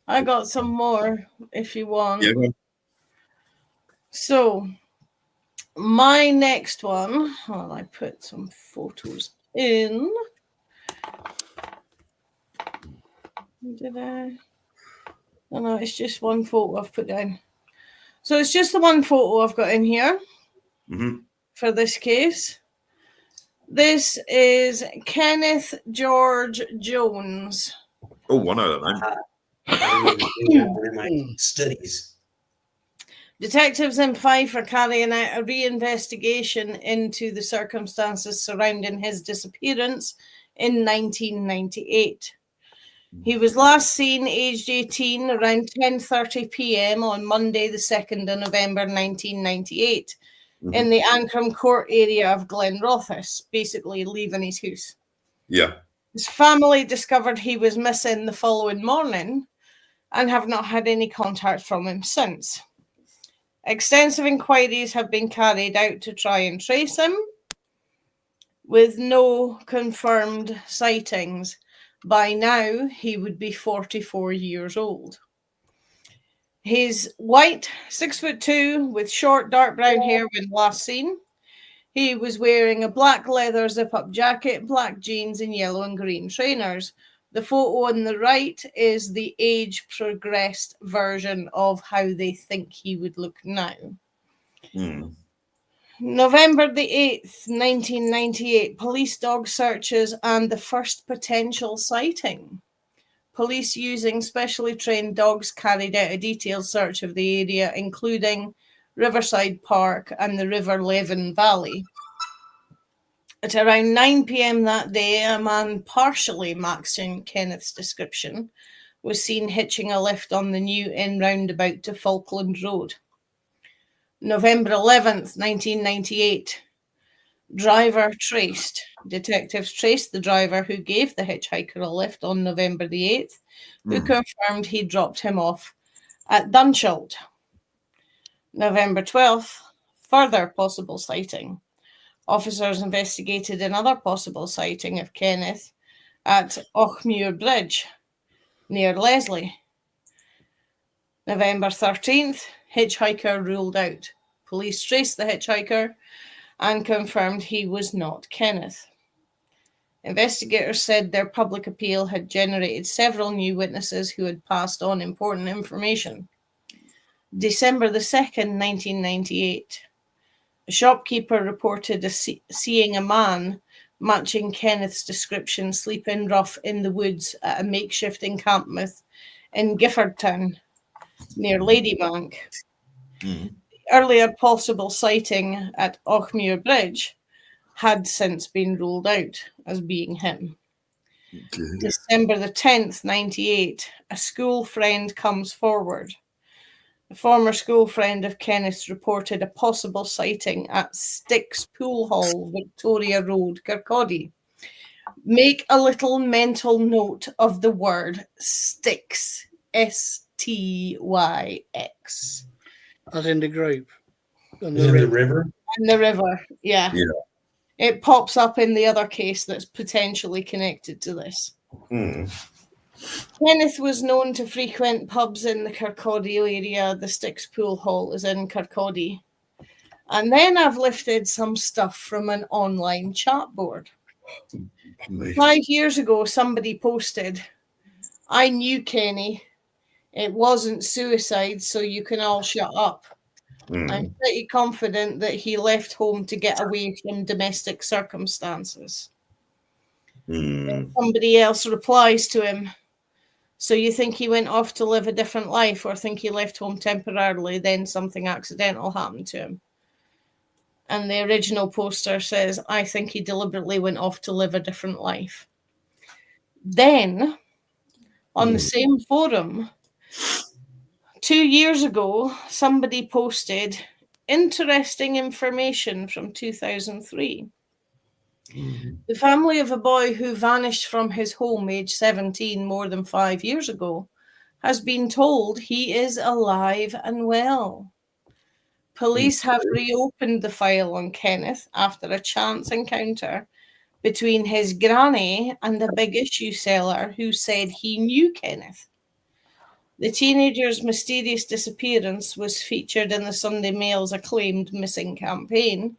I got some more if you want. yeah, So my next one, I put some photos in. Did I? Oh, no, it's just one photo I've put down. So it's just the one photo I've got in here for this case. This is Kenneth George Jones. Oh, I know that name. In my studies. Detectives in Fife are carrying out a reinvestigation into the circumstances surrounding his disappearance in 1998. He was last seen aged 18 around 10:30 p.m. on Monday, the 2nd of November 1998, in the Ancram Court area of Glenrothes, basically leaving his house. Yeah. His family discovered he was missing the following morning and have not had any contact from him since. Extensive inquiries have been carried out to try and trace him, with no confirmed sightings. By now, he would be 44 years old. He's white, 6'2", with short dark brown hair when last seen. He was wearing a black leather zip-up jacket, black jeans, and yellow and green trainers. The photo on the right is the age-progressed version of how they think he would look now. November the 8th, 1998, police dog searches and the first potential sighting. Police using specially trained dogs carried out a detailed search of the area, including Riverside Park and the River Leven Valley. At around 9 p.m. that day, a man partially matching Kenneth's description was seen hitching a lift on the New Inn roundabout to Falkland Road. November 11th, 1998. Driver traced. Detectives traced the driver who gave the hitchhiker a lift on November the 8th, who confirmed he dropped him off at Dunsholt. November 12th, further possible sighting. Officers investigated another possible sighting of Kenneth at Ochmuir Bridge, near Leslie. November 13th, hitchhiker ruled out. Police traced the hitchhiker and confirmed he was not Kenneth. Investigators said their public appeal had generated several new witnesses who had passed on important information. December the 2nd, 1998. A shopkeeper reported seeing a man matching Kenneth's description sleeping rough in the woods at a makeshift encampment in Giffordtown, near Ladybank. The earlier possible sighting at Ochmuir Bridge had since been ruled out as being him. December the 10th, 98, a school friend comes forward. A former school friend of Kenneth's reported a possible sighting at Styx Pool Hall, Victoria Road, Kirkcaldy. Make a little mental note of the word Styx, S-T-Y-X. As in the group. And the river? And the river, yeah. It pops up in the other case that's potentially connected to this. Kenneth was known to frequent pubs in the Kirkcaldy area. The Styx Pool Hall is in Kirkcaldy. And then I've lifted some stuff from an online chat board. 5 years ago, somebody posted, "I knew Kenny. It wasn't suicide, so you can all shut up. I'm pretty confident that he left home to get away from domestic circumstances." Somebody else replies to him, "So you think he went off to live a different life, or think he left home temporarily, then something accidental happened to him?" And the original poster says, "I think he deliberately went off to live a different life." Then, on the same forum, 2 years ago, somebody posted interesting information from 2003. The family of a boy who vanished from his home age 17 more than 5 years ago has been told he is alive and well. Police have reopened the file on Kenneth after a chance encounter between his granny and a big issue seller who said he knew Kenneth. The teenager's mysterious disappearance was featured in the Sunday Mail's acclaimed missing campaign.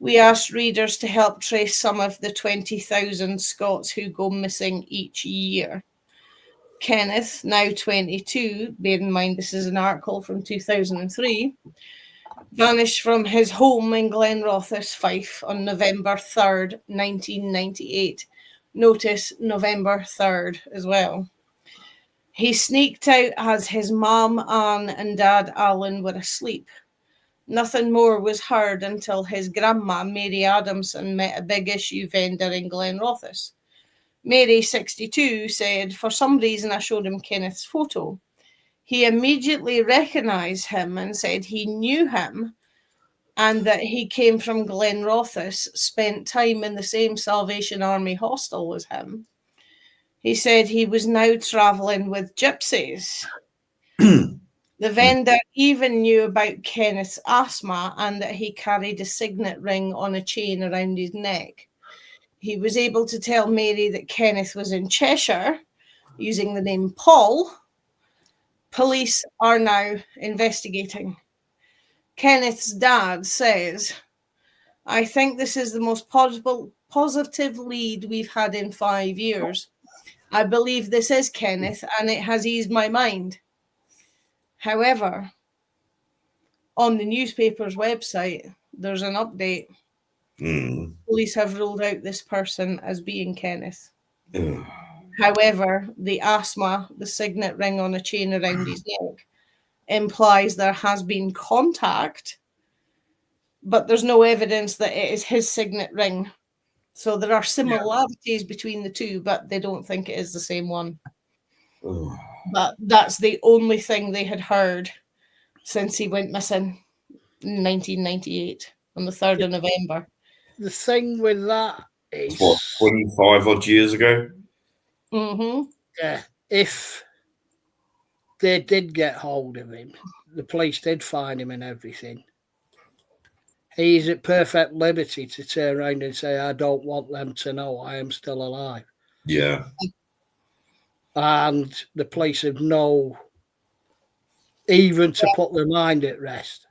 We asked readers to help trace some of the 20,000 Scots who go missing each year. Kenneth, now 22, bear in mind this is an article from 2003, vanished from his home in Glenrothes, Fife on November 3rd, 1998. Notice November 3rd as well. He sneaked out as his mum, Anne, and dad, Alan, were asleep. Nothing more was heard until his grandma, Mary Adamson, met a big issue vendor in Glenrothes. Mary, 62, said, "For some reason I showed him Kenneth's photo. He immediately recognised him and said he knew him and that he came from Glenrothes, spent time in the same Salvation Army hostel as him. He said he was now travelling with gypsies." The vendor even knew about Kenneth's asthma and that he carried a signet ring on a chain around his neck. He was able to tell Mary that Kenneth was in Cheshire using the name Paul. Police are now investigating. Kenneth's dad says, "I think this is the most positive lead we've had in 5 years. I believe this is Kenneth, and it has eased my mind. However, on the newspaper's website, there's an update. Police have ruled out this person as being Kenneth. However, the asthma, the signet ring on a chain around his neck, implies there has been contact, but there's no evidence that it is his signet ring. So there are similarities between the two, but they don't think it is the same one. But that's the only thing they had heard since he went missing in 1998 on the 3rd of November. The thing with that is, What, 25 odd years ago? Yeah, if they did get hold of him, the police did find him and everything, he's at perfect liberty to turn around and say, I don't want them to know I am still alive. Yeah. And the police have no, even to put their mind at rest.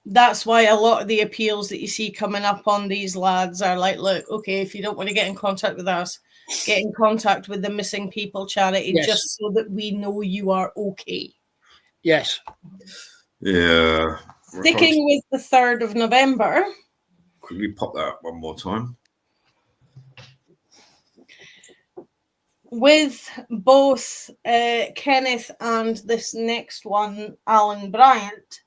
That's why a lot of the appeals that you see coming up on these lads are like, look, okay, if you don't want to get in contact with us, get in contact with the Missing People charity, just so that we know you are okay. Yes. Yeah. Sticking with the 3rd of November. Could we pop that up one more time? With both Kenneth and this next one, Alan Bryant,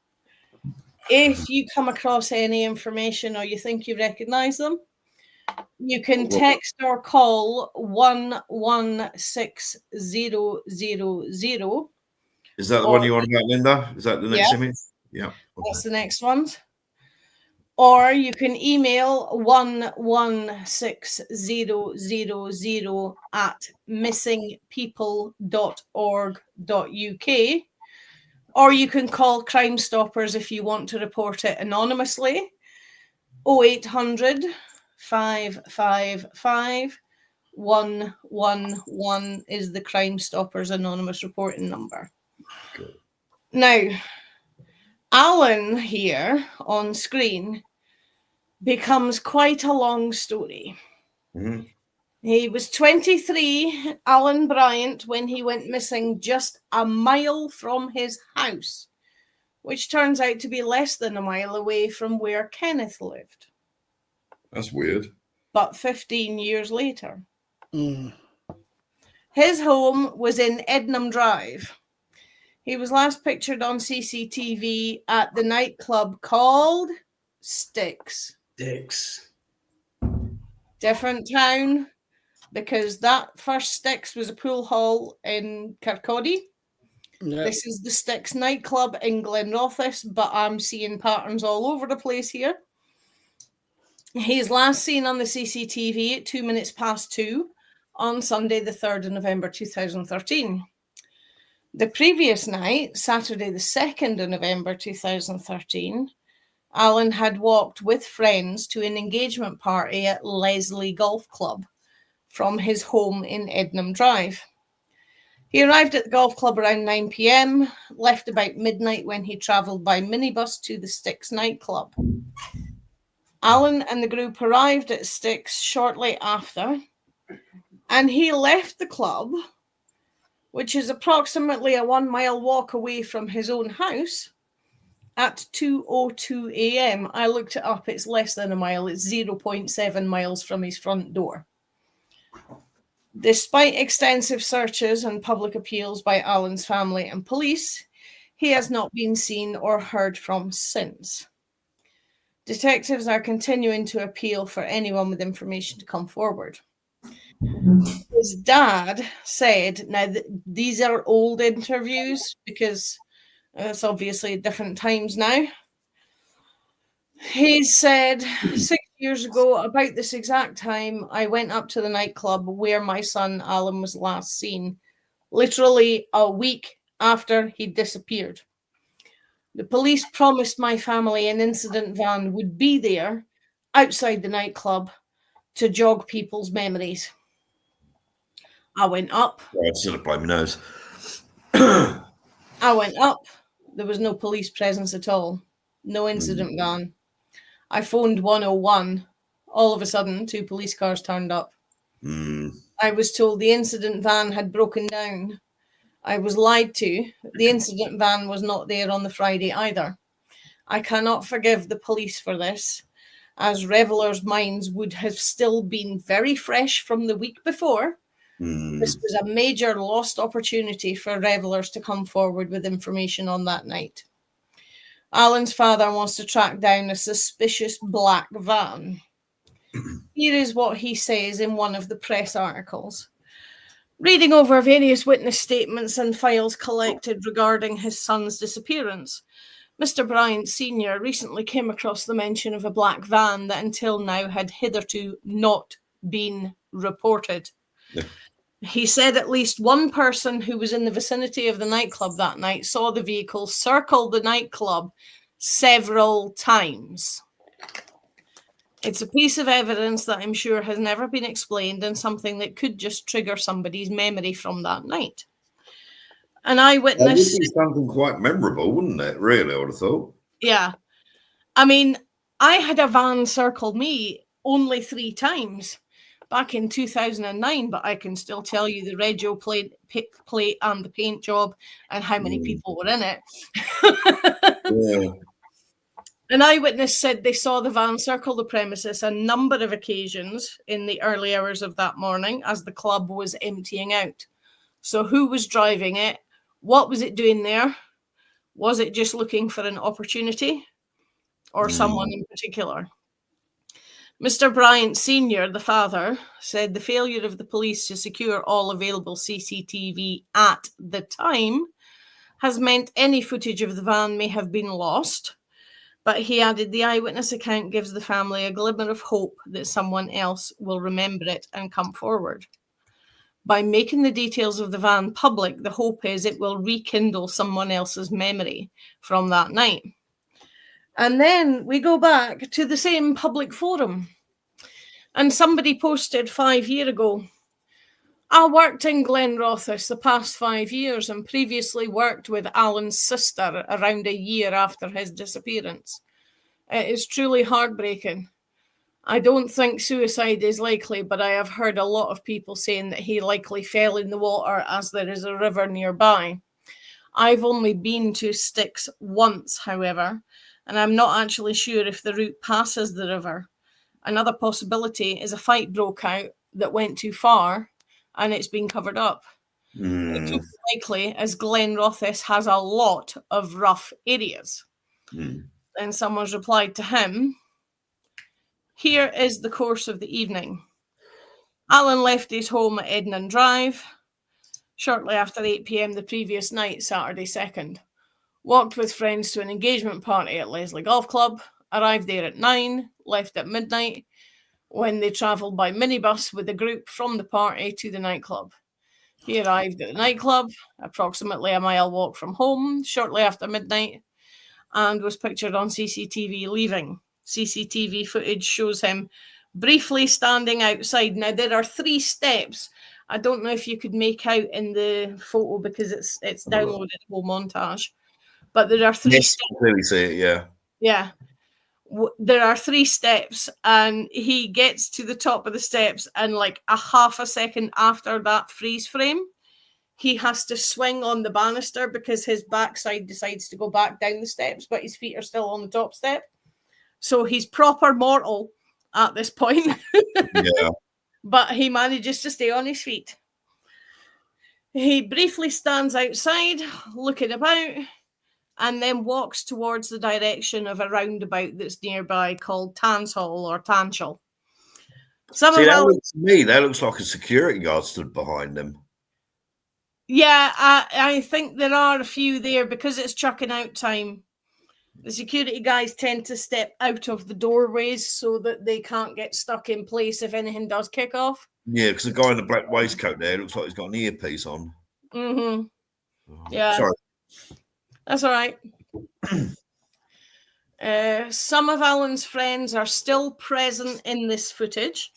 if you come across any information or you think you recognize them, you can text or call 116000. Is that the one you want about, Linda? Is that the next image? Yeah. That's the next one. Or you can email 116000@missingpeople.org.uk. Or you can call Crime Stoppers if you want to report it anonymously. 0800 555 111 is the Crime Stoppers anonymous reporting number. Good. Now, Alan here on screen becomes quite a long story. He was 23, Alan Bryant, when he went missing just a mile from his house, which turns out to be less than a mile away from where Kenneth lived. That's weird. But 15 years later. His home was in Ednam Drive. He was last pictured on CCTV at the nightclub called Sticks. Different town, because that first Sticks was a pool hall in Kirkcaldy. This is the Sticks nightclub in Glenrothes, but I'm seeing patterns all over the place here. He's last seen on the CCTV at 2:02 on Sunday, the 3rd of November 2013. The previous night, Saturday, the 2nd of November 2013, Alan had walked with friends to an engagement party at Leslie Golf Club from his home in Ednam Drive. He arrived at the golf club around 9 p.m, left about midnight when he travelled by minibus to the Sticks nightclub. Alan and the group arrived at Sticks shortly after, and he left the club, which is approximately a 1 mile walk away from his own house, at 2:02 a.m. I looked it up. It's less than a mile. It's 0.7 miles from his front door. Despite extensive searches and public appeals by Alan's family and police, he has not been seen or heard from since. Detectives are continuing to appeal for anyone with information to come forward. His dad said, now these are old interviews because it's obviously different times now. He said, 6 years ago, about this exact time, I went up to the nightclub where my son Alan was last seen, literally a week after he disappeared. The police promised my family an incident van would be there outside the nightclub to jog people's memories. I went up. I still apply my nose. I went up. There was no police presence at all. No incident van. I phoned 101. All of a sudden, 2 police cars turned up. I was told the incident van had broken down. I was lied to. The incident van was not there on the Friday either. I cannot forgive the police for this, as revelers' minds would have still been very fresh from the week before. This was a major lost opportunity for revelers to come forward with information on that night. Alan's father wants to track down a suspicious black van. Here is what he says in one of the press articles. Reading over various witness statements and files collected regarding his son's disappearance, Mr. Bryant Sr. recently came across the mention of a black van that until now had hitherto not been reported. Yeah. He said at least one person who was in the vicinity of the nightclub that night saw the vehicle circle the nightclub several times. It's a piece of evidence that I'm sure has never been explained and something that could just trigger somebody's memory from that night. An eyewitness... That would be something quite memorable, wouldn't it? Really, I would have thought. Yeah. I mean, I had a van circle me only 3 times back in 2009, but I can still tell you the regio plate and the paint job and how many people were in it. Yeah. An eyewitness said they saw the van circle the premises a number of occasions in the early hours of that morning as the club was emptying out. So who was driving it? What was it doing there? Was it just looking for an opportunity or someone in particular? Mr. Bryant Sr., the father, said the failure of the police to secure all available CCTV at the time has meant any footage of the van may have been lost. But he added the eyewitness account gives the family a glimmer of hope that someone else will remember it and come forward. By making the details of the van public, the hope is it will rekindle someone else's memory from that night. And then we go back to the same public forum. And somebody posted 5 years ago, I worked in Glenrothes the past 5 years and previously worked with Alan's sister around a year after his disappearance. It is truly heartbreaking. I don't think suicide is likely, but I have heard a lot of people saying that he likely fell in the water as there is a river nearby. I've only been to Styx once, however, and I'm not actually sure if the route passes the river. Another possibility is a fight broke out that went too far and it's been covered up. It could be likely as Glenrothes has a lot of rough areas. Then someone's replied to him, here is the course of the evening. Alan left his home at Ednan Drive shortly after 8 p.m. the previous night, Saturday 2nd. Walked with friends to an engagement party at Leslie Golf Club, arrived there at 9, left at midnight, when they travelled by minibus with a group from the party to the nightclub. He arrived at the nightclub, approximately a mile walk from home, shortly after midnight, and was pictured on CCTV leaving. CCTV footage shows him briefly standing outside. Now, there are 3 steps. I don't know if you could make out in the photo because it's downloaded whole montage. But there are 3 steps. Clearly see it, yeah. Yeah. There are 3 steps, and he gets to the top of the steps, and like a half a second after that freeze frame, he has to swing on the banister because his backside decides to go back down the steps, but his feet are still on the top step. So he's proper mortal at this point. Yeah. But he manages to stay on his feet. He briefly stands outside, looking about, and then walks towards the direction of a roundabout that's nearby called Tanshall or Tanshall. That looks like a security guard stood behind him. Yeah, I think there are a few there because it's chucking out time. The security guys tend to step out of the doorways so that they can't get stuck in place if anything does kick off. Yeah, because the guy in the black waistcoat there looks like he's got an earpiece on. Yeah. Sorry. That's all right. Some of Alan's friends are still present in this footage.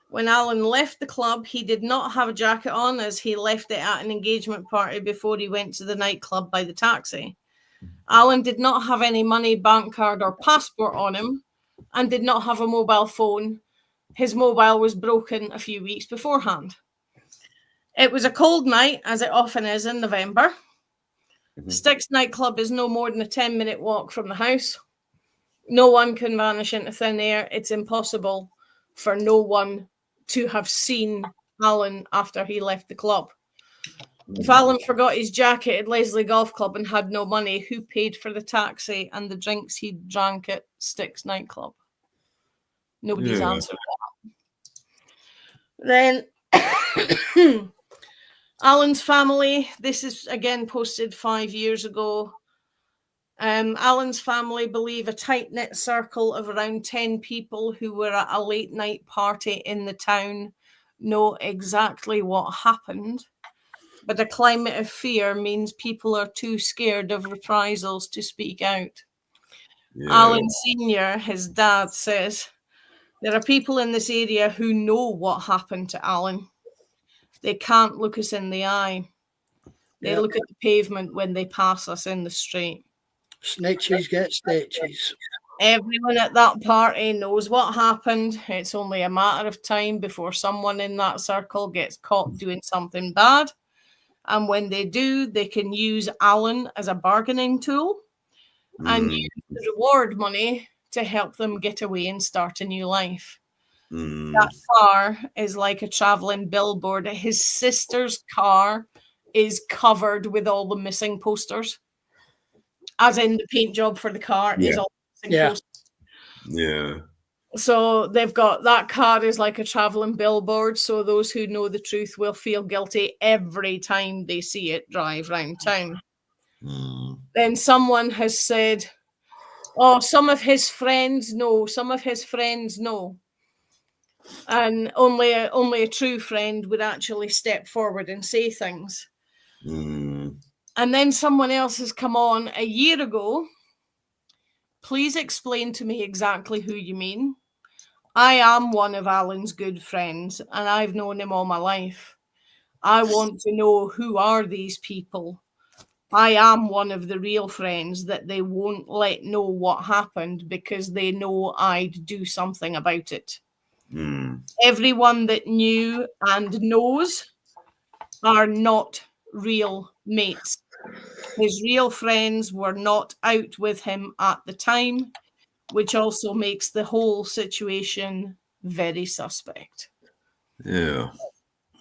When Alan left the club, he did not have a jacket on as he left it at an engagement party before he went to the nightclub by the taxi. Alan did not have any money, bank card, or passport on him and did not have a mobile phone. his mobile was broken a few weeks beforehand. It was a cold night, as it often is in November. Sticks nightclub is no more than a 10-minute walk from the house. No one can vanish into thin air. It's impossible for no one to have seen Alan after he left the club. If Alan forgot his jacket at Leslie Golf Club and had no money, who paid for the taxi and the drinks he drank at Sticks nightclub? Nobody's answered that. Then Alan's family, this is again posted 5 years ago. Alan's family believe a tight-knit circle of around 10 people who were at a late-night party in the town know exactly what happened, but a climate of fear means people are too scared of reprisals to speak out. Alan Sr., his dad, says, there are people in this area who know what happened to Alan. They can't look us in the eye. They look at the pavement when they pass us in the street. Snitches get stitches. Everyone at that party knows what happened. It's only a matter of time before someone in that circle gets caught doing something bad. And when they do, they can use Alan as a bargaining tool and use the reward money to help them get away and start a new life. That car is like a traveling billboard. His sister's car is covered with all the missing posters. As in the paint job for the car is all missing posters. Yeah. So they've got that car is like a traveling billboard. So those who know the truth will feel guilty every time they see it drive around town. Then someone has said, oh, some of his friends know. And only a true friend would actually step forward and say things. And then someone else has come on a year ago. Please explain to me exactly who you mean. I am one of Alan's good friends, and I've known him all my life. I want to know who are these people. I am one of the real friends that they won't let know what happened because they know I'd do something about it. Everyone that knew and knows are not real mates. His real friends were not out with him at the time, which also makes the whole situation very suspect. Yeah.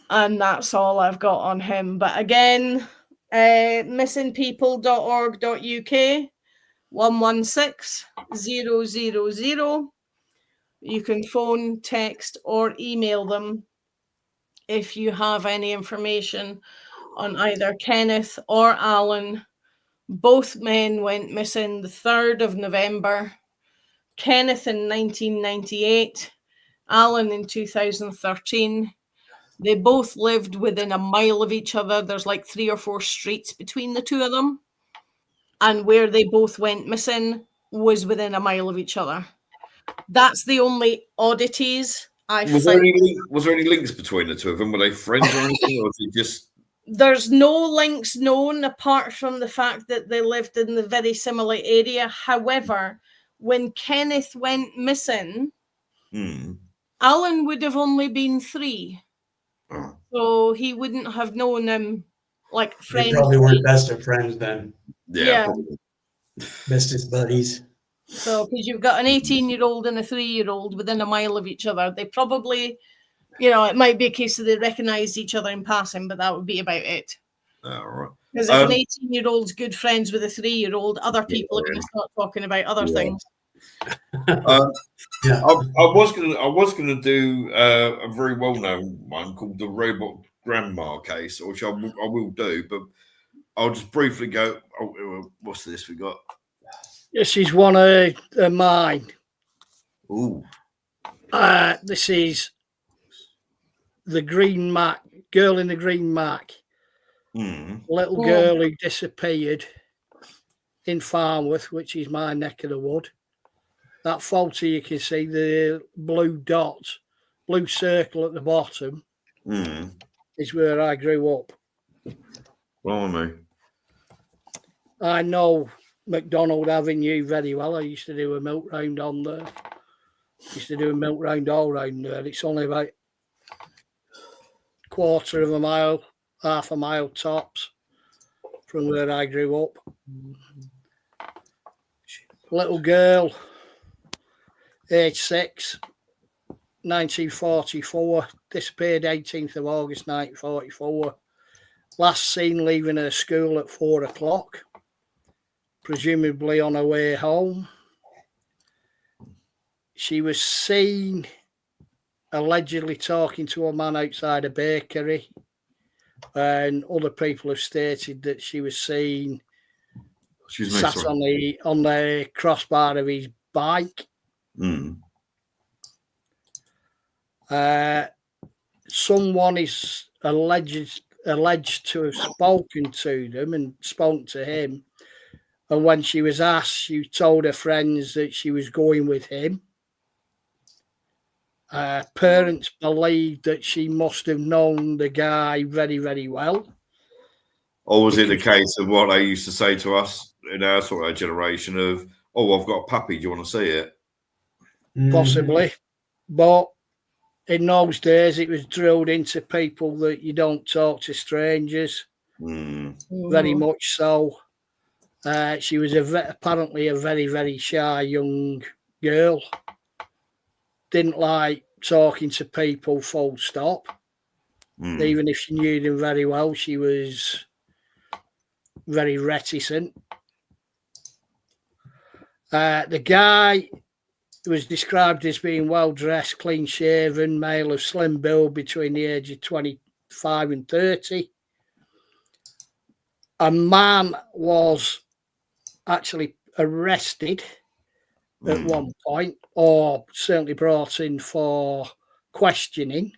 And that's all I've got on him. But again, missingpeople.org.uk 116-000. You can phone, text, or email them if you have any information on either Kenneth or Alan. Both men went missing the 3rd of November. Kenneth in 1998, Alan in 2013. They both lived within a mile of each other. There's like 3 or 4 streets between the two of them. And where they both went missing was within a mile of each other. That's the only oddities I found. Was there any links between the two of them? Were they friends or anything? Or was it just... There's no links known apart from the fact that they lived in the very similar area. However, when Kenneth went missing, Alan would have only been 3. So he wouldn't have known him like friends. They probably weren't best of friends then. Yeah. Bestest buddies. So, because you've got an 18-year-old and a 3-year-old within a mile of each other, they probably, it might be a case that they recognized each other in passing, but that would be about it. All right. Because if an 18-year-old's good friends with a 3-year-old, other people are going to start talking about other things. I was gonna do a very well-known one called the Robot Grandma case, which I will do, but I'll just briefly go. What's this we got? This is one of mine. Ooh. This is the Green Mac, girl in the Green Mac. Little girl who disappeared in Farnworth, which is my neck of the wood. That photo you can see, the blue dot, blue circle at the bottom, is where I grew up. Blimey. I know McDonald Avenue very well. I used to do a milk round on there. Used to do a milk round all round there. It's only about quarter of a mile, half a mile tops from where I grew up. Little girl, age 6, 1944, disappeared 18th of August 1944. Last seen leaving her school at 4 o'clock, presumably on her way home. She was seen allegedly talking to a man outside a bakery, and other people have stated that she was seen sat on the crossbar of his bike. Someone is alleged to have spoken to them and spoke to him, and when she was asked, she told her friends that she was going with him. Parents believed that she must have known the guy very, very well. Or was it the case of what they used to say to us in our sort of generation of, oh, I've got a puppy, do you want to see it? Possibly. But in those days, it was drilled into people that you don't talk to strangers. Very much so. She was apparently a very, very shy young girl. Didn't like talking to people full stop. Even if she knew them very well, she was very reticent. The guy was described as being well-dressed, clean-shaven, male of slim build between the age of 25 and 30. A man was actually arrested at one point, or certainly brought in for questioning.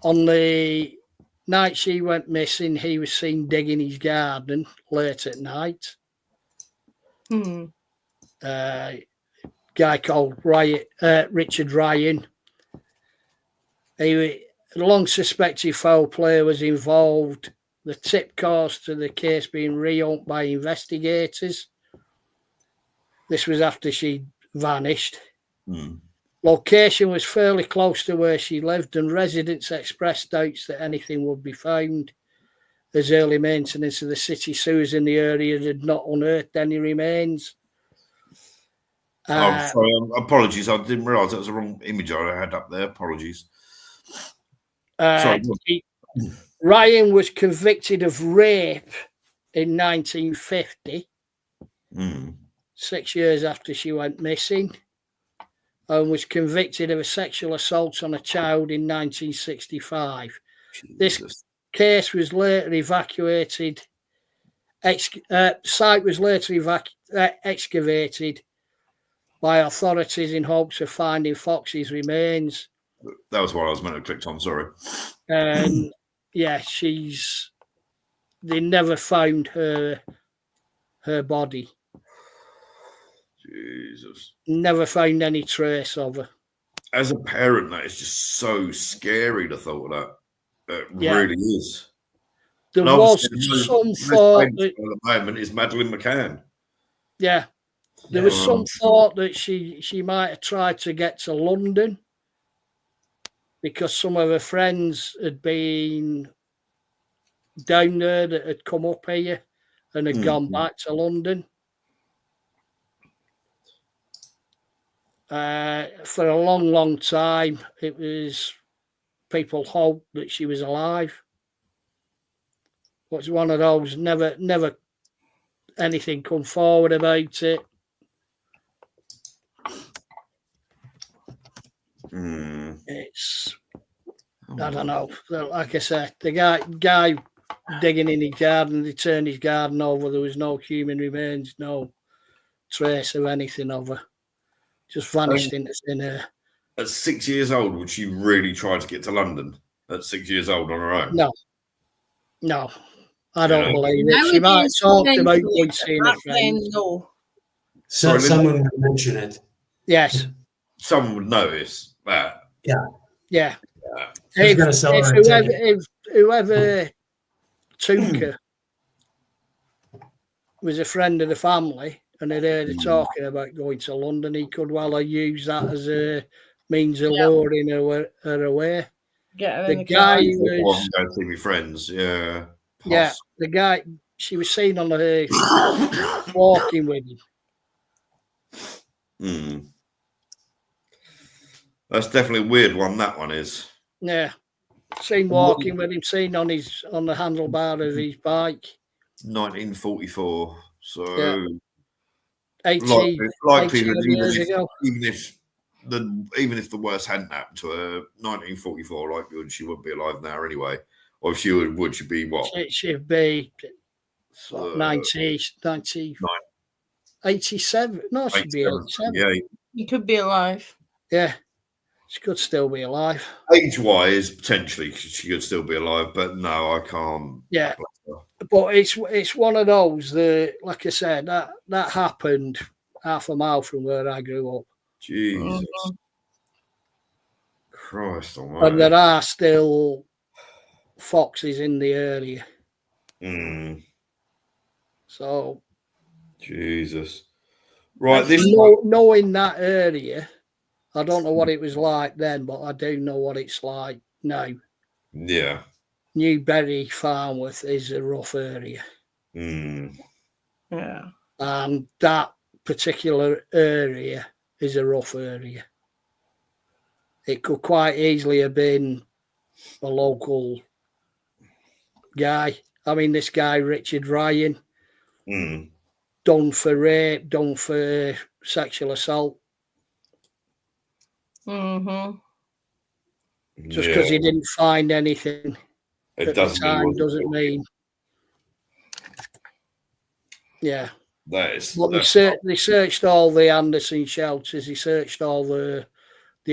On the night she went missing, he was seen digging his garden late at night. Guy called Richard Ryan. A long suspected foul play was involved. The tip caused to the case being reopened by investigators. This was after she vanished. Location was fairly close to where she lived, and residents expressed doubts that anything would be found, as early maintenance of the city sewers in the area had not unearthed any remains. Sorry, apologies. I didn't realise that was the wrong image I had up there. Apologies. Sorry. Ryan was convicted of rape in 1950, 6 years after she went missing, and was convicted of a sexual assault on a child in 1965. This case was later evacuated. Site was later excavated by authorities in hopes of finding Fox's remains. That was what I was meant to click on. Sorry. And yeah, they never found her body. Jesus. Never found any trace of her. As a parent, that is just so scary, the thought of that. It really is. There was some thought that, at the moment is Madeleine McCann. Yeah. There was some thought that she might have tried to get to London because some of her friends had been down there that had come up here and had gone back to London. For a long, long time, it was people hoped that she was alive. But it's one of those, never anything come forward about it. It's, I don't know. Like I said, the guy digging in his garden, they turned his garden over. There was no human remains, no trace of anything of her. Just vanished into thin air. At 6 years old, would she really try to get to London at 6 years old on her own? No. I don't believe it. She might have talked about going seeing her friends. No. So someone would mention it. Yes. Someone would notice that. Yeah. If whoever took her was a friend of the family and had heard her talking about going to London, he could well have used that as a means of luring her away. Get her The in the guy car. was, go see my friends. Yeah. yeah, the guy, she was seen on her walking with him. That's definitely a weird one. That one is. Yeah, seen walking with him, seen on the handlebar of his bike. 1944. So Yeah. 80 likely years ago. even if the worst hadn't happened to her, 1944, likelihood she wouldn't be alive now anyway. Or if she would she be what? She'd be 90, 87. No, she'd be 87. Yeah. He could be alive. Yeah, she could still be alive. Age-wise, potentially she could still be alive, but no, I can't. Yeah, but it's one of those that, like I said, that happened half a mile from where I grew up. Jesus Christ almighty. And there are still foxes in the area. So Jesus. Right, knowing that area, I don't know what it was like then, but I do know what it's like now. Yeah. Newbury, Farnworth is a rough area. Yeah. And that particular area is a rough area. It could quite easily have been a local guy. I mean, this guy, Richard Ryan, done for rape, done for sexual assault. Just because he didn't find anything at the time doesn't mean. Yeah. But they searched all the Anderson shelters, they searched all the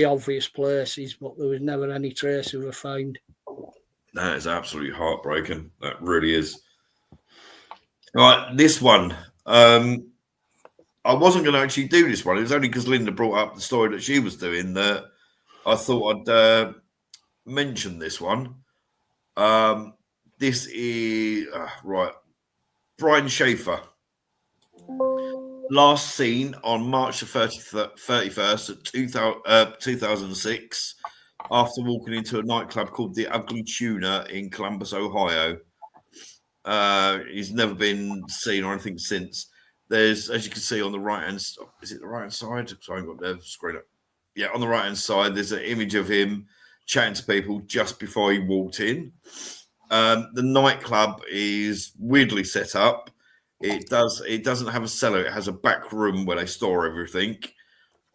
obvious places, but there was never any trace of her found. That is absolutely heartbreaking. That really is. Right, this one. I wasn't going to actually do this one. It was only because Linda brought up the story that she was doing that I thought I'd mention this one. This is right. Brian Schaefer. Last seen on March the 31st at 2006 after walking into a nightclub called the Ugly Tuna in Columbus, Ohio. He's never been seen or anything since. There's, as you can see on the right-hand, is it the right-hand side? Sorry, I've got the screen up. Yeah, on the right-hand side, there's an image of him chatting to people just before he walked in. The nightclub is weirdly set up. It doesn't have a cellar. It has a back room where they store everything.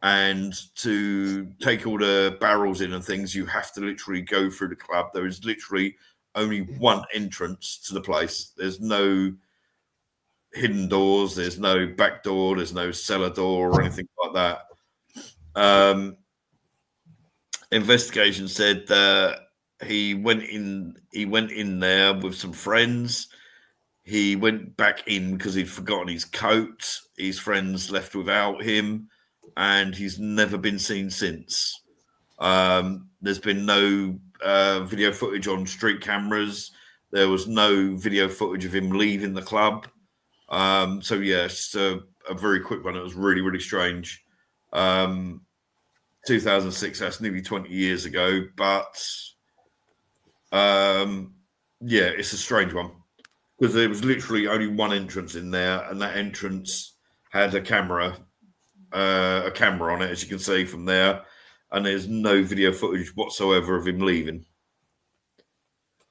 And to take all the barrels in and things, you have to literally go through the club. There is literally only one entrance to the place. There's no hidden doors. There's no back door. There's no cellar door or anything like that. Investigation said that he went in there with some friends. He went back in because he'd forgotten his coat. His friends left without him, and he's never been seen since. There's been no video footage on street cameras. There was no video footage of him leaving the club. So yeah, it's just a very quick one. It was really, really strange. 2006, that's nearly 20 years ago, but yeah, it's a strange one because there was literally only one entrance in there, and that entrance had a camera on it, as you can see from there, and there's no video footage whatsoever of him leaving.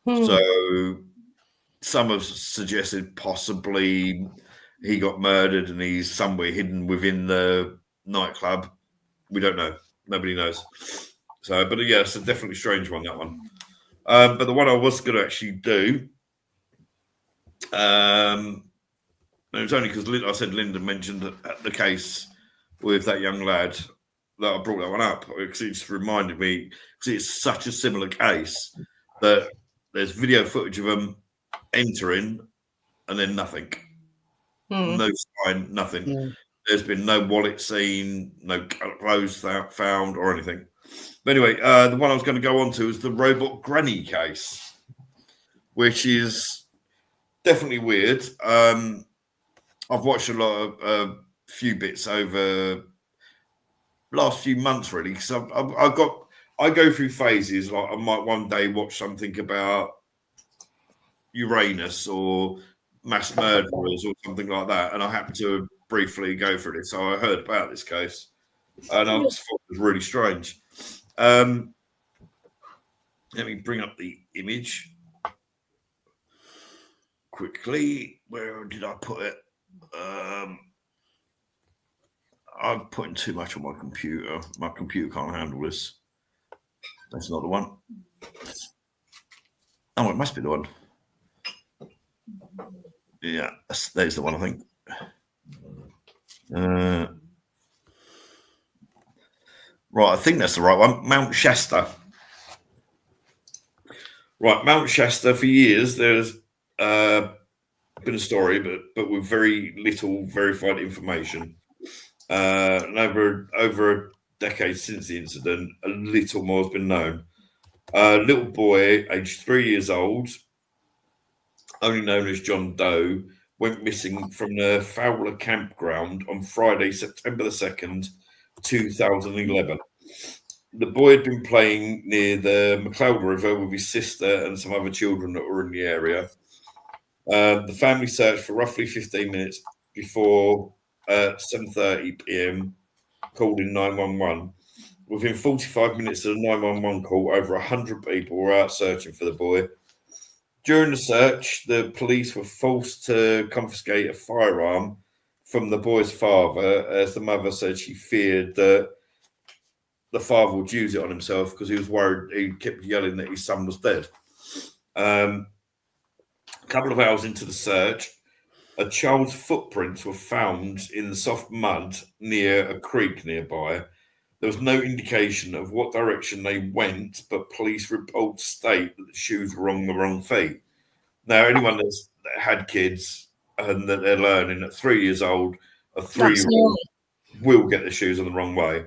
So some have suggested possibly he got murdered and he's somewhere hidden within the nightclub. We don't know. Nobody knows. So, but yeah, it's a definitely strange one, that one. But the one I was going to actually do, it was only because I said Linda mentioned the case with that young lad that I brought that one up, because it just reminded me, because it's such a similar case that there's video footage of them entering and then nothing. No sign, nothing. There's been no wallet seen, no clothes found or anything. But anyway, the one I was going to go on to is the robot granny case, which is definitely weird. I've watched a lot of few bits over last few months, really, because I go through phases. Like I might one day watch something about Uranus or mass murderers or something like that, and I happen to briefly go through this. So I heard about this case, and I just thought it was really strange. Let me bring up the image quickly. Where did I put it? I'm putting too much on my computer. My computer can't handle this. That's not the one. Oh, it must be the one. Yeah, there's the one, I think. Right, I think that's the right one. Mount Shasta. Right, Mount Shasta. For years, there's been a story, but with very little verified information. And over a decade since the incident, a little more has been known. A little boy, aged 3 years old, only known as John Doe, went missing from the Fowler campground on Friday, September the 2nd, 2011. The boy had been playing near the McLeod River with his sister and some other children that were in the area. The family searched for roughly 15 minutes before 7:30 p.m. called in 911. Within 45 minutes of the 911 call, over 100 people were out searching for the boy. During the search, the police were forced to confiscate a firearm from the boy's father, as the mother said she feared that the father would use it on himself because he was worried. He kept yelling that his son was dead. A couple of hours into the search, a child's footprints were found in the soft mud near a creek nearby. There was no indication of what direction they went, but police reports state that the shoes were on the wrong feet. Now, anyone that had kids and that they're learning at 3 years old, a 3-year-old will get the shoes on the wrong way.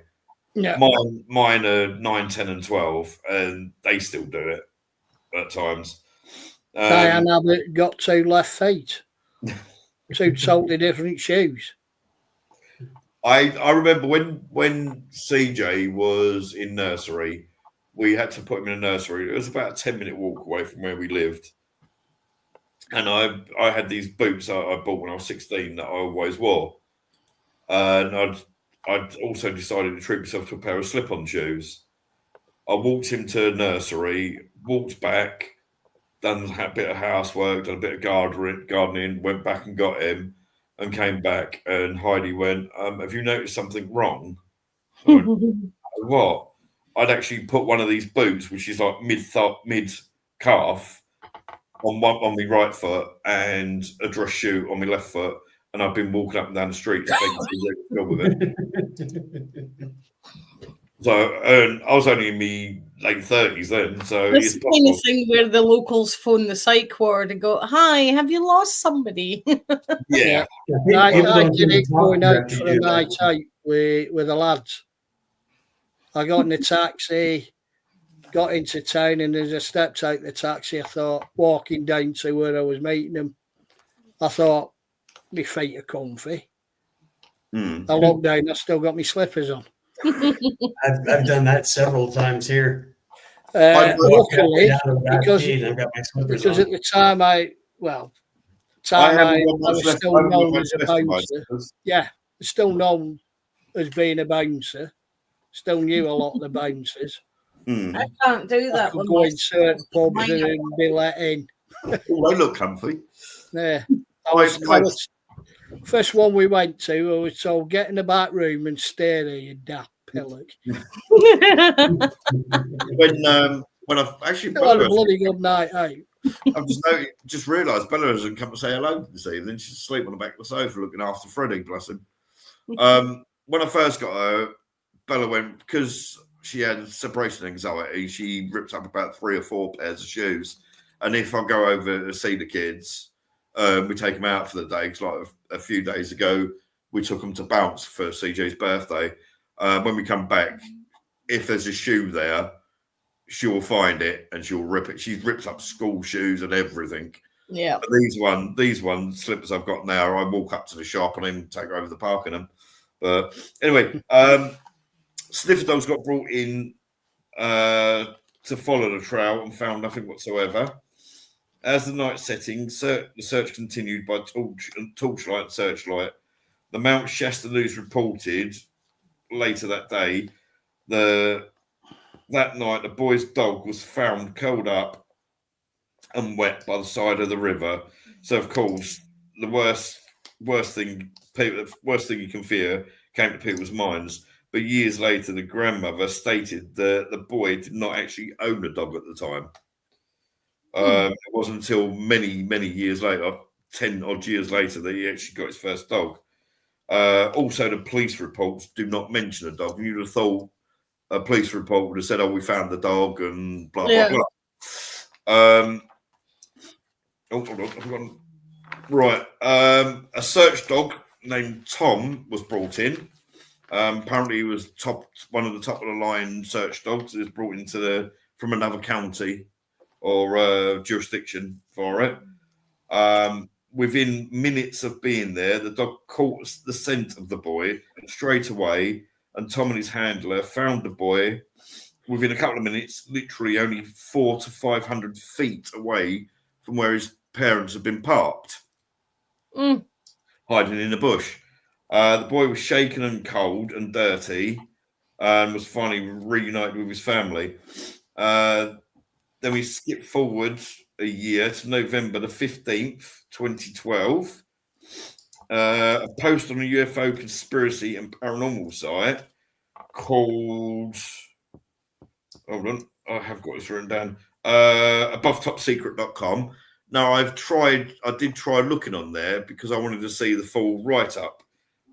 Yeah. Mine are 9, 10 and 12, and they still do it at times. Diana got 2 left feet. 2 totally different shoes. I remember when CJ was in nursery, we had to put him in a nursery. It was about a 10-minute walk away from where we lived. And I had these boots I bought when I was 16 that I always wore. And I'd also decided to treat myself to a pair of slip-on shoes. I walked him to nursery, walked back, done a bit of housework, done a bit of gardening, went back and got him, and came back. And Heidi went, "Have you noticed something wrong?" I went, "What?" I'd actually put one of these boots, which is like mid calf, on my right foot, and a dress shoe on my left foot, and I've been walking up and down the street with it. So, and I was only in my late 30s then. So this kind of thing where the locals phone the psych ward and go, "Hi, have you lost somebody?" Yeah. I did it going out for a night out with the lads. I got in a taxi, got into town, and as I stepped out the taxi, I thought, walking down to where I was meeting them, I thought, my feet are comfy. I looked down, I still got my slippers on. I've done that several times here. Luckily, because at the time I was still known as a bouncer. Yeah, still known as being a bouncer. Still knew a lot of the bouncers. I can't do that. I could go in certain pubs and be let in. They look comfy. Yeah. First one we went to, I was told, get in the back room and stay there, you daft pillock. When I've actually had a bloody good night out. I've just realised Bella hasn't come to say hello this evening. She's asleep on the back of the sofa looking after Freddie, bless him. When I first got her, Bella went, because she had separation anxiety, she ripped up about 3 or 4 pairs of shoes. And if I go over to see the kids, we take them out for the day. Because like a few days ago, we took them to bounce for CJ's birthday. When we come back, if there's a shoe there, she'll find it and she'll rip it. She's ripped up school shoes and everything. Yeah. But these slippers I've got now, I walk up to the shop and then take over the park in them. But anyway, sniffer dogs got brought in to follow the trail and found nothing whatsoever. As the night setting, the search continued by torchlight and searchlight. The Mount Shasta News reported later that day that night the boy's dog was found curled up and wet by the side of the river. So of course, the worst thing you can fear came to people's minds. But years later, the grandmother stated that the boy did not actually own a dog at the time. It wasn't until many, many years later, 10 odd years later, that he actually got his first dog. Also, the police reports do not mention a dog. You'd have thought a police report would have said, "Oh, we found the dog," and blah blah blah. Hold on, I've forgotten. Right, a search dog named Tom was brought in. Apparently, he was one of the top of the line search dogs. He was brought from another county or jurisdiction for it. Within minutes of being there, the dog caught the scent of the boy straight away, and Tom and his handler found the boy within a couple of minutes, literally only 400 to 500 feet away from where his parents had been parked, hiding in a bush. The boy was shaken and cold and dirty and was finally reunited with his family. Then we skip forward a year to November the 15th, 2012. A post on a UFO conspiracy and paranormal site called, hold on, I have got this written down, abovetopsecret.com. Now, I did try looking on there because I wanted to see the full write-up.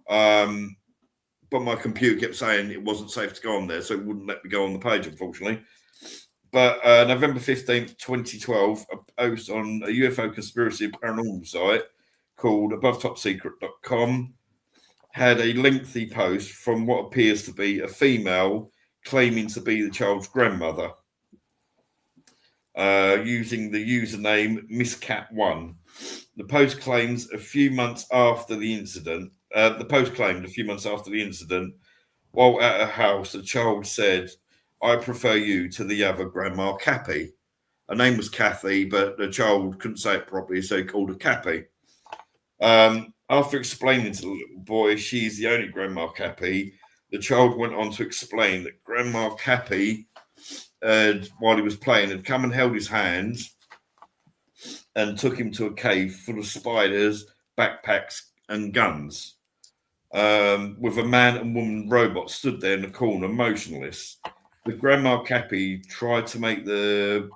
But my computer kept saying it wasn't safe to go on there, so it wouldn't let me go on the page, unfortunately. But November 15th, 2012, a post on a UFO conspiracy and paranormal site called abovetopsecret.com had a lengthy post from what appears to be a female claiming to be the child's grandmother, using the username MissCat1. The post claims a few months after the incident, while at her house, the child said, "I prefer you to the other Grandma Cappy." Her name was Kathy, but the child couldn't say it properly, so he called her Cappy. After explaining to the little boy she's the only Grandma Cappy, the child went on to explain that Grandma Cappy, while he was playing, had come and held his hand and took him to a cave full of spiders, backpacks, and guns, with a man and woman robot stood there in the corner, motionless. The Grandma Cappy tried to make the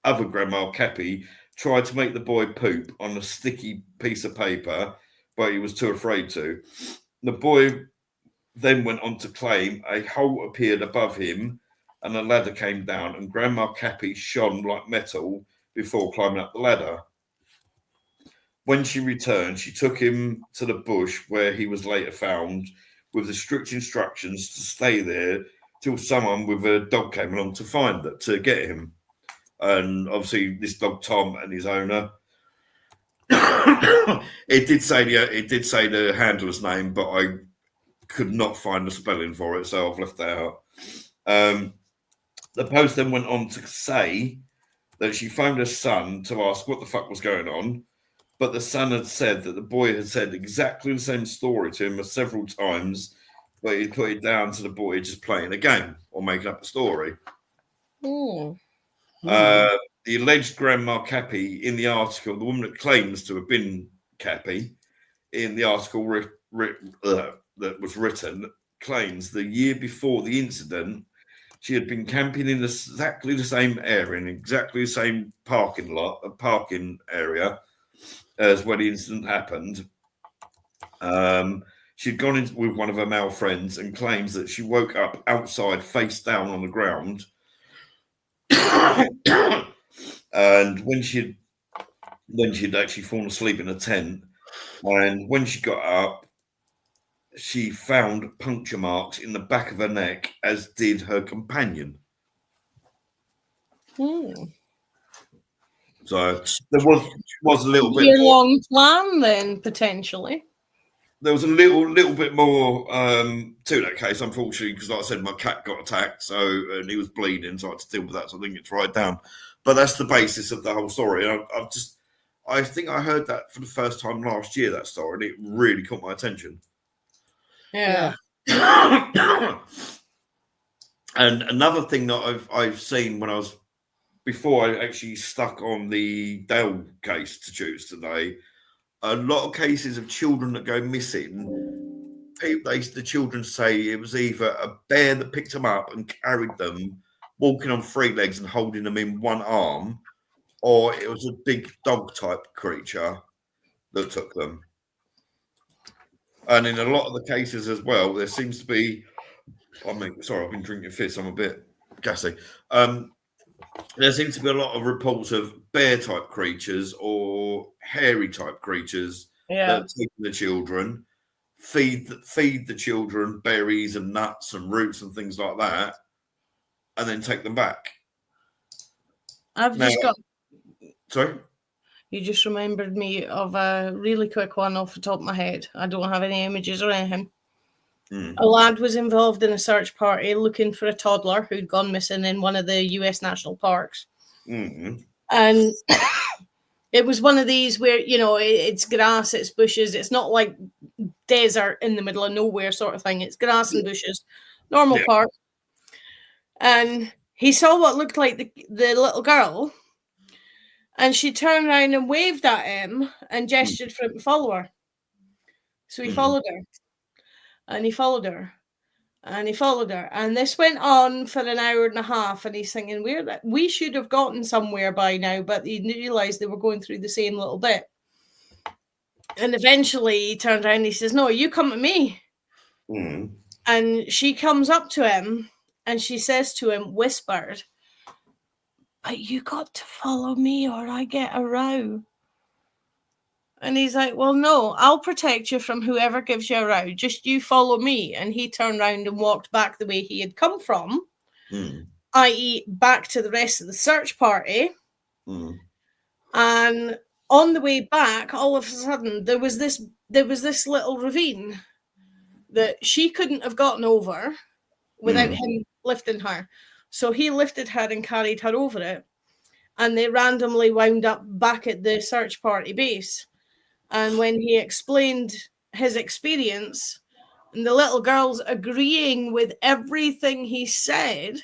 other Grandma Cappy tried to make the boy poop on a sticky piece of paper, but he was too afraid to. The boy then went on to claim a hole appeared above him and a ladder came down, and Grandma Cappy shone like metal before climbing up the ladder. When she returned, she took him to the bush where he was later found, with the strict instructions to stay there till someone with a dog came along to get him. And obviously, this dog Tom and his owner. It did say the handler's name, but I could not find the spelling for it, so I've left that out. The post then went on to say that she phoned her son to ask what the fuck was going on, but the son had said that the boy had said exactly the same story to him several times, but he put it down to the boy just playing a game or making up a story. The alleged Grandma Cappy in the article, the woman that claims to have been Cappy in the article that was written, claims the year before the incident, she had been camping in exactly the same area, in exactly the same parking area as when the incident happened. She'd gone in with one of her male friends and claims that she woke up outside face down on the ground. And when she'd actually fallen asleep in a tent, and when she got up, she found puncture marks in the back of her neck, as did her companion. So there was a little bit more. Year-long plan, then potentially. There was a little bit more to that case, unfortunately, because like I said, my cat got attacked, and he was bleeding, so I had to deal with that. So I think it's right down. But that's the basis of the whole story. And I think I heard that for the first time last year, that story, and it really caught my attention. Yeah. And another thing that I've seen before I actually stuck on the Dale case to choose today, a lot of cases of children that go missing, the children say it was either a bear that picked them up and carried them, walking on 3 legs and holding them in one arm, or it was a big dog type creature that took them. And in a lot of the cases as well, there seems to be, sorry, I've been drinking fizz, I'm a bit gassy. There seems to be a lot of reports of bear type creatures or hairy type creatures that take the children, feed the children berries and nuts and roots and things like that, and then take them back. Sorry? You just remembered me of a really quick one off the top of my head. I don't have any images or anything. A lad was involved in a search party looking for a toddler who'd gone missing in one of the US national parks. And it was one of these where, it's grass, it's bushes. It's not like desert in the middle of nowhere sort of thing. It's grass and bushes, normal park. And he saw what looked like the little girl. And she turned around and waved at him and gestured for him to follow her. So he followed her. And he followed her. And he followed her. And this went on for an hour and a half. And he's thinking, we should have gotten somewhere by now. But he realised they were going through the same little bit. And eventually he turned around and he says, no, you come to me. And she comes up to him. And she says to him, whispered, but you got to follow me or I get a row. And he's like, well, no, I'll protect you from whoever gives you a row. Just you follow me. And he turned around and walked back the way he had come from, i.e. back to the rest of the search party. And on the way back, all of a sudden, there was this little ravine that she couldn't have gotten over without him lifting her. So he lifted her and carried her over it. And they randomly wound up back at the search party base. And when he explained his experience, and the little girl's agreeing with everything he said,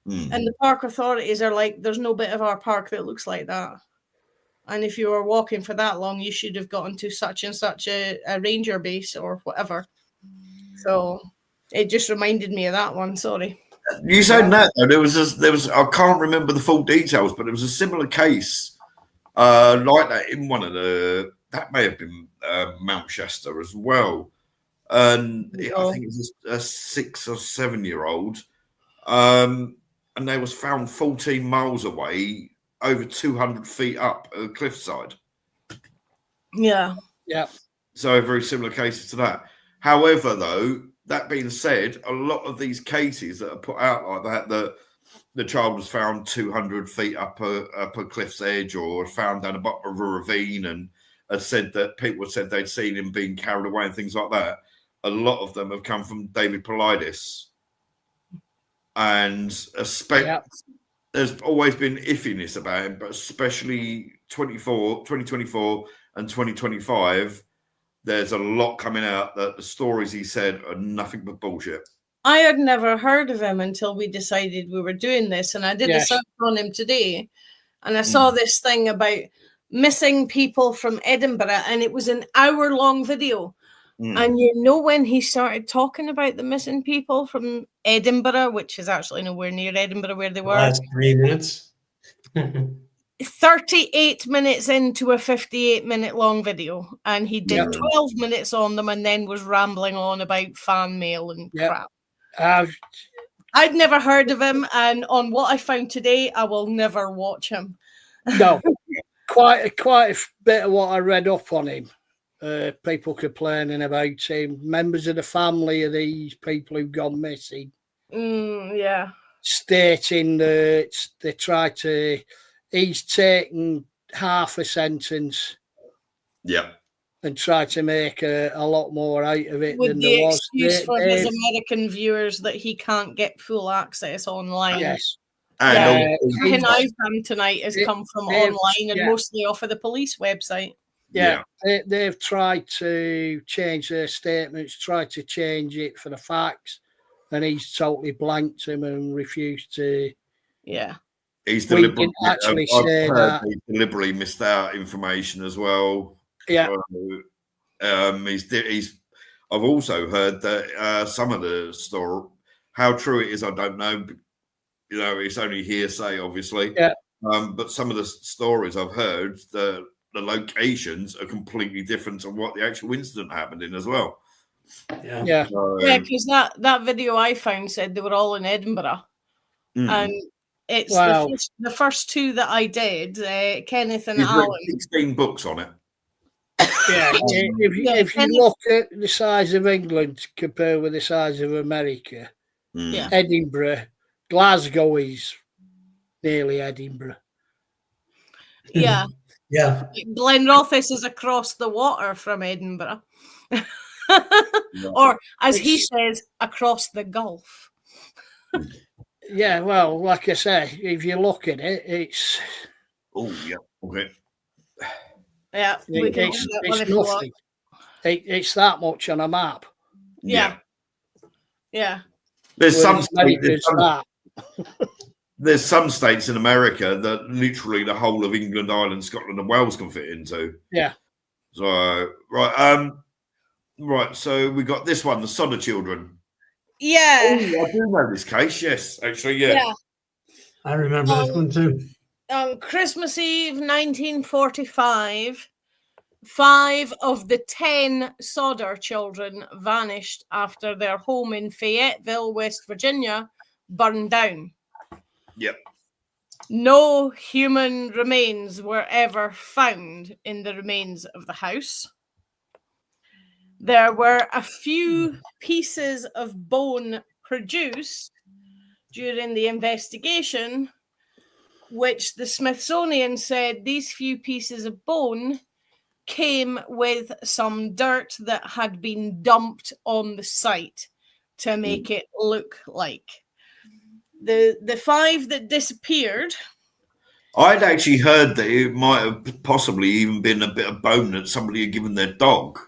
and the park authorities are like, there's no bit of our park that looks like that. And if you were walking for that long, you should have gotten to such and such a ranger base or whatever. So it just reminded me of that one. Sorry. You said that though, there was I can't remember the full details, but there was a similar case like that in one of that may have been Mount Shasta as well, and I think it was a 6 or 7 year old, and they was found 14 miles away, over 200 feet up a cliffside. Yeah. So very similar cases to that. However, though, that being said, a lot of these cases that are put out like that the child was found 200 feet up a cliff's edge or found down the bottom of a ravine and said that people said they'd seen him being carried away and things like that. A lot of them have come from David Paulides. And there's always been iffiness about him, but especially 2024 and 2025, there's a lot coming out that the stories he said are nothing but bullshit. I had never heard of him until we decided we were doing this. And I did a search on him today. And I saw this thing about missing people from Edinburgh. And it was an hour-long video. And when he started talking about the missing people from Edinburgh, which is actually nowhere near Edinburgh where they were. Last 3 minutes. 38 minutes into a 58-minute long video, and he did 12 minutes on them and then was rambling on about fan mail and crap. I'd never heard of him, and on what I found today, I will never watch him. No, quite a bit of what I read up on him. People complaining about him, members of the family of these people who've gone missing. Stating that they try to... He's taken half a sentence Yeah. and try to make a lot more out of it with than the there was. excuse for his American viewers that he can't get full access online. Yes. And Everything I've done tonight has come from online and mostly off of the police website. Yeah. They've tried to change their statements, tried to change it for the facts, and he's totally blanked him and refused to. Yeah. He's deliberately, actually say that. He deliberately missed out information as well. Yeah. So, I've also heard that some of the story, how true it is, I don't know. You know, it's only hearsay, obviously. Yeah. But some of the stories I've heard, the locations are completely different to what the actual incident happened in as well. Yeah. Because that video I found said they were all in Edinburgh, and it's the first two that I did. Kenneth and Alan. 16 books on it. Yeah. If you look at the size of England compared with the size of America, Edinburgh, Glasgow is nearly Edinburgh. Yeah. Yeah. Glenrothes is across the water from Edinburgh. Or, as he says, across the Gulf. Yeah, well, like I say, if you look at it, it's... Oh, yeah, okay. Yeah, we can it's nothing. It's that much on a map. Yeah. There's some states in America that literally the whole of England, Ireland, Scotland, and Wales can fit into. Yeah. So right. So we got this one, the Sodder children. Yeah. Oh, I do know this case. Yes, actually, yeah. I remember this one too. On Christmas Eve, 1945, 5 of the 10 Sodder children vanished after their home in Fayetteville, West Virginia, burned down. Yep. No human remains were ever found in the remains of the house. There were a few pieces of bone produced during the investigation, which the Smithsonian said these few pieces of bone came with some dirt that had been dumped on the site to make it look like. The 5 that disappeared. I'd actually heard that it might have possibly even been a bit of bone that somebody had given their dog.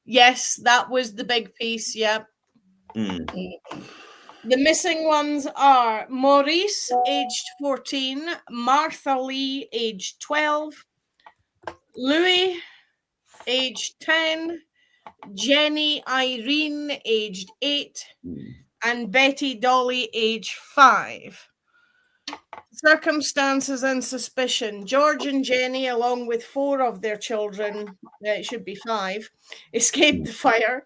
Yes, that was the big piece, yeah. The missing ones are Maurice, aged 14, Martha Lee, aged 12, Louis, aged 10, Jenny Irene, aged 8, and Betty Dolly, aged 5. Circumstances and suspicion. George and Jenny, along with 4 of their children, it should be 5, escaped the fire,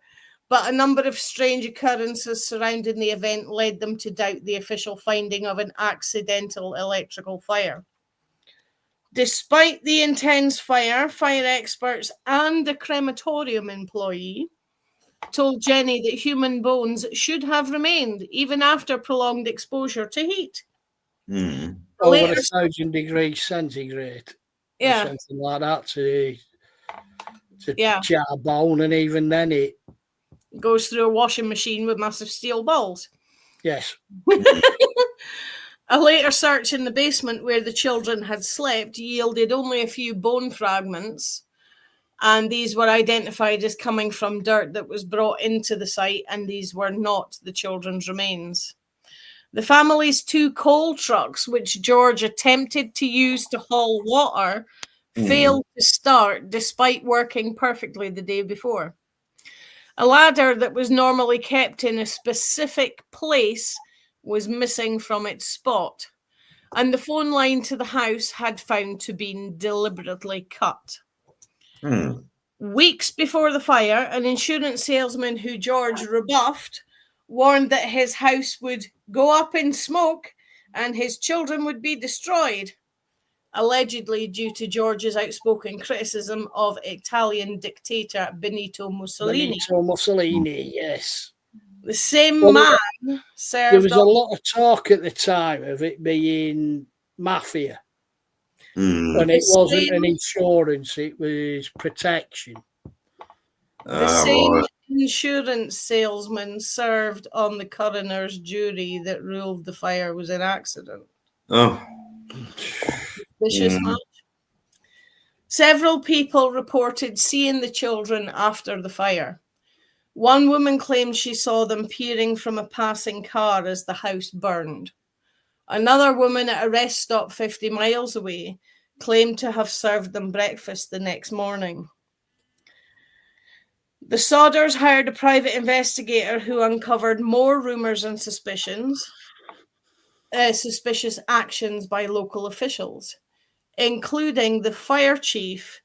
but a number of strange occurrences surrounding the event led them to doubt the official finding of an accidental electrical fire. Despite the intense fire, fire experts and a crematorium employee told Jenny that human bones should have remained even after prolonged exposure to heat. Over 1,000 degrees centigrade. Yeah. Or something like that to jar a bone, and even then it goes through a washing machine with massive steel balls. Yes. A later search in the basement where the children had slept yielded only a few bone fragments, and these were identified as coming from dirt that was brought into the site, and these were not the children's remains. The family's 2 coal trucks, which George attempted to use to haul water, failed to start despite working perfectly the day before. A ladder that was normally kept in a specific place was missing from its spot, and the phone line to the house had found to be deliberately cut. Weeks before the fire, an insurance salesman who George rebuffed warned that his house would go up in smoke and his children would be destroyed, allegedly due to George's outspoken criticism of Italian dictator Benito Mussolini. Benito Mussolini, yes. The same man served. There was a lot of talk at the time of it being mafia. And it wasn't an insurance, it was protection. The same insurance salesman served on the coroner's jury that ruled the fire was an accident. Oh. Vicious much. Several people reported seeing the children after the fire. One woman claimed she saw them peering from a passing car as the house burned. Another woman at a rest stop 50 miles away claimed to have served them breakfast the next morning. The Sodders hired a private investigator who uncovered more rumors and suspicious actions by local officials, including the fire chief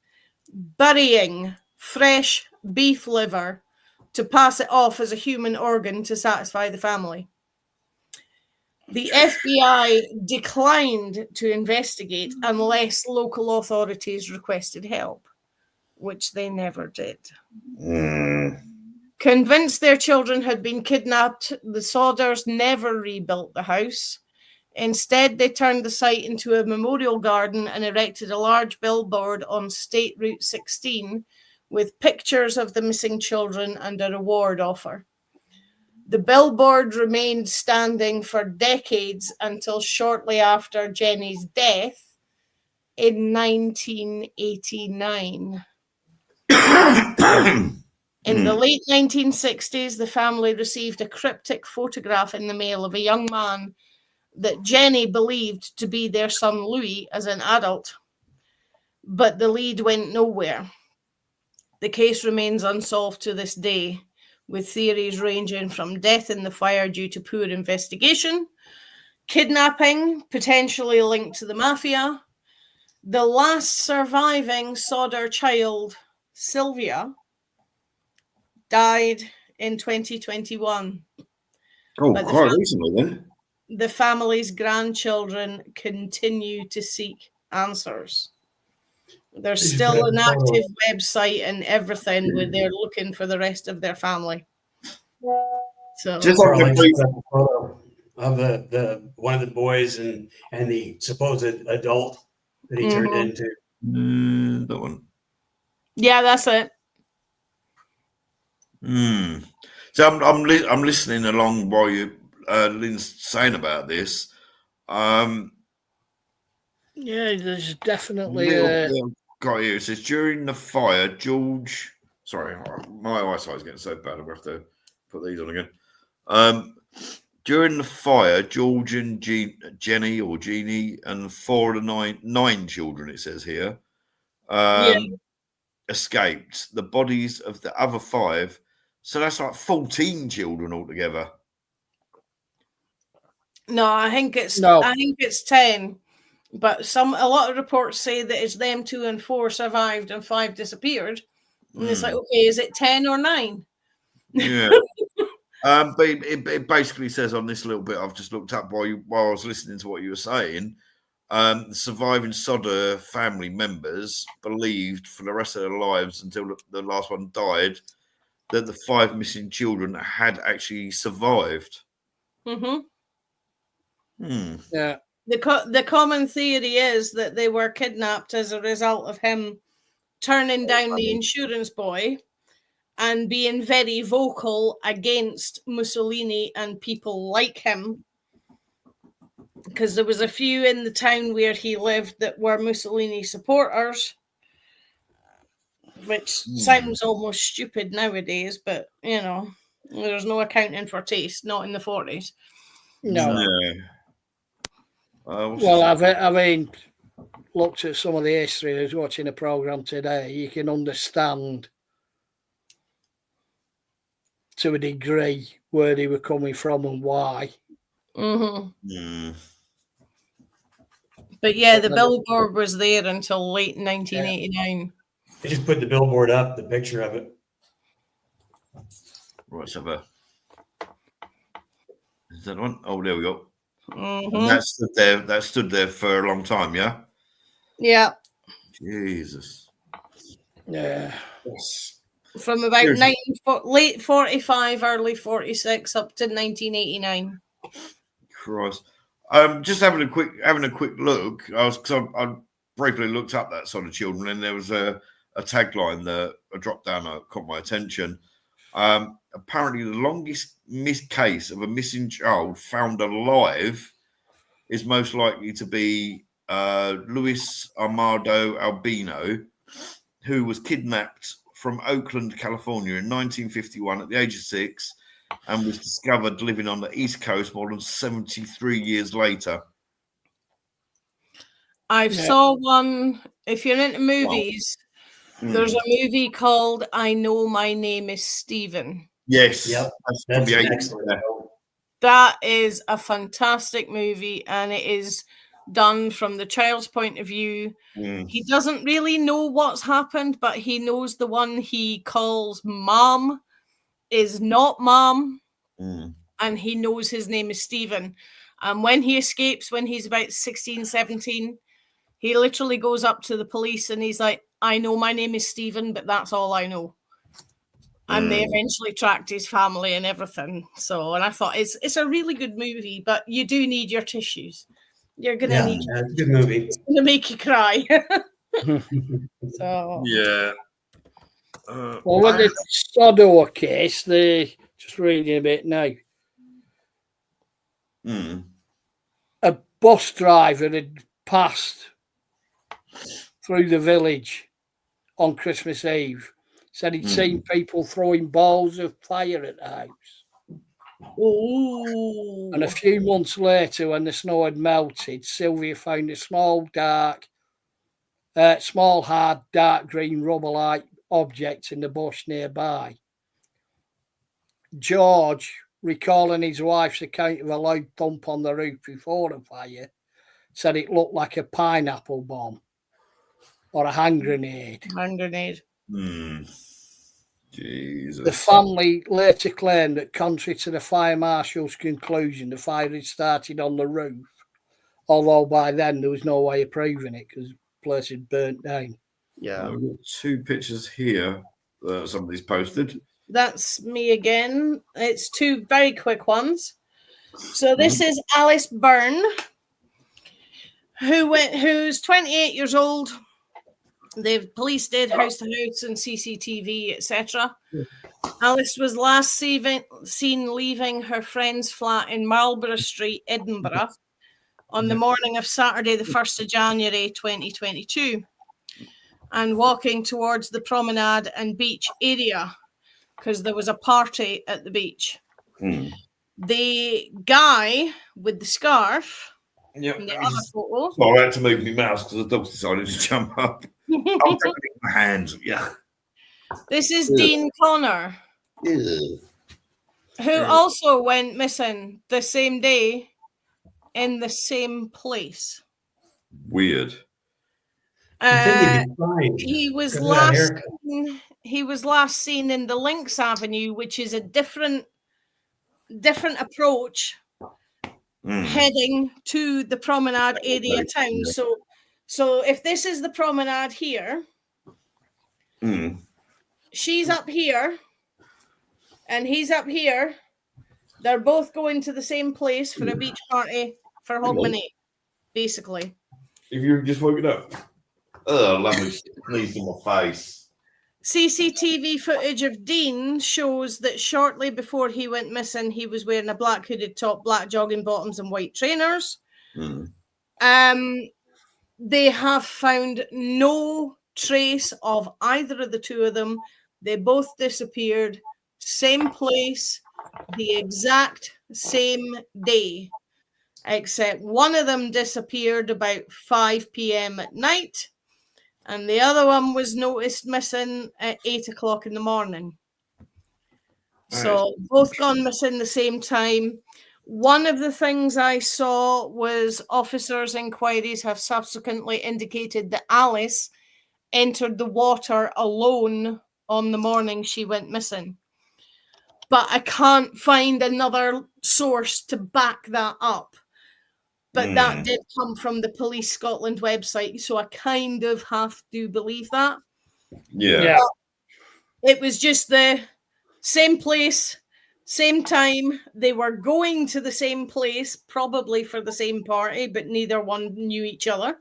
burying fresh beef liver to pass it off as a human organ to satisfy the family. The FBI declined to investigate unless local authorities requested help, which they never did. Convinced their children had been kidnapped, the Sodders never rebuilt the house. Instead, they turned the site into a memorial garden and erected a large billboard on State Route 16 with pictures of the missing children and a reward offer. The billboard remained standing for decades until shortly after Jenny's death in 1989. In the late 1960s, the family received a cryptic photograph in the mail of a young man that Jenny believed to be their son Louis as an adult, but the lead went nowhere. The case remains unsolved to this day, with theories ranging from death in the fire due to poor investigation, kidnapping potentially linked to the mafia. The last surviving Sodder child, Sylvia, died in 2021. Oh, quite recently then. The family's grandchildren continue to seek answers. There's still an active website and everything where they're looking for the rest of their family. So just like a brief photo of the one of the boys and the supposed adult that he turned into. That one. Yeah, that's it. So I'm listening along while you Lynn's saying about this. Yeah, there's definitely got here. It says during the fire, George. Sorry, my eyesight's getting so bad. I'm gonna have to put these on again. During the fire, George and Jenny or Jeannie and 4 of the 9 children, it says here, escaped. The bodies of the other 5, so that's like 14 children altogether. No, I think it's 10. But a lot of reports say that it's them 2 and 4 survived and 5 disappeared. And it's like, okay, is it 10 or 9? Yeah. But it basically says on this little bit I've just looked up while I was listening to what you were saying, the surviving Sodder family members believed for the rest of their lives until the last one died that the 5 missing children had actually survived. Yeah. The common theory is that they were kidnapped as a result of him turning down the insurance boy and being very vocal against Mussolini and people like him, because there was a few in the town where he lived that were Mussolini supporters, which sounds almost stupid nowadays, but you know, there's no accounting for taste, not in the 40s. No. Well, I mean, looked at some of the history. I was watching a program today. You can understand to a degree where they were coming from and why. But yeah, the billboard was there until late 1989. They just put the billboard up, the picture of it. Right, so is that one? Oh, there we go. And that stood there for a long time, yeah? Yeah. Jesus. Yeah. From about late 45, early 46, up to 1989. Christ. Just having a quick look. I briefly looked up that sort of children, and there was a tagline that a drop down that caught my attention. Apparently, the longest case of a missing child found alive is most likely to be Luis Armando Albino, who was kidnapped from Oakland, California in 1951 at the age of 6 and was discovered living on the East Coast more than 73 years later. I've saw one. If you're into movies, there's a movie called I Know My Name is Stephen. Yes. Yep. That's an excellent. That is a fantastic movie, and it is done from the child's point of view. He doesn't really know what's happened, but he knows the one he calls Mom is not Mom, and he knows his name is Stephen. And when he escapes, when he's about 16, 17, he literally goes up to the police and he's like, I know my name is Stephen, but that's all I know. And they eventually tracked his family and everything. So, and I thought it's a really good movie, but you do need your tissues. You're gonna need. Yeah, it's a good movie. It's gonna make you cry. So yeah. Well, with the Sodor case, they just reading a bit now. A bus driver had passed through the village on Christmas Eve. Said he'd seen people throwing balls of fire at the house. Ooh. And a few months later, when the snow had melted, Sylvia found a small, hard, dark green rubber-like object in the bush nearby. George, recalling his wife's account of a loud thump on the roof before the fire, said it looked like a pineapple bomb or a hand grenade. Hand grenade. Jesus. The family later claimed that, contrary to the fire marshal's conclusion, the fire had started on the roof, although by then there was no way of proving it because the place had burnt down. Yeah. We've got 2 pictures here that somebody's posted. That's me again. It's 2 very quick ones. So this is Alice Byrne, who's 28 years old. The police did house to house and CCTV, etc. Alice was last seen leaving her friend's flat in Marlborough Street, Edinburgh, on the morning of Saturday, the 1st of January, 2022, and walking towards the promenade and beach area because there was a party at the beach. The guy with the scarf, in the other photo. Sorry, I had to move my mouse because the dog's decided to jump up. I'm taking my hands. Yeah. This is Dean Connor, who also went missing the same day in the same place. Weird. He was last seen in the Lynx Avenue, which is a different approach heading to the promenade area town. So if this is the promenade here, she's up here and he's up here. They're both going to the same place for a beach party for Hogmanay, basically. If you just woke it up. Oh, lovely. Sneeze in my face. CCTV footage of Dean shows that shortly before he went missing, he was wearing a black hooded top, black jogging bottoms, and white trainers. They have found no trace of either of the 2 of them. They both disappeared, same place, the exact same day, except one of them disappeared about 5 p.m. at night, and the other one was noticed missing at 8 o'clock in the morning. So both gone missing the same time. One of the things I saw was officers' inquiries have subsequently indicated that Alice entered the water alone on the morning she went missing. But I can't find another source to back that up. But that did come from the Police Scotland website, so I kind of have to believe that. Yeah. It was just the same place, same time. They were going to the same place, probably for the same party, but neither one knew each other.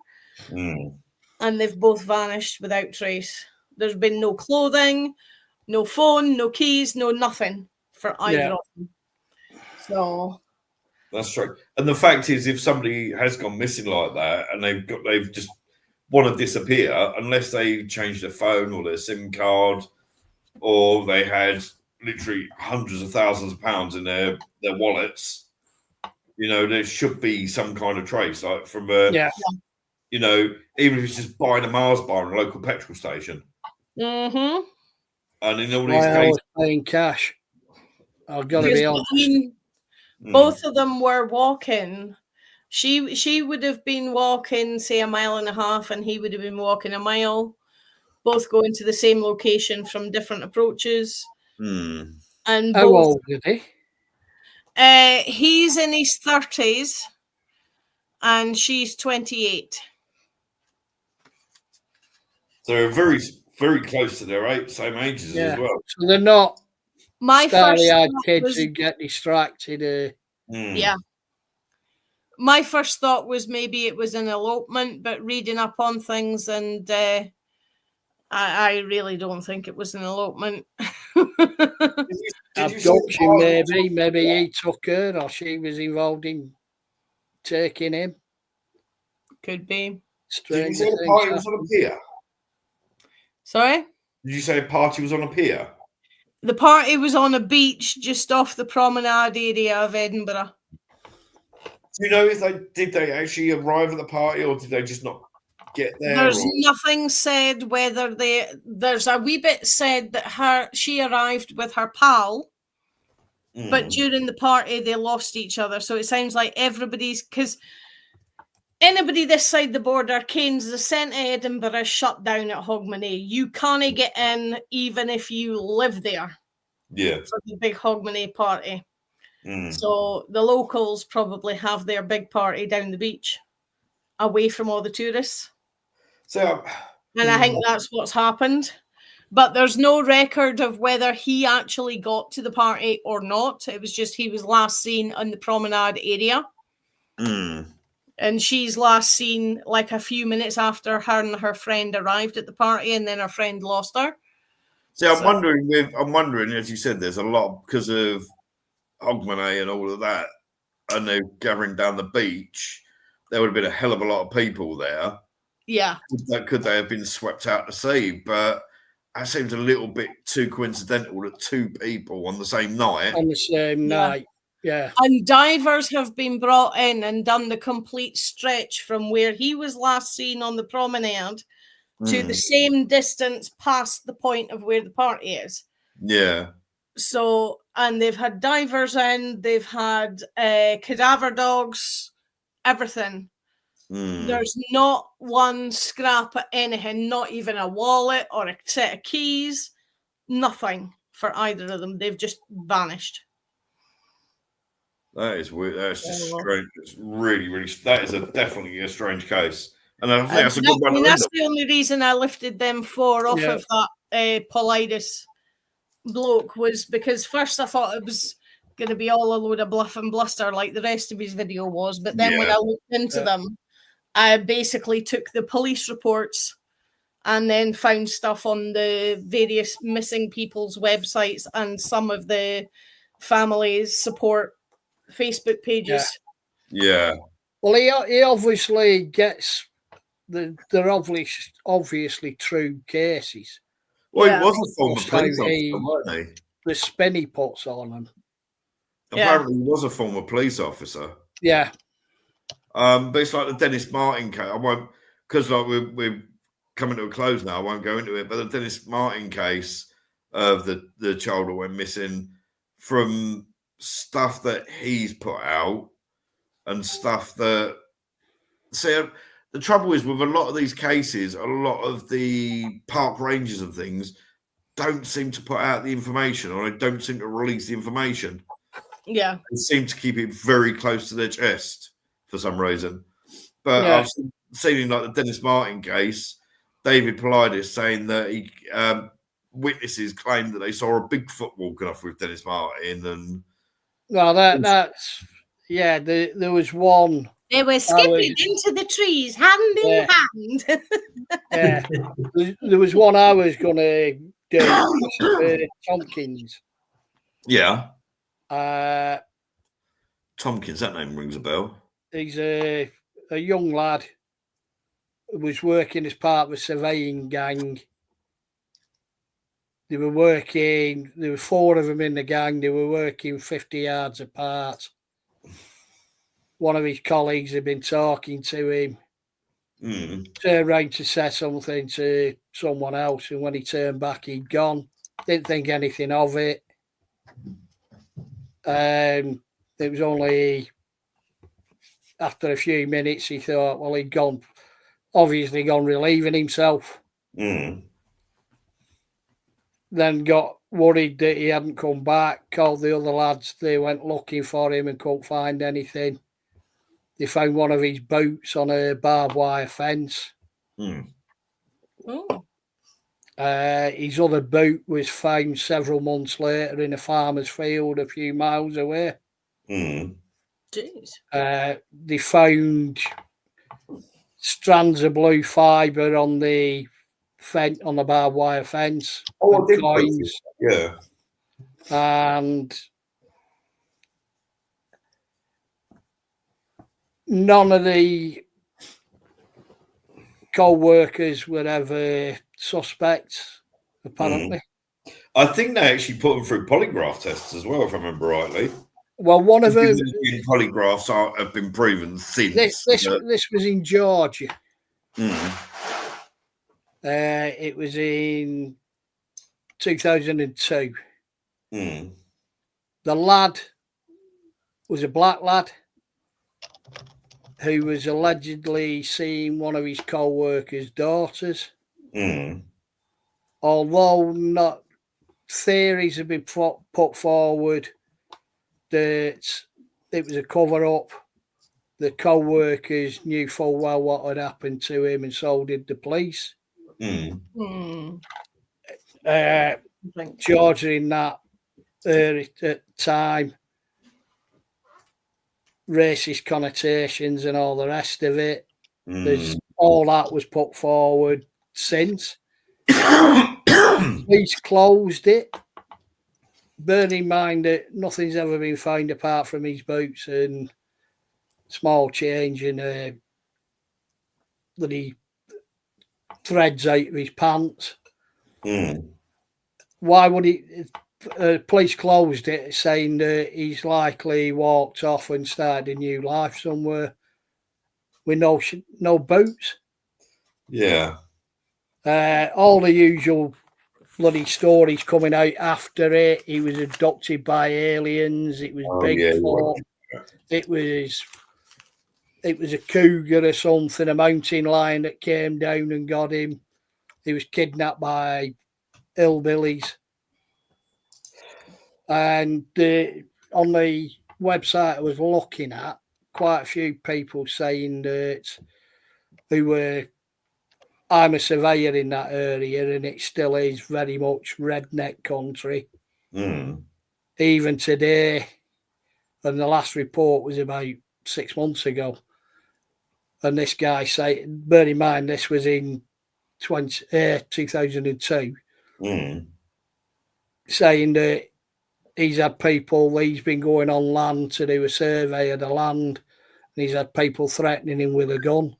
and they've both vanished without trace. There's been no clothing, no phone, no keys, no nothing for either of them. So that's true. And the fact is, if somebody has gone missing like that and they've just want to disappear, unless they change their phone or their SIM card, or they had literally hundreds of thousands of pounds in their wallets, you know, there should be some kind of trace, like from you know, even if it's just buying a Mars bar in a local petrol station. Mm-hmm. And in all these cases, I was paying cash. I've got to be honest. I mean, both of them were walking. She would have been walking, say, 1.5 miles, and he would have been walking 1 mile. Both going to the same location from different approaches. Mm. And How both, old is he? he's in his 30s, and she's 28. So they're very, very close to their same ages as well. So they're not My starry-eyed first kids was, who get distracted. Yeah. My first thought was maybe it was an elopement, but reading up on things, and I really don't think it was an elopement. Abduction, maybe he took her, or she was involved in taking him. Could be. Did you say the party was on a pier? Sorry? Did you say a party was on a pier? The party was on a beach just off the promenade area of Edinburgh. Do you know if did they actually arrive at the party, or did they just not get there? There's nothing said whether there's a wee bit said that she arrived with her pal, but during the party they lost each other. So it sounds like everybody's, because anybody this side the border, Cairns, the centre of Edinburgh is shut down at Hogmanay. You can't get in even if you live there. Yeah. For the big Hogmanay party. So the locals probably have their big party down the beach, away from all the tourists. So, and I think that's what's happened. But there's no record of whether he actually got to the party or not. It was just he was last seen on the promenade area. And she's last seen like a few minutes after her and her friend arrived at the party, and then her friend lost her. See, I'm wondering, as you said, there's a lot because of Hogmanay and all of that, and they're gathering down the beach. There would have been a hell of a lot of people there. Yeah. Could they have been swept out to sea? But that seems a little bit too coincidental that 2 people on the same night. On the same night, yeah. And divers have been brought in and done the complete stretch from where he was last seen on the promenade to the same distance past the point of where the party is. Yeah. So, and they've had divers in, they've had cadaver dogs, everything. There's not one scrap of anything, not even a wallet or a set of keys, nothing for either of them. They've just vanished. That is weird. That's just strange. It's really, really. That is definitely a strange case. And I think that's a good one. That's the only reason I lifted them 4 off of that Paulides bloke, was because first I thought it was going to be all a load of bluff and bluster like the rest of his video was. But then when I looked into them, I basically took the police reports and then found stuff on the various missing people's websites and some of the families' support Facebook pages. Yeah. Well, he obviously gets they're obviously true cases. Well, he was a former police officer, wasn't he? The spin he puts on them. Apparently, he was a former police officer. Yeah. But it's like the Dennis Martin case. I won't, because like we're coming to a close now. I won't go into it. But the Dennis Martin case of the child that went missing, from stuff that he's put out and stuff that. See, the trouble is with a lot of these cases, a lot of the park rangers and things don't seem to put out the information, or they don't seem to release the information. Yeah, they seem to keep it very close to their chest for some reason. But I've seen in like the Dennis Martin case, David Paulides saying that he witnesses claimed that they saw a Bigfoot walking off with Dennis Martin, and well, that's there was one They were skipping into the trees, hand in hand. Yeah. There was one I was going to do, Tompkins. Yeah. Tompkins, that name rings a bell. He's a young lad who was working as part of a surveying gang. They were working, there were 4 of them in the gang, they were working 50 yards apart. One of his colleagues had been talking to him, turned around to say something to someone else, and when he turned back, he'd gone. Didn't think anything of it. It was only after a few minutes he thought, well, he'd gone, obviously gone relieving himself. Then got worried that he hadn't come back, called the other lads. They went looking for him and couldn't find anything. They found one of his boots on a barbed wire fence. Oh. His other boot was found several months later in a farmer's field a few miles away. Jeez. They found strands of blue fibre on the fence, on the barbed wire fence. Oh, I did coins. Yeah. And none of the co-workers were ever suspects, apparently. I think they actually put them through polygraph tests as well, if I remember rightly. Well, one of them... Polygraphs have been proven since. This was in Georgia. It was in 2002. The lad was a black lad who was allegedly seeing one of his co-workers' daughters. Although not theories have been put forward that it was a cover-up, the co-workers knew full well what had happened to him, and so did the police. Georgia in that at the time, racist connotations and all the rest of it. There's all that was put forward since. Police closed it. Bear in mind that nothing's ever been found apart from his boots and small change in that he threads out of his pants. Why would he? Police closed it, saying that he's likely walked off and started a new life somewhere with no boots. Yeah. All the usual bloody stories coming out after it. He was abducted by aliens. It was Bigfoot. It was a cougar or something, a mountain lion that came down and got him. He was kidnapped by hillbillies. And on the website I was looking at, quite a few people saying that I'm a surveyor in that area, and it still is very much redneck country. Even today, and the last report was about 6 months ago. And this guy bear in mind, this was in 2002, saying that he's been going on land to do a survey of the land, and he's had people threatening him with a gun.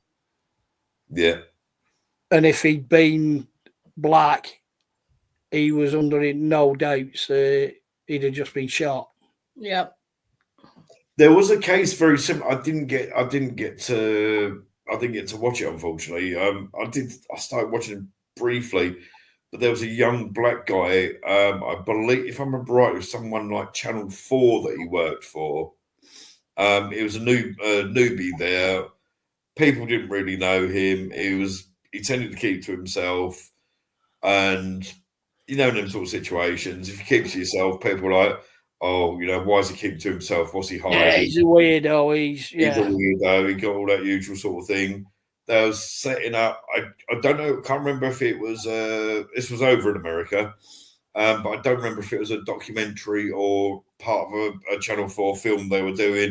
Yeah. And if he'd been black, he was under no doubts he'd have just been shot. Yep. There was a case very similar. I didn't get to watch it, unfortunately. I started watching it briefly, but there was a young black guy. I believe, if I remember right, it was someone like Channel 4 that he worked for. It was a newbie there. People didn't really know him. He tended to keep to himself, and in them sort of situations, if you keep to yourself, people are like, oh, why is he keeping to himself? What's he hiding? Yeah, he's a weirdo. He's a weirdo. He got all that usual sort of thing. They was setting up. I don't know. Can't remember if it was. This was over in America, but I don't remember if it was a documentary or part of a Channel 4 film they were doing.